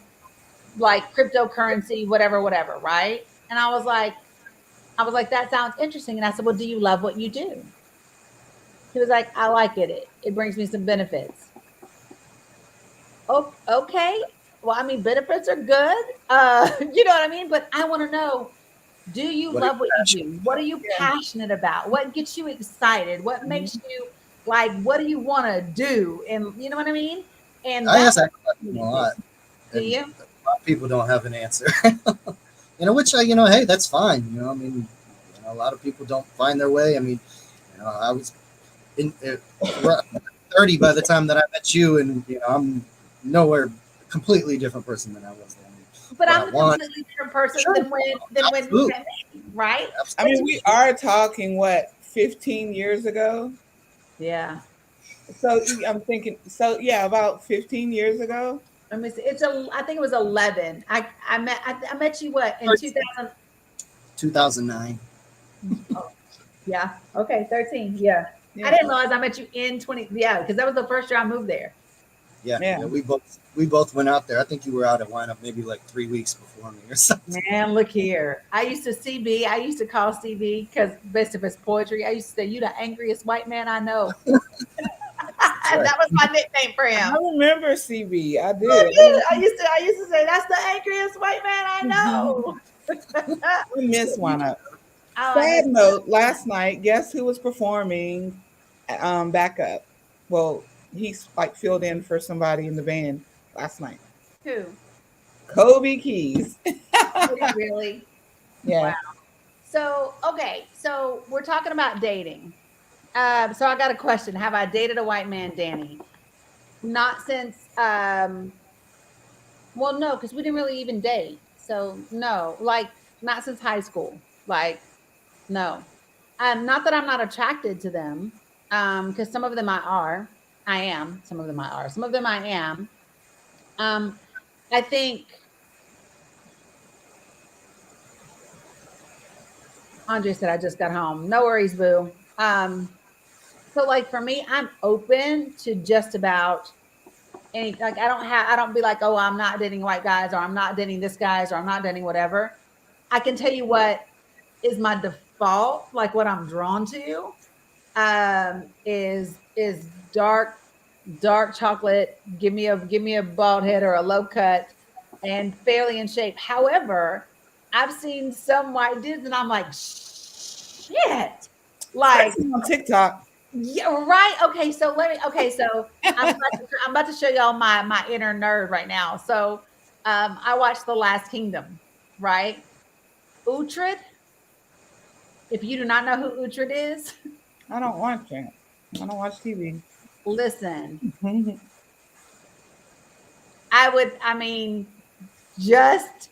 like cryptocurrency, whatever, whatever, right? And I was like, that sounds interesting. And I said, well, do you love what you do? He was like, I like it. It brings me some benefits. Oh, okay. Well, I mean, benefits are good. You know what I mean? But I want to know, do you what are you love what you passionate do? What are about? you Yeah. passionate about? What gets you excited? What makes Mhm. you like, what do you want to do? And you know what I mean? And I that's ask what that question a lot, do and you? a lot of people don't have an answer. Which hey, that's fine. I mean, a lot of people don't find their way. I mean, I was in 30 by the time that I met you, and I'm nowhere completely different person than I was then. But What I I'm a want, completely different person sure, than when you absolutely, met me, right? I But mean, absolutely. to we me, are talking what 15 years ago. yeah. So I'm thinking. So yeah, about 15 years ago. Let me see. I think it was 11. I met you what in 13, 2000? 2009. Oh, yeah. Okay, 13. Yeah. I Yeah. didn't realize I met you in 20. Yeah, because that was the first year I moved there. Yeah, Yeah. yeah. We both went out there. I think you were out at lineup maybe like 3 weeks before me or something. Man, look here. I used to CB. I used to call CB because best of his poetry. I used to say, "You the angriest white man I know." That's right. That was my nickname for I him. remember CB. I I did. did. I used to say, "That's the angriest white man I know." We missed one up. Oh, I Sad miss note. Last night, guess who was performing? Backup. Well, he's like filled in for somebody in the band last night. who? Kobe Keys. Did he really? Wow. Yeah. So, okay. So we're talking about dating. So I got a question. Have I dated a white man, Dani? Not since, well, no, because we didn't really even date. So no, like not since high school. Like, no. Not that I'm not attracted to them. Because some of them I are. I am. Some of them I are. Some of them I am. Um, I think Andre said I just got home. No worries, boo. So like for me, I'm open to just about any, like I don't be like, oh, I'm not dating white guys or I'm not dating this guys or I'm not dating whatever. I can tell you what is my default, like what I'm drawn to, is dark chocolate. Give me a bald head or a low cut and fairly in shape. However, I've seen some white dudes and I'm like, shit. Like, Especially on TikTok. yeah, right. Okay, so I'm about to show y'all my inner nerd right now. So I watched The Last Kingdom, right? Uhtred. If you do not know who Uhtred is, I don't watch it. I don't watch TV. listen, Mhm. I mean, just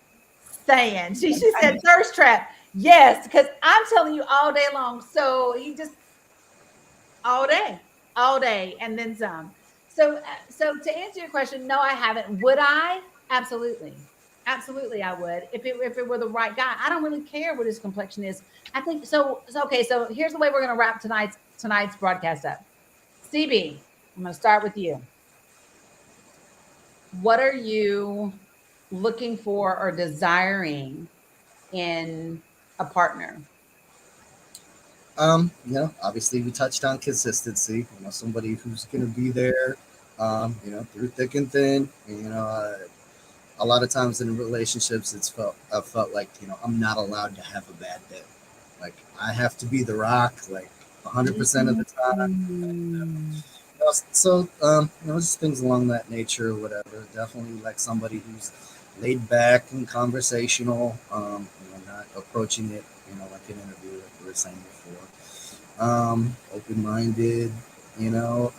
saying. She said thirst trap. Yes, because I'm telling you all day long. So he just all day, and then some. So to answer your question, no, I haven't. Would I? Absolutely. Absolutely, I would if it were the right guy. I don't really care what his complexion is. I think so. Okay, so here's the way we're going to wrap tonight's broadcast up. CB, I'm going to start with you. What are you looking for or desiring in a partner? Obviously we touched on consistency. Somebody who's gonna be there, through thick and thin. A lot of times in relationships, I've felt like I'm not allowed to have a bad day. Like I have to be the rock, like 100% of the time. Mm. Just things along that nature or whatever. Definitely like somebody who's laid back and conversational. Not approaching it, like an interview, like we were saying before. Open-minded. You know.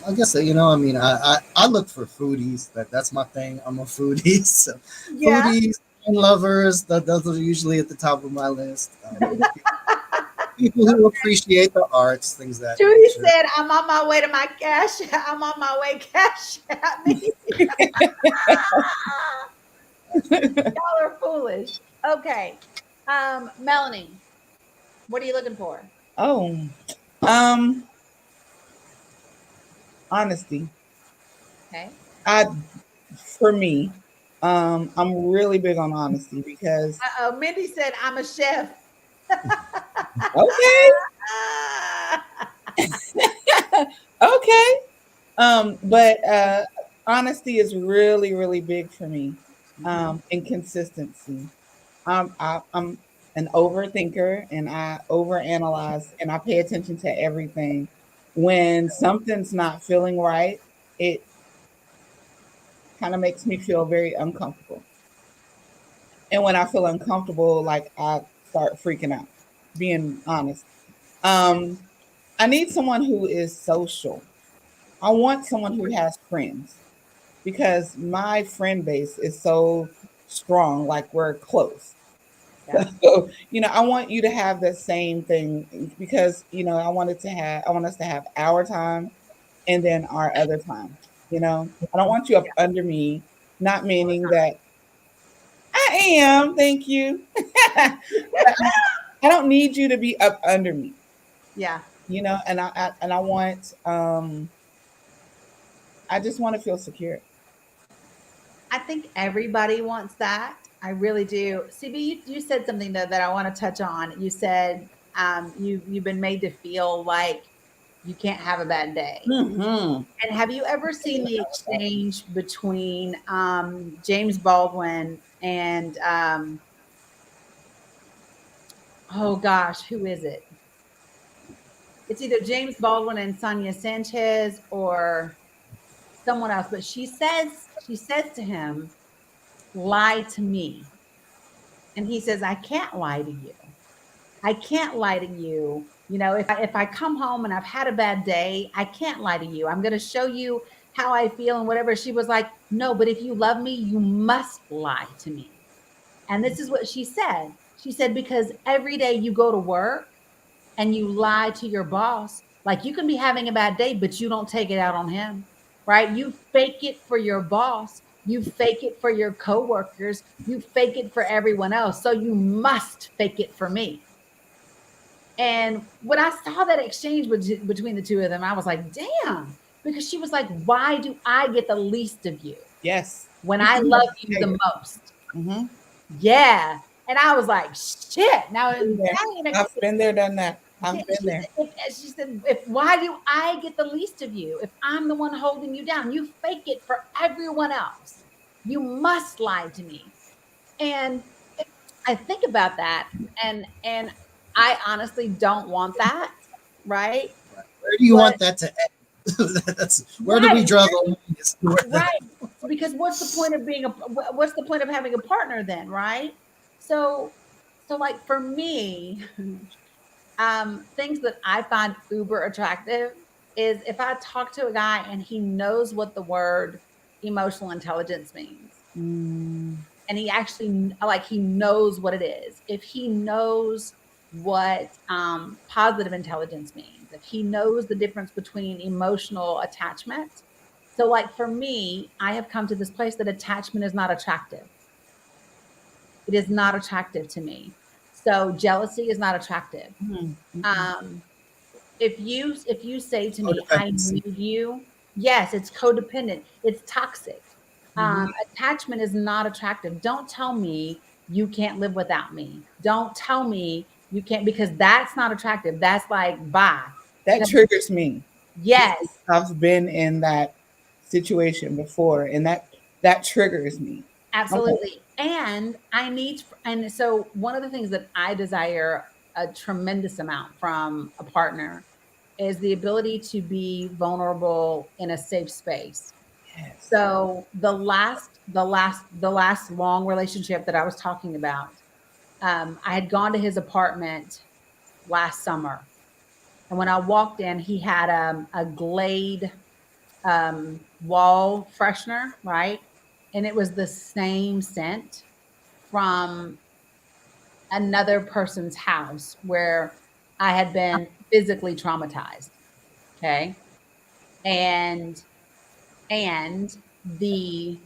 I guess I look for foodies. That's my thing. I'm a foodie. So Yeah. foodies and lovers. Those are usually at the top of my list. People who appreciate the arts, things of that Judy nature. said, I'm on my way to my cash. I'm on my way cash at me. Y'all are foolish. Okay. Melanie, what are you looking for? Oh, um, honesty. Okay. I, for me, I'm really big on honesty because Uh-oh. Mindy said, I'm a chef. okay, okay. But honesty is really, really big for me. And consistency. I'm an overthinker and I overanalyze and I pay attention to everything. When something's not feeling right, it kind of makes me feel very uncomfortable. And when I feel uncomfortable, like I start freaking out, being honest. Um, I need someone who is social. I want someone who has friends because my friend base is so strong, like we're close. Yeah. So, I want you to have the same thing because, I want us to have our time and then our other time. I don't want you up under me, not meaning that I am, thank you. But I don't need you to be up under me, Yeah. and I want, I just want to feel secure. I think everybody wants that. I really do. CB, you said something though that I want to touch on. You said you've been made to feel like you can't have a bad day. Hmm. And have you ever seen the exchange between James Baldwin and oh gosh, who is it? It's either James Baldwin and Sonia Sanchez or someone else. But she says to him, "Lie to me," and he says, "I can't lie to you. I can't lie to you. If I come home and I've had a bad day, I can't lie to you. I'm going to show you how I feel and whatever." She was like, "No, but if you love me, you must lie to me." And this is what she said. She said, "Because every day you go to work and you lie to your boss, like you can be having a bad day, but you don't take it out on him, right? You fake it for your boss. You fake it for your coworkers. You fake it for everyone else. So you must fake it for me." And when I saw that exchange between the two of them, I was like, damn, because she was like, "Why do I get the least of you Yes. when You I can have love a you the tiger. most?" Mhm. Yeah. And I was like, shit. Now, Been there. I've been there, done that. yeah, I've been there. she said, if why do I get the least of you if I'm the one holding you down? You fake it for everyone else. You must lie to me. And I think about that, and I honestly don't want that, right? Where do you But want that to end? That's where do we right, draw the line? As to where right. Because what's the point of having a partner then, right? So So like for me, things that I find uber attractive is if I talk to a guy and he knows what the word emotional intelligence means. Mm, And he actually like he knows what it is. If he knows what positive intelligence means, if he knows the difference between emotional attachment. So like for me, I have come to this place that attachment is not attractive. It is not attractive to me. So jealousy is not attractive. mm, mm, Um, if you say to me, I Codependency. need you, yes, it's codependent, it's toxic. mhm. Attachment is not attractive. Don't tell me you can't live without me. Don't tell me you can't, because that's not attractive. That's like bye. That Because triggers me. Because yes, I've been in that situation before, and that triggers me. Okay. absolutely. And and so one of the things that I desire a tremendous amount from a partner is the ability to be vulnerable in a safe space. Yes. So the last long relationship that I was talking about, I had gone to his apartment last summer, and when I walked in, he had a Glade wall freshener, right? And it was the same scent from another person's house where I had been physically traumatized. Okay, and and the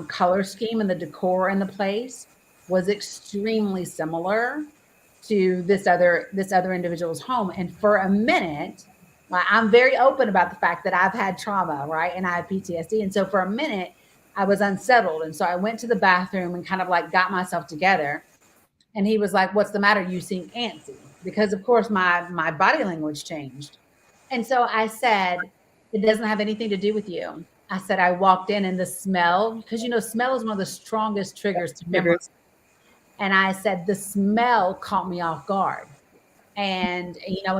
color scheme and the decor in the place was extremely similar to this other individual's home. And for a minute, like, I'm very open about the fact that I've had trauma, right, and I have PTSD. And so for a minute, I was unsettled, and so I went to the bathroom and kind of like got myself together. And he was like, "What's the matter? You seem antsy." Because of course my body language changed. And so I said, "It doesn't have anything to do with you." I said, "I walked in and the smell, because smell is one of the strongest triggers to memory." Triggers. And I said, "The smell caught me off guard." And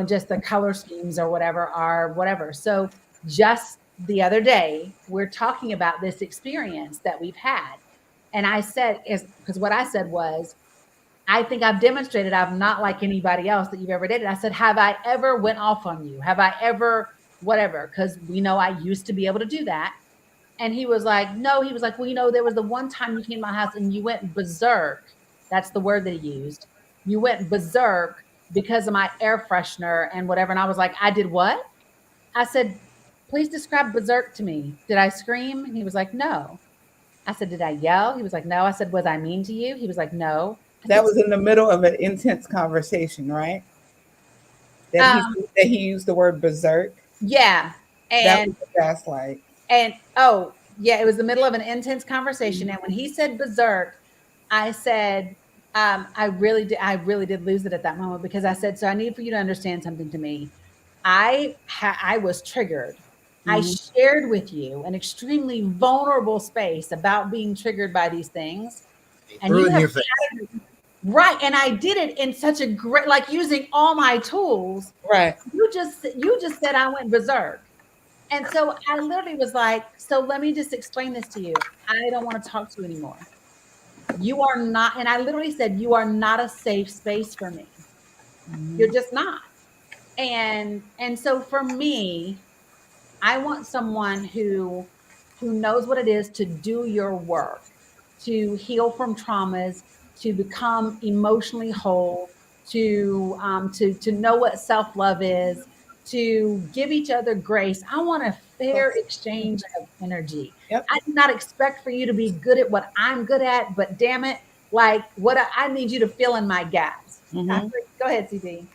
just the color schemes or whatever are whatever. So just the other day, we're talking about this experience that we've had. And I said, is because what I said was, I think I've demonstrated I'm not like anybody else that you've ever dated. I said, have I ever went off on you? Have I ever whatever? Because we know I used to be able to do that. And he was like, no. He was like, well, there was the one time you came to my house and you went berserk. That's the word that he used. You went berserk because of my air freshener and whatever. And I was like, I did what? I said, please describe berserk to me. Did I scream? And he was like, no. I said, did I yell? He was like, no. I said, was I mean to you? He was like, no. I That said, was in the middle of an intense conversation, right? That he um, that he used the word berserk. yeah. That And was the gaslight. And oh, yeah, it was the middle of an intense conversation. And Mhm. when he said berserk, I said, I really did lose it at that moment, because I said, so I need for you to understand something to me. I was triggered. I Mhm. shared with you an extremely vulnerable space about being triggered by these things. They And threw you it in have your face. right. And I did it in such a great, like using all my tools. Right. You just said I went berserk. And so I literally was like, so let me just explain this to you. I don't want to talk to you anymore. You are not, and I literally said, you are not a safe space for me. You're Mhm. just not. And so for me, I want someone who knows what it is to do your work, to heal from traumas, to become emotionally whole, to know what self love is, to give each other grace. I want a fair That's- exchange of energy. Yep. I do not expect for you to be good at what I'm good at, but damn it, like what I need you to fill in my gaps. Hmm. Go ahead, CD.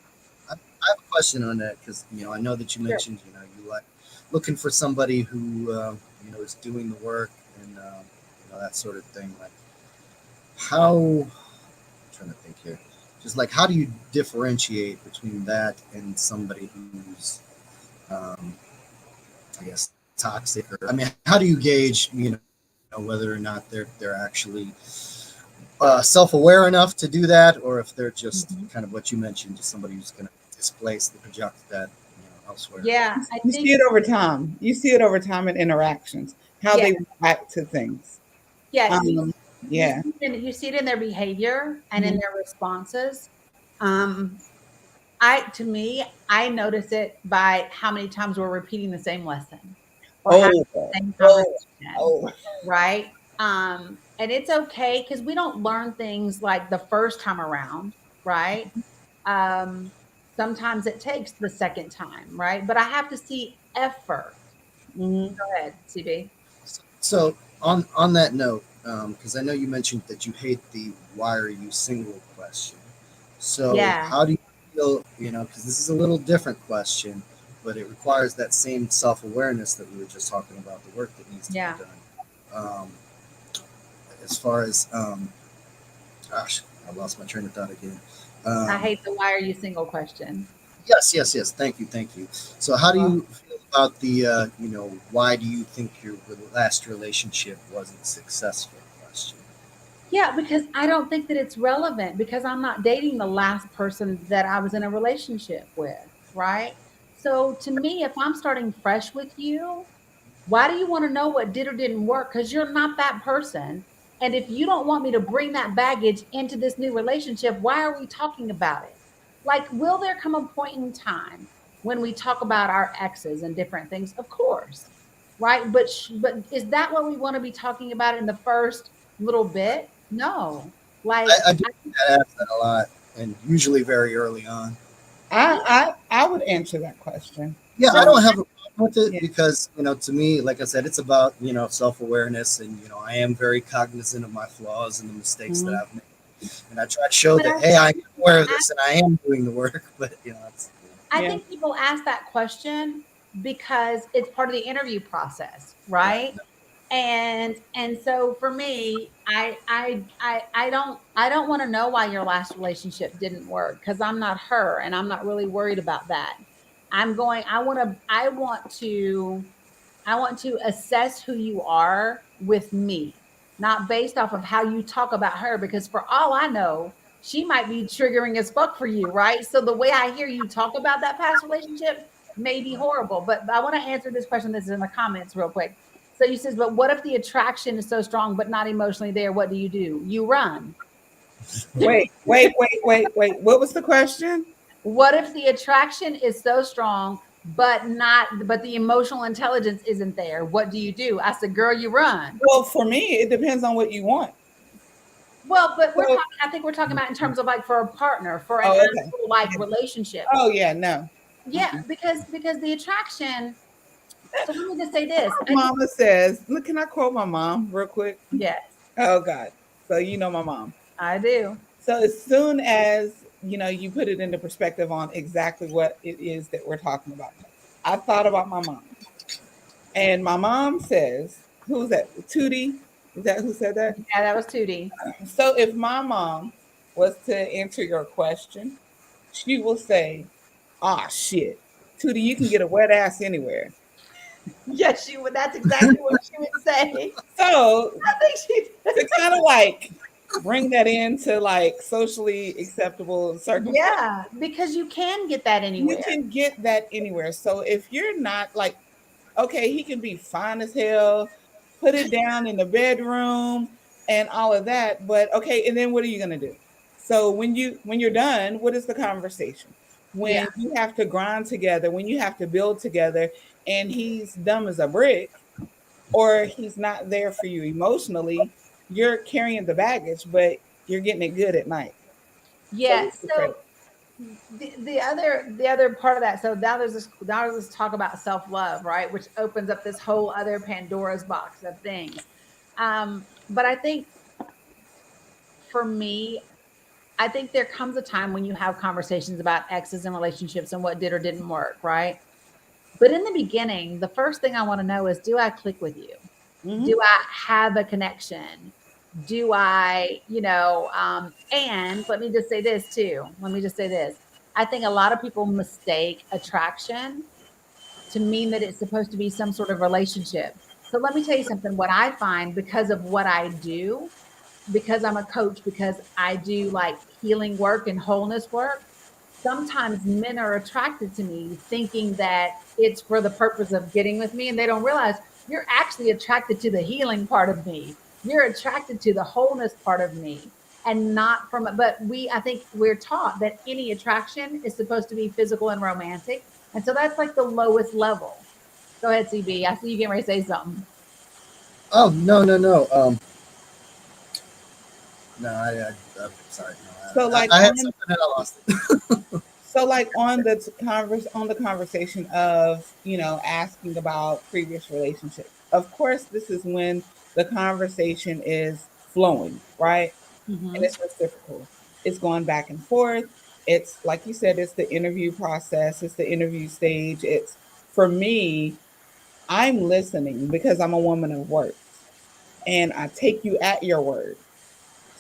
I have a question on that because I know that you Sure. mentioned you like looking for somebody who is doing the work and that sort of thing. Like how I'm trying to think here, just like how do you differentiate between that and somebody who's I guess toxic, or I mean, how do you gauge whether or not they're actually self-aware enough to do that, or if they're just Mhm. kind of what you mentioned, just somebody who's going to displace the project that elsewhere. Yeah, I You see think, it over time. You see it over time in interactions, how yeah, they react to things. yeah. Um, Yeah. You see it in their behavior and in Mhm. their responses. To me, I notice it by how many times we're repeating the same lesson or having Oh, the same oh, conversation, oh. right? And it's okay because we don't learn things like the first time around, right? Um, Sometimes it takes the second time, right? But I have to see effort. Mhm. Go ahead, CB. So on that note, because I know you mentioned that you hate the "Why are you single?" question. So Yeah, how do you feel? Because this is a little different question, but it requires that same self awareness that we were just talking about, the work that needs to be yeah. done. Um, as far as gosh, I lost my train of thought again. I Um, hate the "Why are you single?" question. yes, yes, yes. Thank you, thank you. So how do Uh, you feel about the why do you think your last relationship wasn't successful question? Yeah, because I don't think that it's relevant because I'm not dating the last person that I was in a relationship with, right? So to me, if I'm starting fresh with you, why do you want to know what did or didn't work? Because you're not that person. And if you don't want me to bring that baggage into this new relationship, why are we talking about it? Like, will there come a point in time when we talk about our exes and different things? Of course, right? But is that what we want to be talking about in the first little bit? No. Like, I do ask that a lot, and usually very early on. I would answer that question. Yeah, I so don't have a problem with it Yeah. because to me, like I said, it's about self awareness, and I am very cognizant of my flaws and the mistakes that Mhm. I've made, and I try to show but that I hey, think I'm people aware of ask this and I am doing the work, but it's I Yeah. think people ask that question because it's part of the interview process, right. right? And so for me, I don't want to know why your last relationship didn't work because I'm not her and I'm not really worried about that. I want to assess who you are with me, not based off of how you talk about her, because for all I know, she might be triggering as fuck for you, right? So the way I hear you talk about that past relationship may be horrible. But I want to answer this question that's in the comments real quick. So you says, but what if the attraction is so strong but not emotionally there? What do? You run. Wait. What was the question? What if the attraction is so strong but the emotional intelligence isn't there? What do you do? I said, girl, you run. Well, for me, it depends on what you want. Well, but we're So, talking, I think we're talking about in terms of like for a partner, for an oh, okay. actual like Yeah. relationship. Oh, yeah. No. Yeah, because the attraction. So let me just say this. I think Mama says, look, can I quote my mom real quick? yes, Oh, God. So, you know my mom. I do. So, as soon as you put it into perspective on exactly what it is that we're talking about, I thought about my mom. And my mom says, who's that? Tootie? Is that who said that? Yeah, that was Tootie. So if my mom was to answer your question, she will say, ah, shit. Tootie, you can get a wet ass anywhere. Yes, she would. That's exactly what she would say. So I think she. to kind of like bring that into like socially acceptable circumstances, Yeah, because you can get that you anywhere. can get that anywhere. So if you're not like, okay, he can be fine as hell, put it down in the bedroom and all of that, but okay, and then what are you gonna do? So when you're done, what is the conversation? Yeah. When you have to grind together, when you have to build together, and he's dumb as a brick, or he's not there for you emotionally, you're carrying the baggage, but you're getting it good at night. So Yeah. what's the trade? So the other part of that. So now let's talk about self love, right? Which opens up this whole other Pandora's box of things. But I think for me, I think there comes a time when you have conversations about exes and relationships and what did or didn't work, right? But in the beginning, the first thing I want to know is, do I click with you? Do Mm-hmm. I have a connection? Do I, and let me just say this too. Let me just say this. I think a lot of people mistake attraction to mean that it's supposed to be some sort of relationship. So let me tell you something. What I find because of what I do, because I'm a coach, because I do like healing work and wholeness work, sometimes men are attracted to me thinking that it's for the purpose of getting with me, and they don't realize you're actually attracted to the healing part of me. You're attracted to the wholeness part of me and not from, but I think we're taught that any attraction is supposed to be physical and romantic. And so that's like the lowest level. Go ahead, CB. I see you getting ready to say something. Oh, no, no, no. No, I'm sorry. No, So like I had on, something and I lost it. so like on the conversation of, asking about previous relationships. Of course, this is when the conversation is flowing, right? And Mm-hmm. it's reciprocal. It's going back and forth. It's like you said, it's the interview process, it's the interview stage. It's for me, I'm listening because I'm a woman of words and I take you at your word.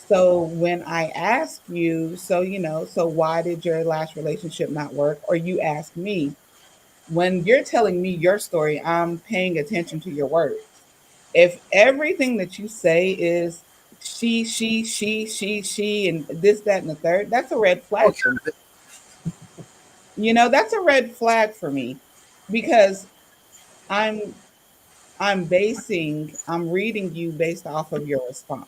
So when I ask you, so why did your last relationship not work? Or you ask me, when you're telling me your story, I'm paying attention to your words. If everything that you say is she, and this, that, and the third, that's a red flag for me. Okay. That's a red flag for me because I'm I'm reading you based off of your response.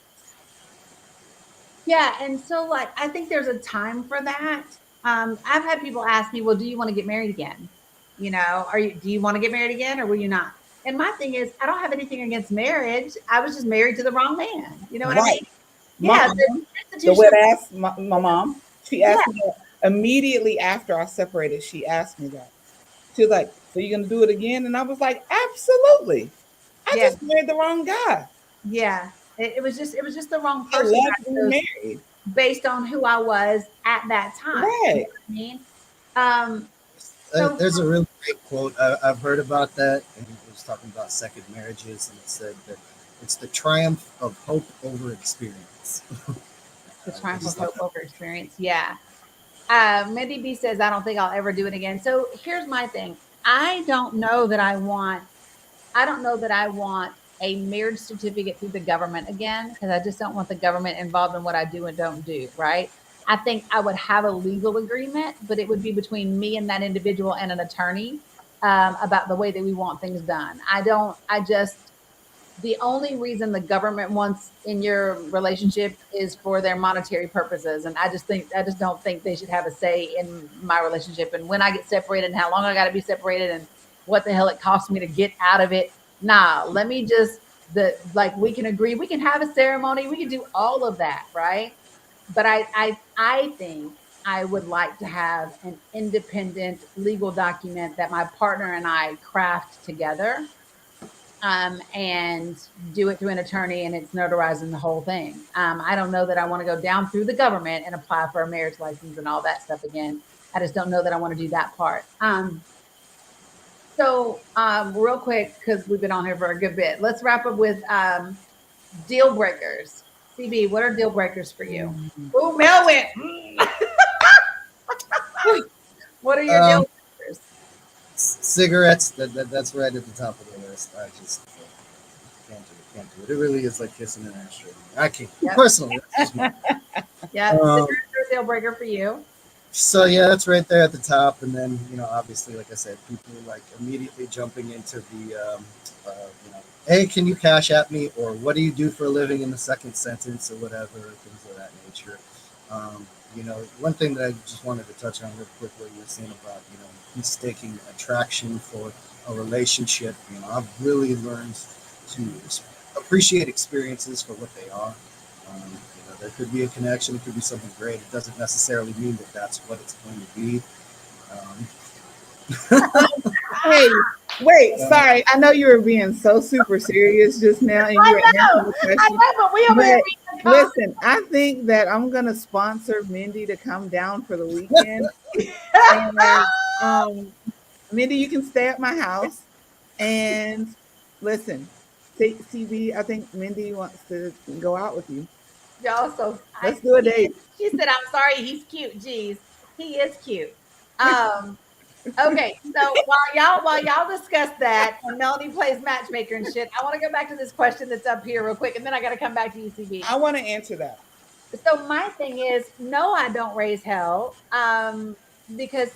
Yeah, and so like I think there's a time for that. I've had people ask me, "Well, do you want to get married again? Do you want to get married again, or will you not?" And my thing is, I don't have anything against marriage. I was just married to the wrong man. You know what I mean? Right. My Yeah, the mom, the institution wet of ass, my mom, she yeah, asked me that immediately after I separated. She asked me that. She was like, "So you gonna do it again?" And I was like, "Absolutely. I yeah, just married the wrong guy. yeah. It was just the wrong I person love that I being chose married." based on who I was at that time. You know Right. what I mean? Um, so There's a really great quote I've heard about that, and it was talking about second marriages, and it said that it's the triumph of hope over experience. the I triumph of just thought hope that. over experience. Yeah. Mindy B says, I don't think I'll ever do it again. So here's my thing. I don't know that I want, I don't know that I want a marriage certificate through the government again, because I just don't want the government involved in what I do and don't do. Right. I think I would have a legal agreement, but it would be between me and that individual and an attorney about the way that we want things done. I just, the only reason the government wants in your relationship is for their monetary purposes, and I just don't think they should have a say in my relationship and when I get separated and how long I got to be separated and what the hell it costs me to get out of it. Nah, let me just, the like, we can agree, we can have a ceremony, we can do all of that, right? But I think I would like to have an independent legal document that my partner and I craft together, and do it through an attorney, and it's notarizing the whole thing. I don't know that I want to go down through the government and apply for a marriage license and all that stuff again. I just don't know that I want to do that part. Real quick, because we've been on here for a good bit, let's wrap up with deal breakers. CB, what are deal breakers for you? Oh, Mel went. What are your Um, deal breakers? Cigarettes. That's right at the top of the list. I just can't do it. Can't do it. It really is like kissing an ashtray. I can't. Yep. Personally, that's just me. Yeah, cigarettes Um, are a deal breaker for you. So yeah, that's right there at the top, and then obviously, like I said, people like immediately jumping into the, hey, can you cash at me, or what do you do for a living in the second sentence, or whatever, things of that nature. One thing that I just wanted to touch on real quick, what you were saying about mistaking attraction for a relationship. I've really learned to appreciate experiences for what they are. There could be a connection. It could be something great. It doesn't necessarily mean that that's what it's going to be. Hey, wait, Um, sorry. I know you were being so super serious just now and you I were answering know, the I question. know, but we over here But reading the comments. listen, I think that I'm gonna sponsor Mindy to come down for the weekend. And Mindy, you can stay at my house. And listen, CB, I think Mindy wants to go out with you. Y'all, so Let's do a date. she said, "I'm sorry, he's cute." Jeez, he is cute. Um, okay, so while y'all discuss that and Melanie plays matchmaker and shit, I want to go back to this question that's up here real quick, and then I got to come back to UCB. I want to answer that. So my thing is, no, I don't raise hell, because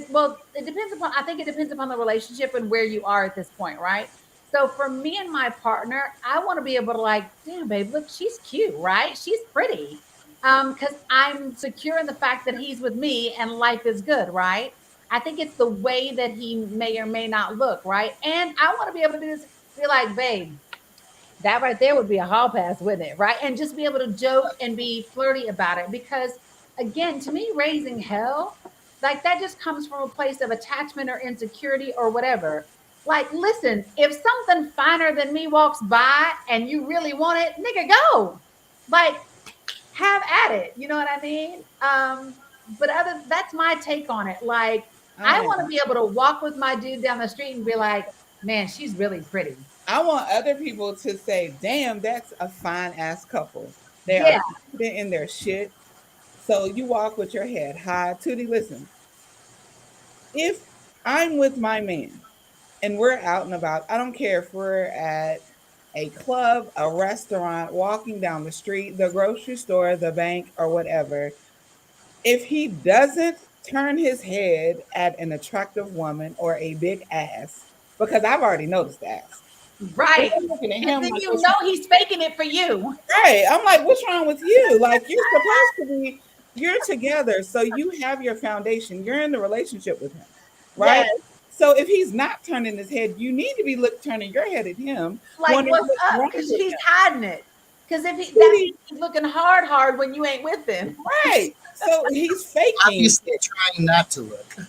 well, it depends upon. I think it depends upon the relationship and where you are at this point, right? So for me and my partner, I want to be able to like, damn, babe, look, she's cute, right? She's pretty. Because I'm secure in the fact that he's with me and life is good, right? I think it's the way that he may or may not look, right? And I want to be able to do this, be like, babe, that right there would be a hall pass, wouldn't it? Right. And just be able to joke and be flirty about it. Because again, to me, raising hell, like that just comes from a place of attachment or insecurity or whatever. Like, listen, if something finer than me walks by and you really want it, nigga, go. Like, have at it. You know what I mean? But other that's my take on it. Like, I I want to be able to walk with my dude down the street and be like, man, she's really pretty. I want other people to say, damn, that's a fine ass couple. They are Yeah. confident in their shit. So you walk with your head high. Tootie, listen, if I'm with my man and we're out and about, I don't care if we're at a club, a restaurant, walking down the street, the grocery store, the bank, or whatever, if he doesn't turn his head at an attractive woman or a big ass, because I've already noticed ass. If Right. I'm looking at And him then like, you what's know he's faking it for you. right? I'm like, what's wrong with you? Like, you're supposed to be, you're together, so you have your foundation. You're in the relationship with him, right? Yes. So if he's not turning his head, you need to be turning your head at him, Like, wondering what's what's up? wrong Because with he's him. hiding it. Because if he that Really? means he's looking hard when you ain't with him. Right. So he's faking. Obviously, trying not to look. Right.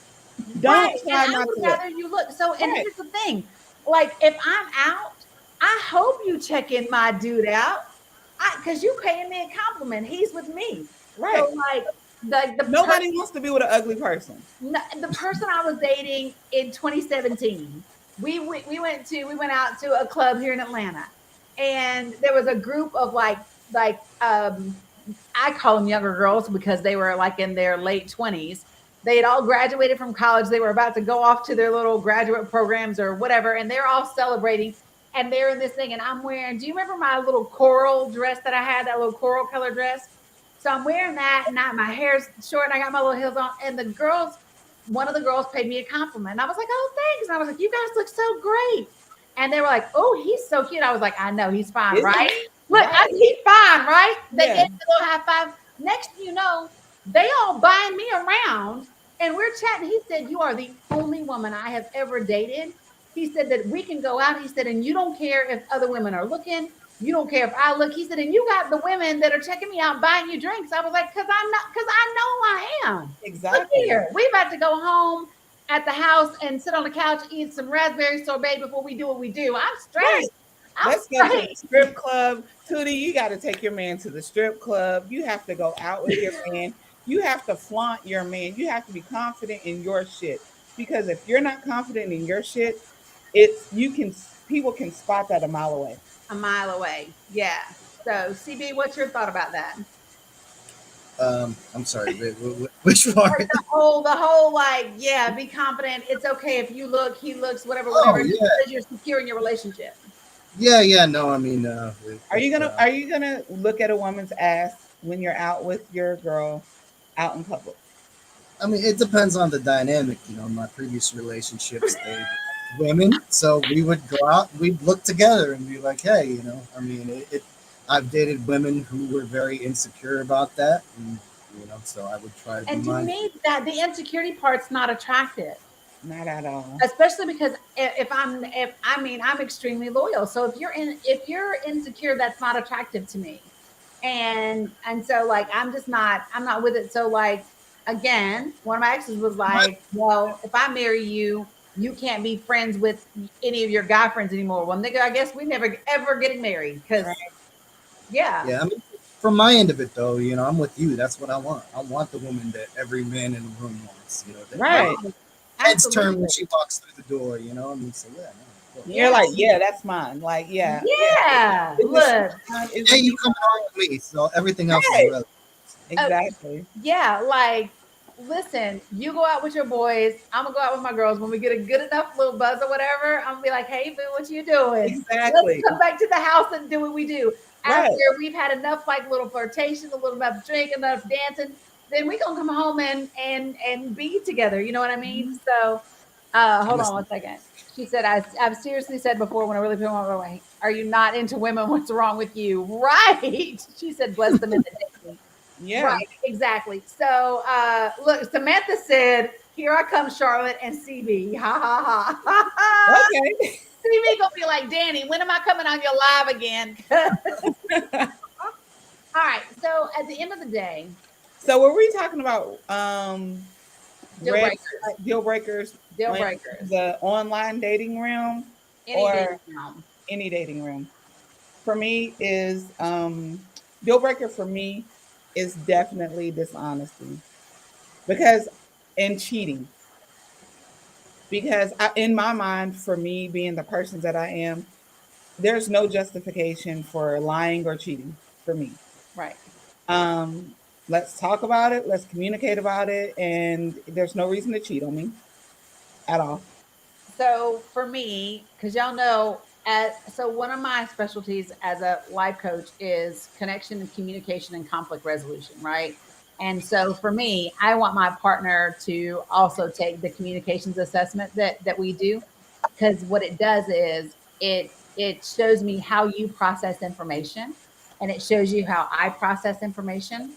Don't And try I not would to look. rather you look. So, and Right. here's the thing. Like, if I'm out, I hope you check in my dude out. Because you paying me a compliment. He's with me. So Right. like the Nobody wants to be with an ugly person. the person I was dating in 2017, we went out to a club here in Atlanta, and there was a group of like I call them younger girls because they were like in their late 20s. They had all graduated from college. They were about to go off to their little graduate programs or whatever, and they're all celebrating. And they're in this thing, and I'm wearing. Do you remember my little coral dress that I had? That little coral color dress. So I'm wearing that, and my hair's short, and I got my little heels on. And the girls, one of the girls paid me a compliment. And I was like, "Oh, thanks." And I was like, "You guys look so great." And they were like, "Oh, he's so cute." I was like, "I know, he's fine, Isn't right?" he? Look, Right. he's fine, right? They gave Yeah. me a little high five. Next thing you know, they all buying me around, and we're chatting. He said, "You are the only woman I have ever dated." He said that we can go out. He said, and you don't care if other women are looking. You don't care if I look. He said, and you got the women that are checking me out, buying you drinks. I was like, because I'm not, because I know I am. Look Exactly. here, we about to go home at the house and sit on the couch, eat some raspberry sorbet before we do what we do. I'm Right. straight. I'm Let's go to the straight. strip club. Tootie, you got to take your man to the strip club. You have to go out with your man. You have to flaunt your man. You have to be confident in your shit. Because if you're not confident in your shit, it's you can people can spot that a mile away. A mile away. Yeah. So, CB, what's your thought about that? I'm sorry, which part? Like the whole like, yeah, be confident. It's okay if you look, he looks, whatever, Oh whatever. yeah, Because you're secure in your relationship. yeah. No, I mean, Are you gonna look at a woman's ass when you're out with your girl out in public? I mean, it depends on the dynamic. You know, my previous relationships, they women, so we would go out, we'd look together and be like, hey, you know, I mean, I've dated women who were very insecure about that, and you know, so I would try to be And to mindful. me, that the insecurity part's not attractive, Not at all. especially because if I mean I'm extremely loyal. So if you're insecure, that's not attractive to me. And so like I'm not with it. So like again, one of my exes was like, well, if I marry you, you can't be friends with any of your guy friends anymore. Well, nigga, I guess we never ever getting married because Right. yeah, Yeah, I mean, from my end of it though, you know, I'm with you. That's what I want. I want the woman that every man in the room wants. You know, that Right. heads turn absolutely, when she walks through the door. You know, I mean, so yeah, no, of course. You're yeah, like, yeah, that's mine. Like, yeah, yeah. yeah. Isn't she Look, fine? Isn't Hey, you he coming on with me? So everything else is right? irrelevant. uh, Exactly. yeah, like listen, you go out with your boys, I'm gonna go out with my girls. When we get a good enough little buzz or whatever, I'm gonna be like, hey boo, what you doing? Let's Exactly. come back to the house and do what we do. After Right. we've had enough like little flirtation, a little enough drink, enough dancing, then we gonna come home and be together. You know what I mean? Mhm. So Hold on one second. She said, I've seriously said before when I really put my away, are you not into women? What's wrong with you? Right. She said, bless the men that date me. Yeah. Right, exactly. So look, Samantha said, here I come, Charlotte and CB. Ha ha ha. Okay. CB gonna be like, Dani, when am I coming on your live again? All right. So at the end of the day, So were we talking about deal red breakers. deal breakers Deal in breakers. the online dating realm Any dating or realm. any dating realm? For me is deal breaker for me is definitely dishonesty because and cheating because in my mind for me being the person that I am there's no justification for lying or cheating for me. Right. um let's talk about it, let's communicate about it, and there's no reason to cheat on me at all. So for me, because y'all know, so one of my specialties as a life coach is connection and communication and conflict resolution, right? And so for me, I want my partner to also take the communications assessment that we do, because what it does is it shows me how you process information, and it shows you how I process information.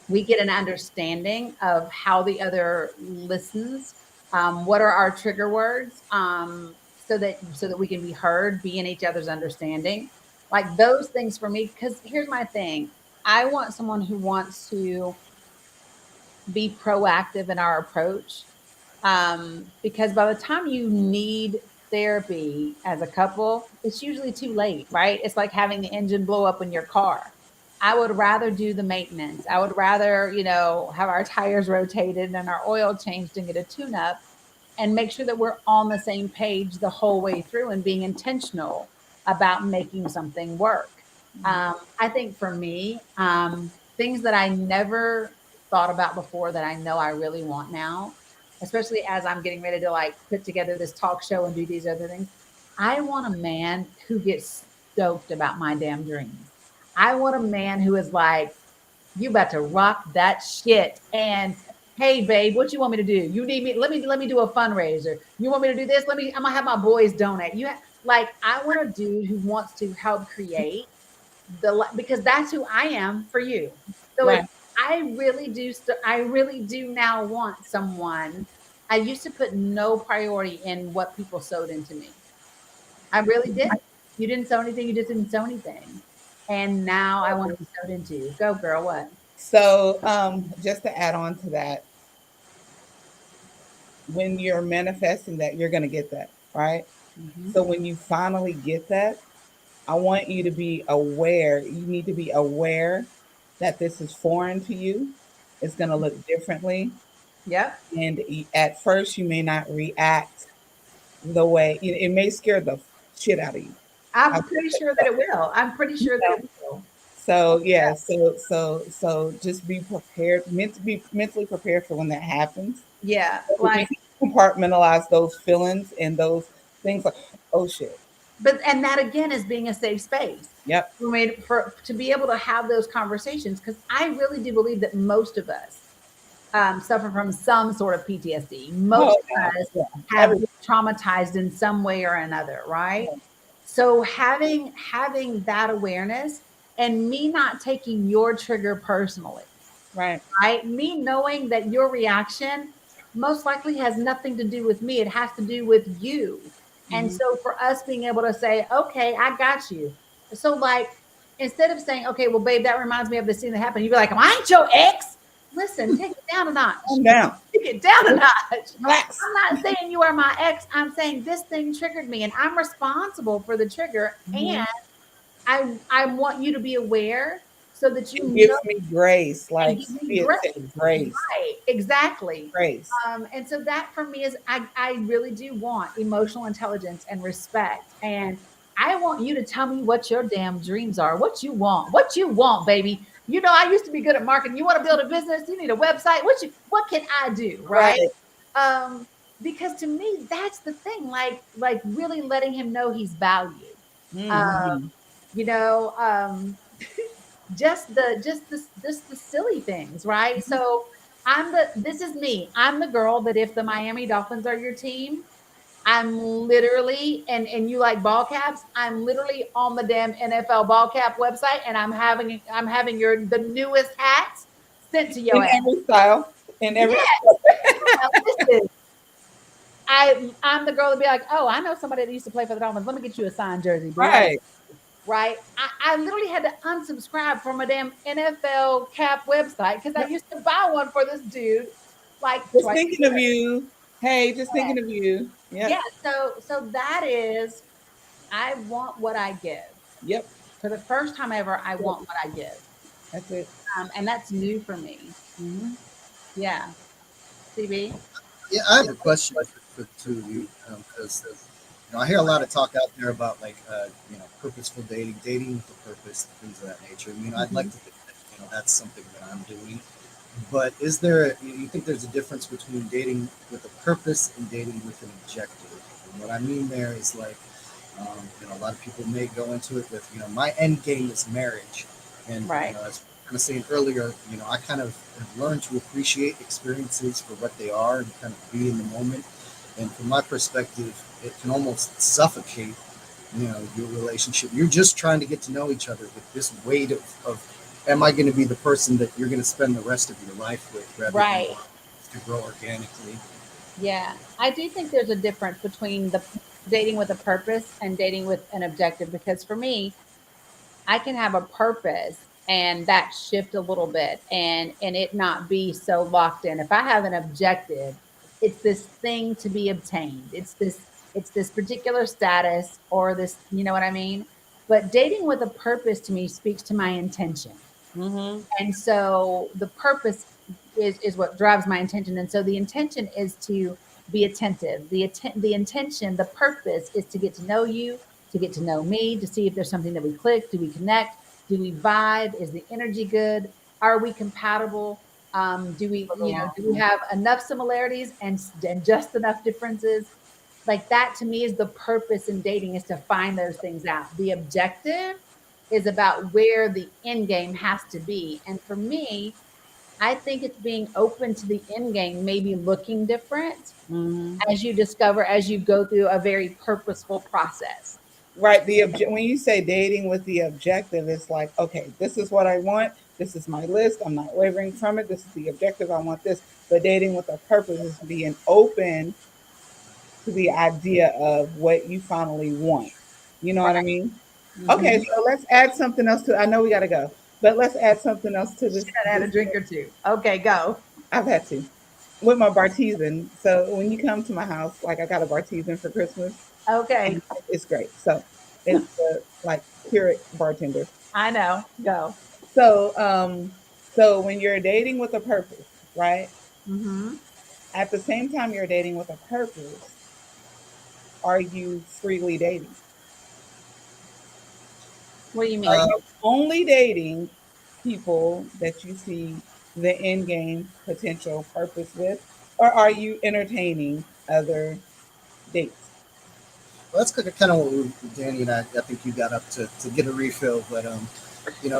We get an understanding of how the other listens. What are our trigger words, so that we can be heard, be in each other's understanding, like those things for me. Because here's my thing: I want someone who wants to be proactive in our approach. Because by the time you need therapy as a couple, it's usually too late, right? It's like having the engine blow up in your car. I would rather do the maintenance. I would rather, have our tires rotated and our oil changed and get a tune up and make sure that we're on the same page the whole way through and being intentional about making something work. I think for me, things that I never thought about before that I know I really want now, especially as I'm getting ready to like put together this talk show and do these other things. I want a man who gets stoked about my damn dreams. I want a man who is like, you about to rock that shit. And hey, babe, what you want me to do? You need me? Let me do a fundraiser. You want me to do this? I'm gonna have my boys donate. Like, I want a dude who wants to help create because that's who I am for you. So Right. I really do now want someone. I used to put no priority in what people sewed into me. I really did. You didn't sew anything. You just didn't sew anything. And now I want to be sewed into. Go, girl. What? So just to add on to that, when you're manifesting that you're going to get that, right? Mm-hmm. So when you finally get that, I want you to be aware. You need to be aware that this is foreign to you. It's going to look differently. Yep. And at first, you may not react the way it may scare the shit out of you. I'm I'll pretty say sure that that. it will. I'm pretty You sure that know? it will. So yeah, so just be prepared, meant to be mentally prepared for when that happens. Yeah. You Like, can compartmentalize those feelings and those things like, oh shit. and that again is being a safe space. Yep. For to be able to have those conversations, because I really do believe that most of us suffer from some sort of PTSD. Most Oh of yeah. us Yeah. have been traumatized in some way or another, right? So having that awareness and me not taking your trigger personally, Right. right? Me knowing that your reaction most likely has nothing to do with me. It has to do with you. And Mhm. so for us being able to say, okay, I got you. So like, instead of saying, okay, well, babe, that reminds me of the scene that happened. You'd be like, I ain't your ex. Listen, take it down a notch. Calm down. Take it down a notch. Relax. I'm not saying you are my ex. I'm saying this thing triggered me and I'm responsible for the trigger. And Mhm. I want you to be aware so that you It know gives me grace, and like give me it grace. said, grace, Right, exactly. grace. And so that for me is I really do want emotional intelligence and respect. And I want you to tell me what your damn dreams are, what you want, baby. I used to be good at marketing. You want to build a business, you need a website. What can I do? Right. Right. Um, because to me, that's the thing, like really letting him know he's valued. Um, Mhm. you know, um, just the silly things, right? So This is me. I'm the girl that if the Miami Dolphins are your team, I'm literally, and you like ball caps, I'm literally on the damn NFL ball cap website, and I'm having the newest hats sent to your In ass. every style, in every. Yeah, listen, I'm the girl to be like, oh, I know somebody that used to play for the Dolphins. Let me get you a signed jersey, boo. Right. Right? I literally had to unsubscribe from a damn NFL cap website because I used to buy one for this dude like Just twice a thinking of year. you. Hey, just thinking of you. Yep. Yeah, so that is, I want what I give. Yep. For the first time ever, I Yep. want what I give. That's it. And that's new for me. Hmm. Yeah. CB? Yeah, I have a question for the two of you because I hear a lot of talk out there about like purposeful dating, dating with a purpose, things of that nature. I'd like to think that that's something that I'm doing. But is there you think there's a difference between dating with a purpose and dating with an objective? And what I mean there is like a lot of people may go into it with my end game is marriage, and Right. as kind of saying earlier, I kind of have learned to appreciate experiences for what they are and kind of be in the moment. And from my perspective, it can almost suffocate your relationship. You're just trying to get to know each other with this weight of am I going to be the person that you're going to spend the rest of your life with rather than Right. to grow organically. Yeah. I do think there's a difference between the dating with a purpose and dating with an objective because for me, I can have a purpose and that shift a little bit and it not be so locked in. If I have an objective, it's this thing to be obtained. It's this particular status or this, you know what I mean? But dating with a purpose to me speaks to my intention. Hmm. And so the purpose is what drives my intention. And so the intention is to be attentive. The intention, the purpose is to get to know you, to get to know me, to see if there's something that we click, do we connect, do we vibe, is the energy good, are we compatible, do we have enough similarities and just enough differences? Like that to me is the purpose in dating, is to find those things out. The objective is about where the end game has to be. And for me, I think it's being open to the end game, maybe looking different Hmm. as you discover, as you go through a very purposeful process. Right. When you say dating with the objective, it's like, okay, this is what I want. This is my list. I'm not wavering from it. This is the objective. I want this. But dating with a purpose is being open to the idea of what you finally want. You know what I Right. mean? Okay, Mm-hmm. so let's add something else to. I know we got to go, but let's add something else to this. Should have had a drink or two. Okay, go. I've had to with my bartesian. So when you come to my house, like I got a bartesian for Christmas, Okay. and it's great. So it's like Keurig bartender. I know. Go. So so when you're dating with a purpose, right? Mm-hmm. At the same time you're dating with a purpose, are you freely dating? What do you Are mean? Uh, you only dating people that you see the end game potential purpose with, or are you entertaining other dates? well, that's kind of what Danny and I think you got up to get a refill, but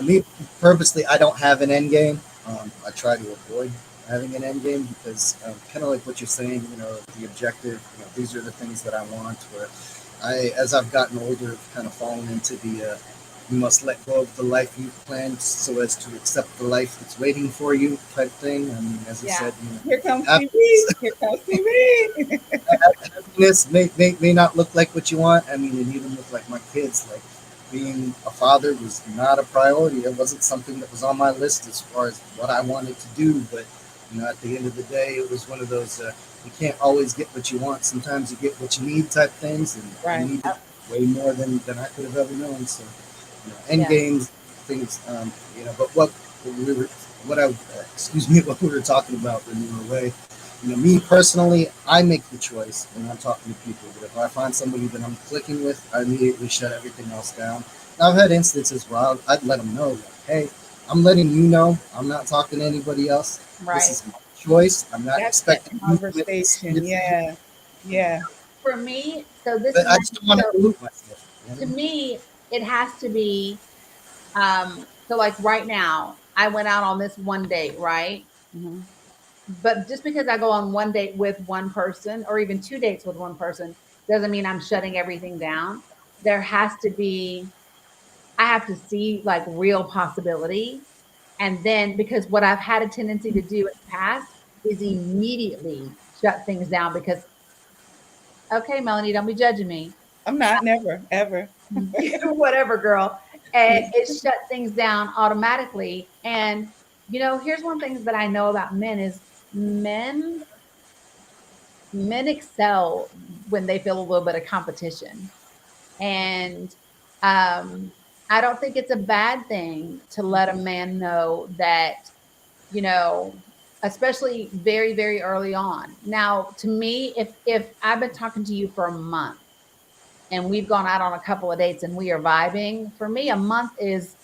me purposely, I don't have an end game. I try to avoid having an end game because kind of like what you're saying, the objective, these are the things that I want. Where as I've gotten older, have kind of fallen into the you must let go of the life you've planned so as to accept the life that's waiting for you type thing. As you Yeah. said, Here comes happiness, TV. Here comes TV. happiness may not look like what you want. And even with like my kids, like being a father was not a priority. It wasn't something that was on my list as far as what I wanted to do. But at the end of the day, it was one of those you can't always get what you want. Sometimes you get what you need type things, and Right. you needed way more than I could have ever known. So end Yeah. games, things, but we were, what I, excuse me, what we were talking about when we were away. Me personally, I make the choice when I'm talking to people. But if I find somebody that I'm clicking with, I immediately shut everything else down. Now, I've had instances where I'd let them know, like, hey, I'm letting you know I'm not talking to anybody else. This Right. is my choice. I'm not That's that expecting you to make the same conversation. decision, Yeah. Yeah. For me, so this but is I my, just don't want to so dilute myself. to me, it has to be, so like right now, I went out on this one date, right? Hmm. but just because I go on one date with one person or even two dates with one person doesn't mean I'm shutting everything down. There has to be, I have to see like real possibility. And then because what I've had a tendency to do in the past is immediately shut things down because, okay, Melanie, don't be judging me. I'm not, never, ever. Whatever, girl. And it shut things down automatically. And, here's one thing that I know about men is men men excel when they feel a little bit of competition. And I don't think it's a bad thing to let a man know that, you know, especially very, very early on. Now, to me, if I've been talking to you for a month and we've gone out on a couple of dates and we are vibing, for me, a month is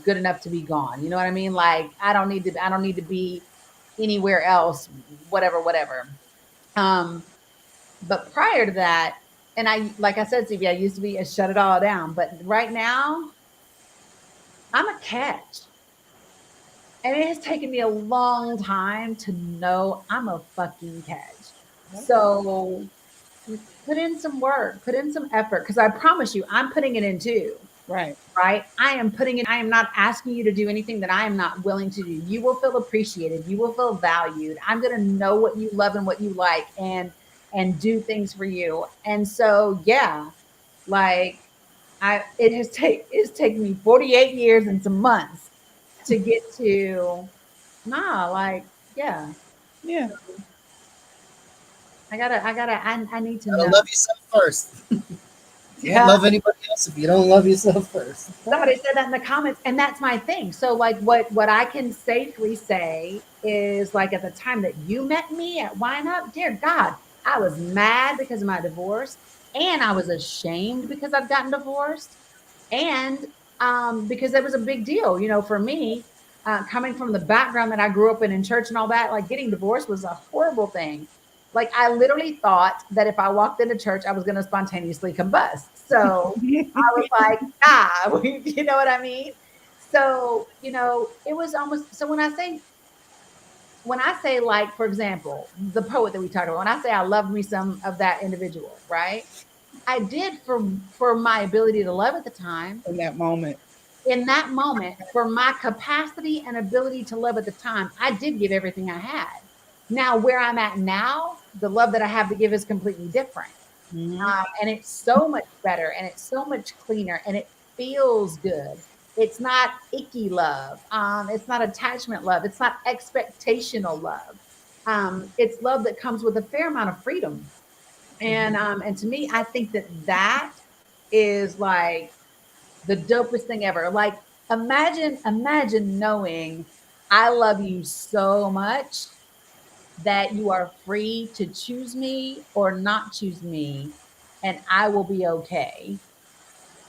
good enough to be gone. You know what I mean? Like I don't need to be anywhere else, whatever. Um, but prior to that, and like I said, CB, I used to be a shut it all down, but right now I'm a catch. And it has taken me a long time to know I'm a fucking catch. So put in some work, put in some effort, because I promise you, I'm putting it in too. Right. Right? I am not asking you to do anything that I am not willing to do. You will feel appreciated. You will feel valued. I'm going to know what you love and what you like and do things for you. And so, yeah, like it's taken me 48 years and some months to get to like, yeah, Yeah. I need to Gotta know. love yourself first. Can't Yeah. love anybody else if you don't love yourself first. Somebody said that in the comments, and that's my thing. So, like, what I can safely say is, like, at the time that you met me at Wine Up, dear God, I was mad because of my divorce, and I was ashamed because I've gotten divorced, and because it was a big deal, for me, coming from the background that I grew up in church and all that. Like, getting divorced was a horrible thing. Like, I literally thought that if I walked into church, I was going to spontaneously combust. So I was like, ah, you know what I mean? So, it was almost, so when I say, like, for example, the poet that we talked about, when I say I loved me some of that individual, right? I did for my ability to love at the time. In that moment. In that moment, for my capacity and ability to love at the time, I did give everything I had. Now, where I'm at now, the love that I have to give is completely different. Mm-hmm. And it's so much better and it's so much cleaner and it feels good. It's not icky love. It's not attachment love. It's not expectational love. It's love that comes with a fair amount of freedom. And to me, I think that is like the dopest thing ever. Like, imagine knowing I love you so much that you are free to choose me or not choose me, and I will be okay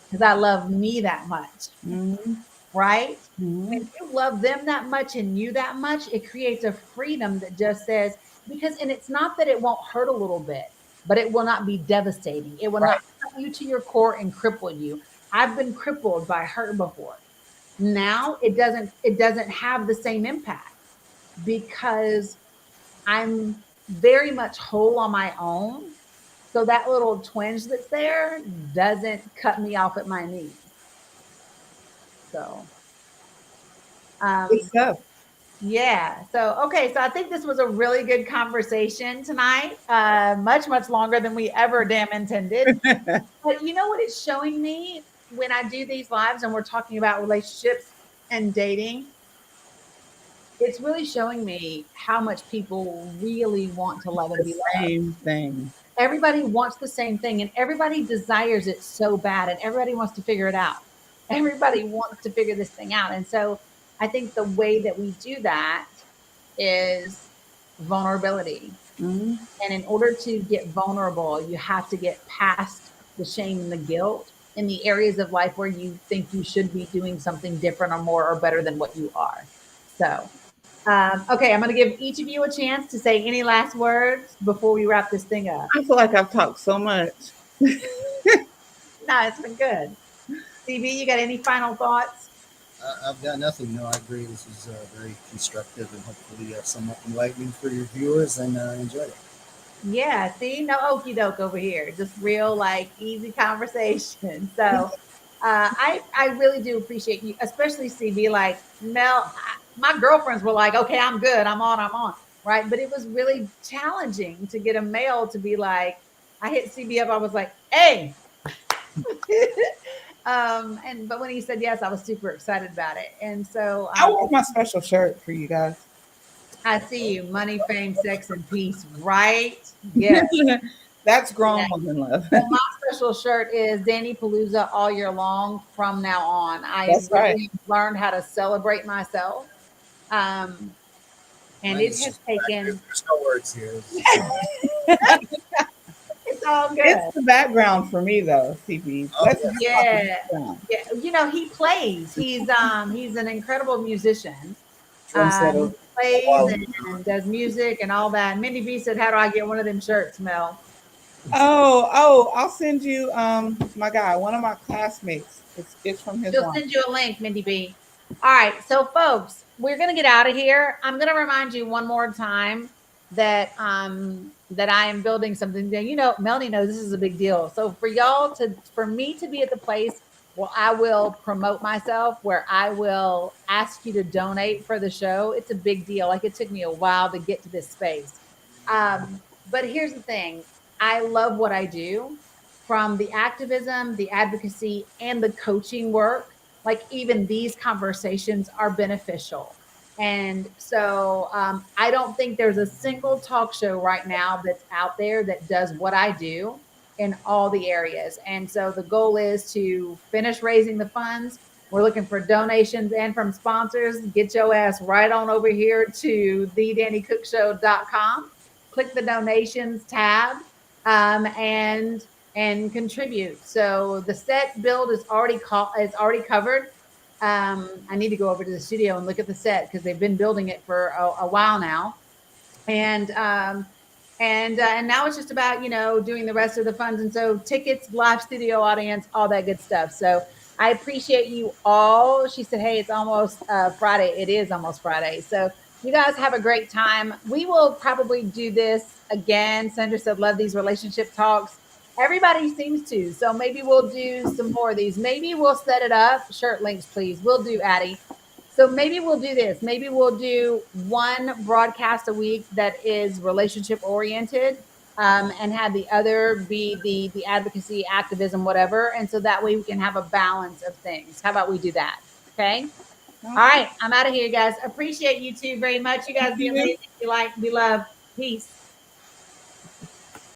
because I love me that much, Mm-hmm. right? Mm-hmm. When you love them that much and you that much, it creates a freedom that just says, and it's not that it won't hurt a little bit, but it will not be devastating. It will not Right. cut you to your core and cripple you. I've been crippled by hurt before. Now it doesn't have the same impact because I'm very much whole on my own. So that little twinge that's there doesn't cut me off at my knees. So, Good um, stuff. yeah. So, okay. So I think this was a really good conversation tonight. Much, much longer than we ever damn intended. But you know what it's showing me when I do these lives and we're talking about relationships and dating? It's really showing me how much people really want to love and The be loved. same thing. Everybody wants the same thing and everybody desires it so bad and everybody wants to figure it out. Everybody wants to figure this thing out. And so I think the way that we do that is vulnerability. Mm-hmm. And in order to get vulnerable, you have to get past the shame and the guilt in the areas of life where you think you should be doing something different or more or better than what you are. So, okay, I'm going to give each of you a chance to say any last words before we wrap this thing up. I feel like I've talked so much. No, it's been good. CB, you got any final thoughts? I've got nothing. No, I agree. This is very constructive and hopefully somewhat enlightening for your viewers, and enjoy it. Yeah, see, no okey doke over here. Just real like easy conversation. So I really do appreciate you, especially CB. Like Mel, my girlfriends were like, "Okay, I'm good. I'm on." Right, but it was really challenging to get a male to be like, I hit CB up. I was like, "Hey." And but when he said yes, I was super excited about it. And so I wore my special shirt for you guys. I see you, money, fame, sex, and peace, right? Yes. That's grown Yeah. woman love. Well, my special shirt is Dani Palooza all year long from now on. I That's right. really learned how to celebrate myself. Um, and Mine it is has just taken, there's no words here. It's just, it's all It's good. the background for me though, CP. oh Let's yes, talk about the Yeah. background. Yeah. You know, he plays. He's an incredible musician. trendsetter. He plays Wow. and does music and all that. Mindy B said, "How do I get one of them shirts, Mel?" Oh, I'll send you my guy, one of my classmates. It's from his She'll line. send you a link, Mindy B. All right, so folks, we're gonna get out of here. I'm gonna remind you one more time that I am building something. That, you know, Melanie knows this is a big deal. So for me to be at the place where I will promote myself, where I will ask you to donate for the show, it's a big deal. Like it took me a while to get to this space. But here's the thing: I love what I do, from the activism, the advocacy, and the coaching work. Like even these conversations are beneficial. And so I don't think there's a single talk show right now that's out there that does what I do in all the areas. And so the goal is to finish raising the funds. We're looking for donations and from sponsors. Get your ass right on over here to thedanicookshow.com. Click the donations tab, and contribute. So the set build is already covered. I need to go over to the studio and look at the set because they've been building it for a while now, and and now it's just about doing the rest of the funds, and so tickets, live studio audience, all that good stuff. So I appreciate you all. She said, "Hey, it's almost Friday." It is almost Friday, so you guys have a great time. We will probably do this again. Sandra said, "Love these relationship talks." Everybody seems to, so maybe we'll do some more of these. Maybe we'll set it up. Shirt links, please. We'll do, Addie. So maybe we'll do this. Maybe we'll do one broadcast a week that is relationship oriented, and have the other be the advocacy, activism, whatever. And so that way we can have a balance of things. How about we do that? Okay. All Okay. right. I'm out of here, guys. Appreciate you two very much. You guys Thank be you. amazing. Be like, be love. Peace.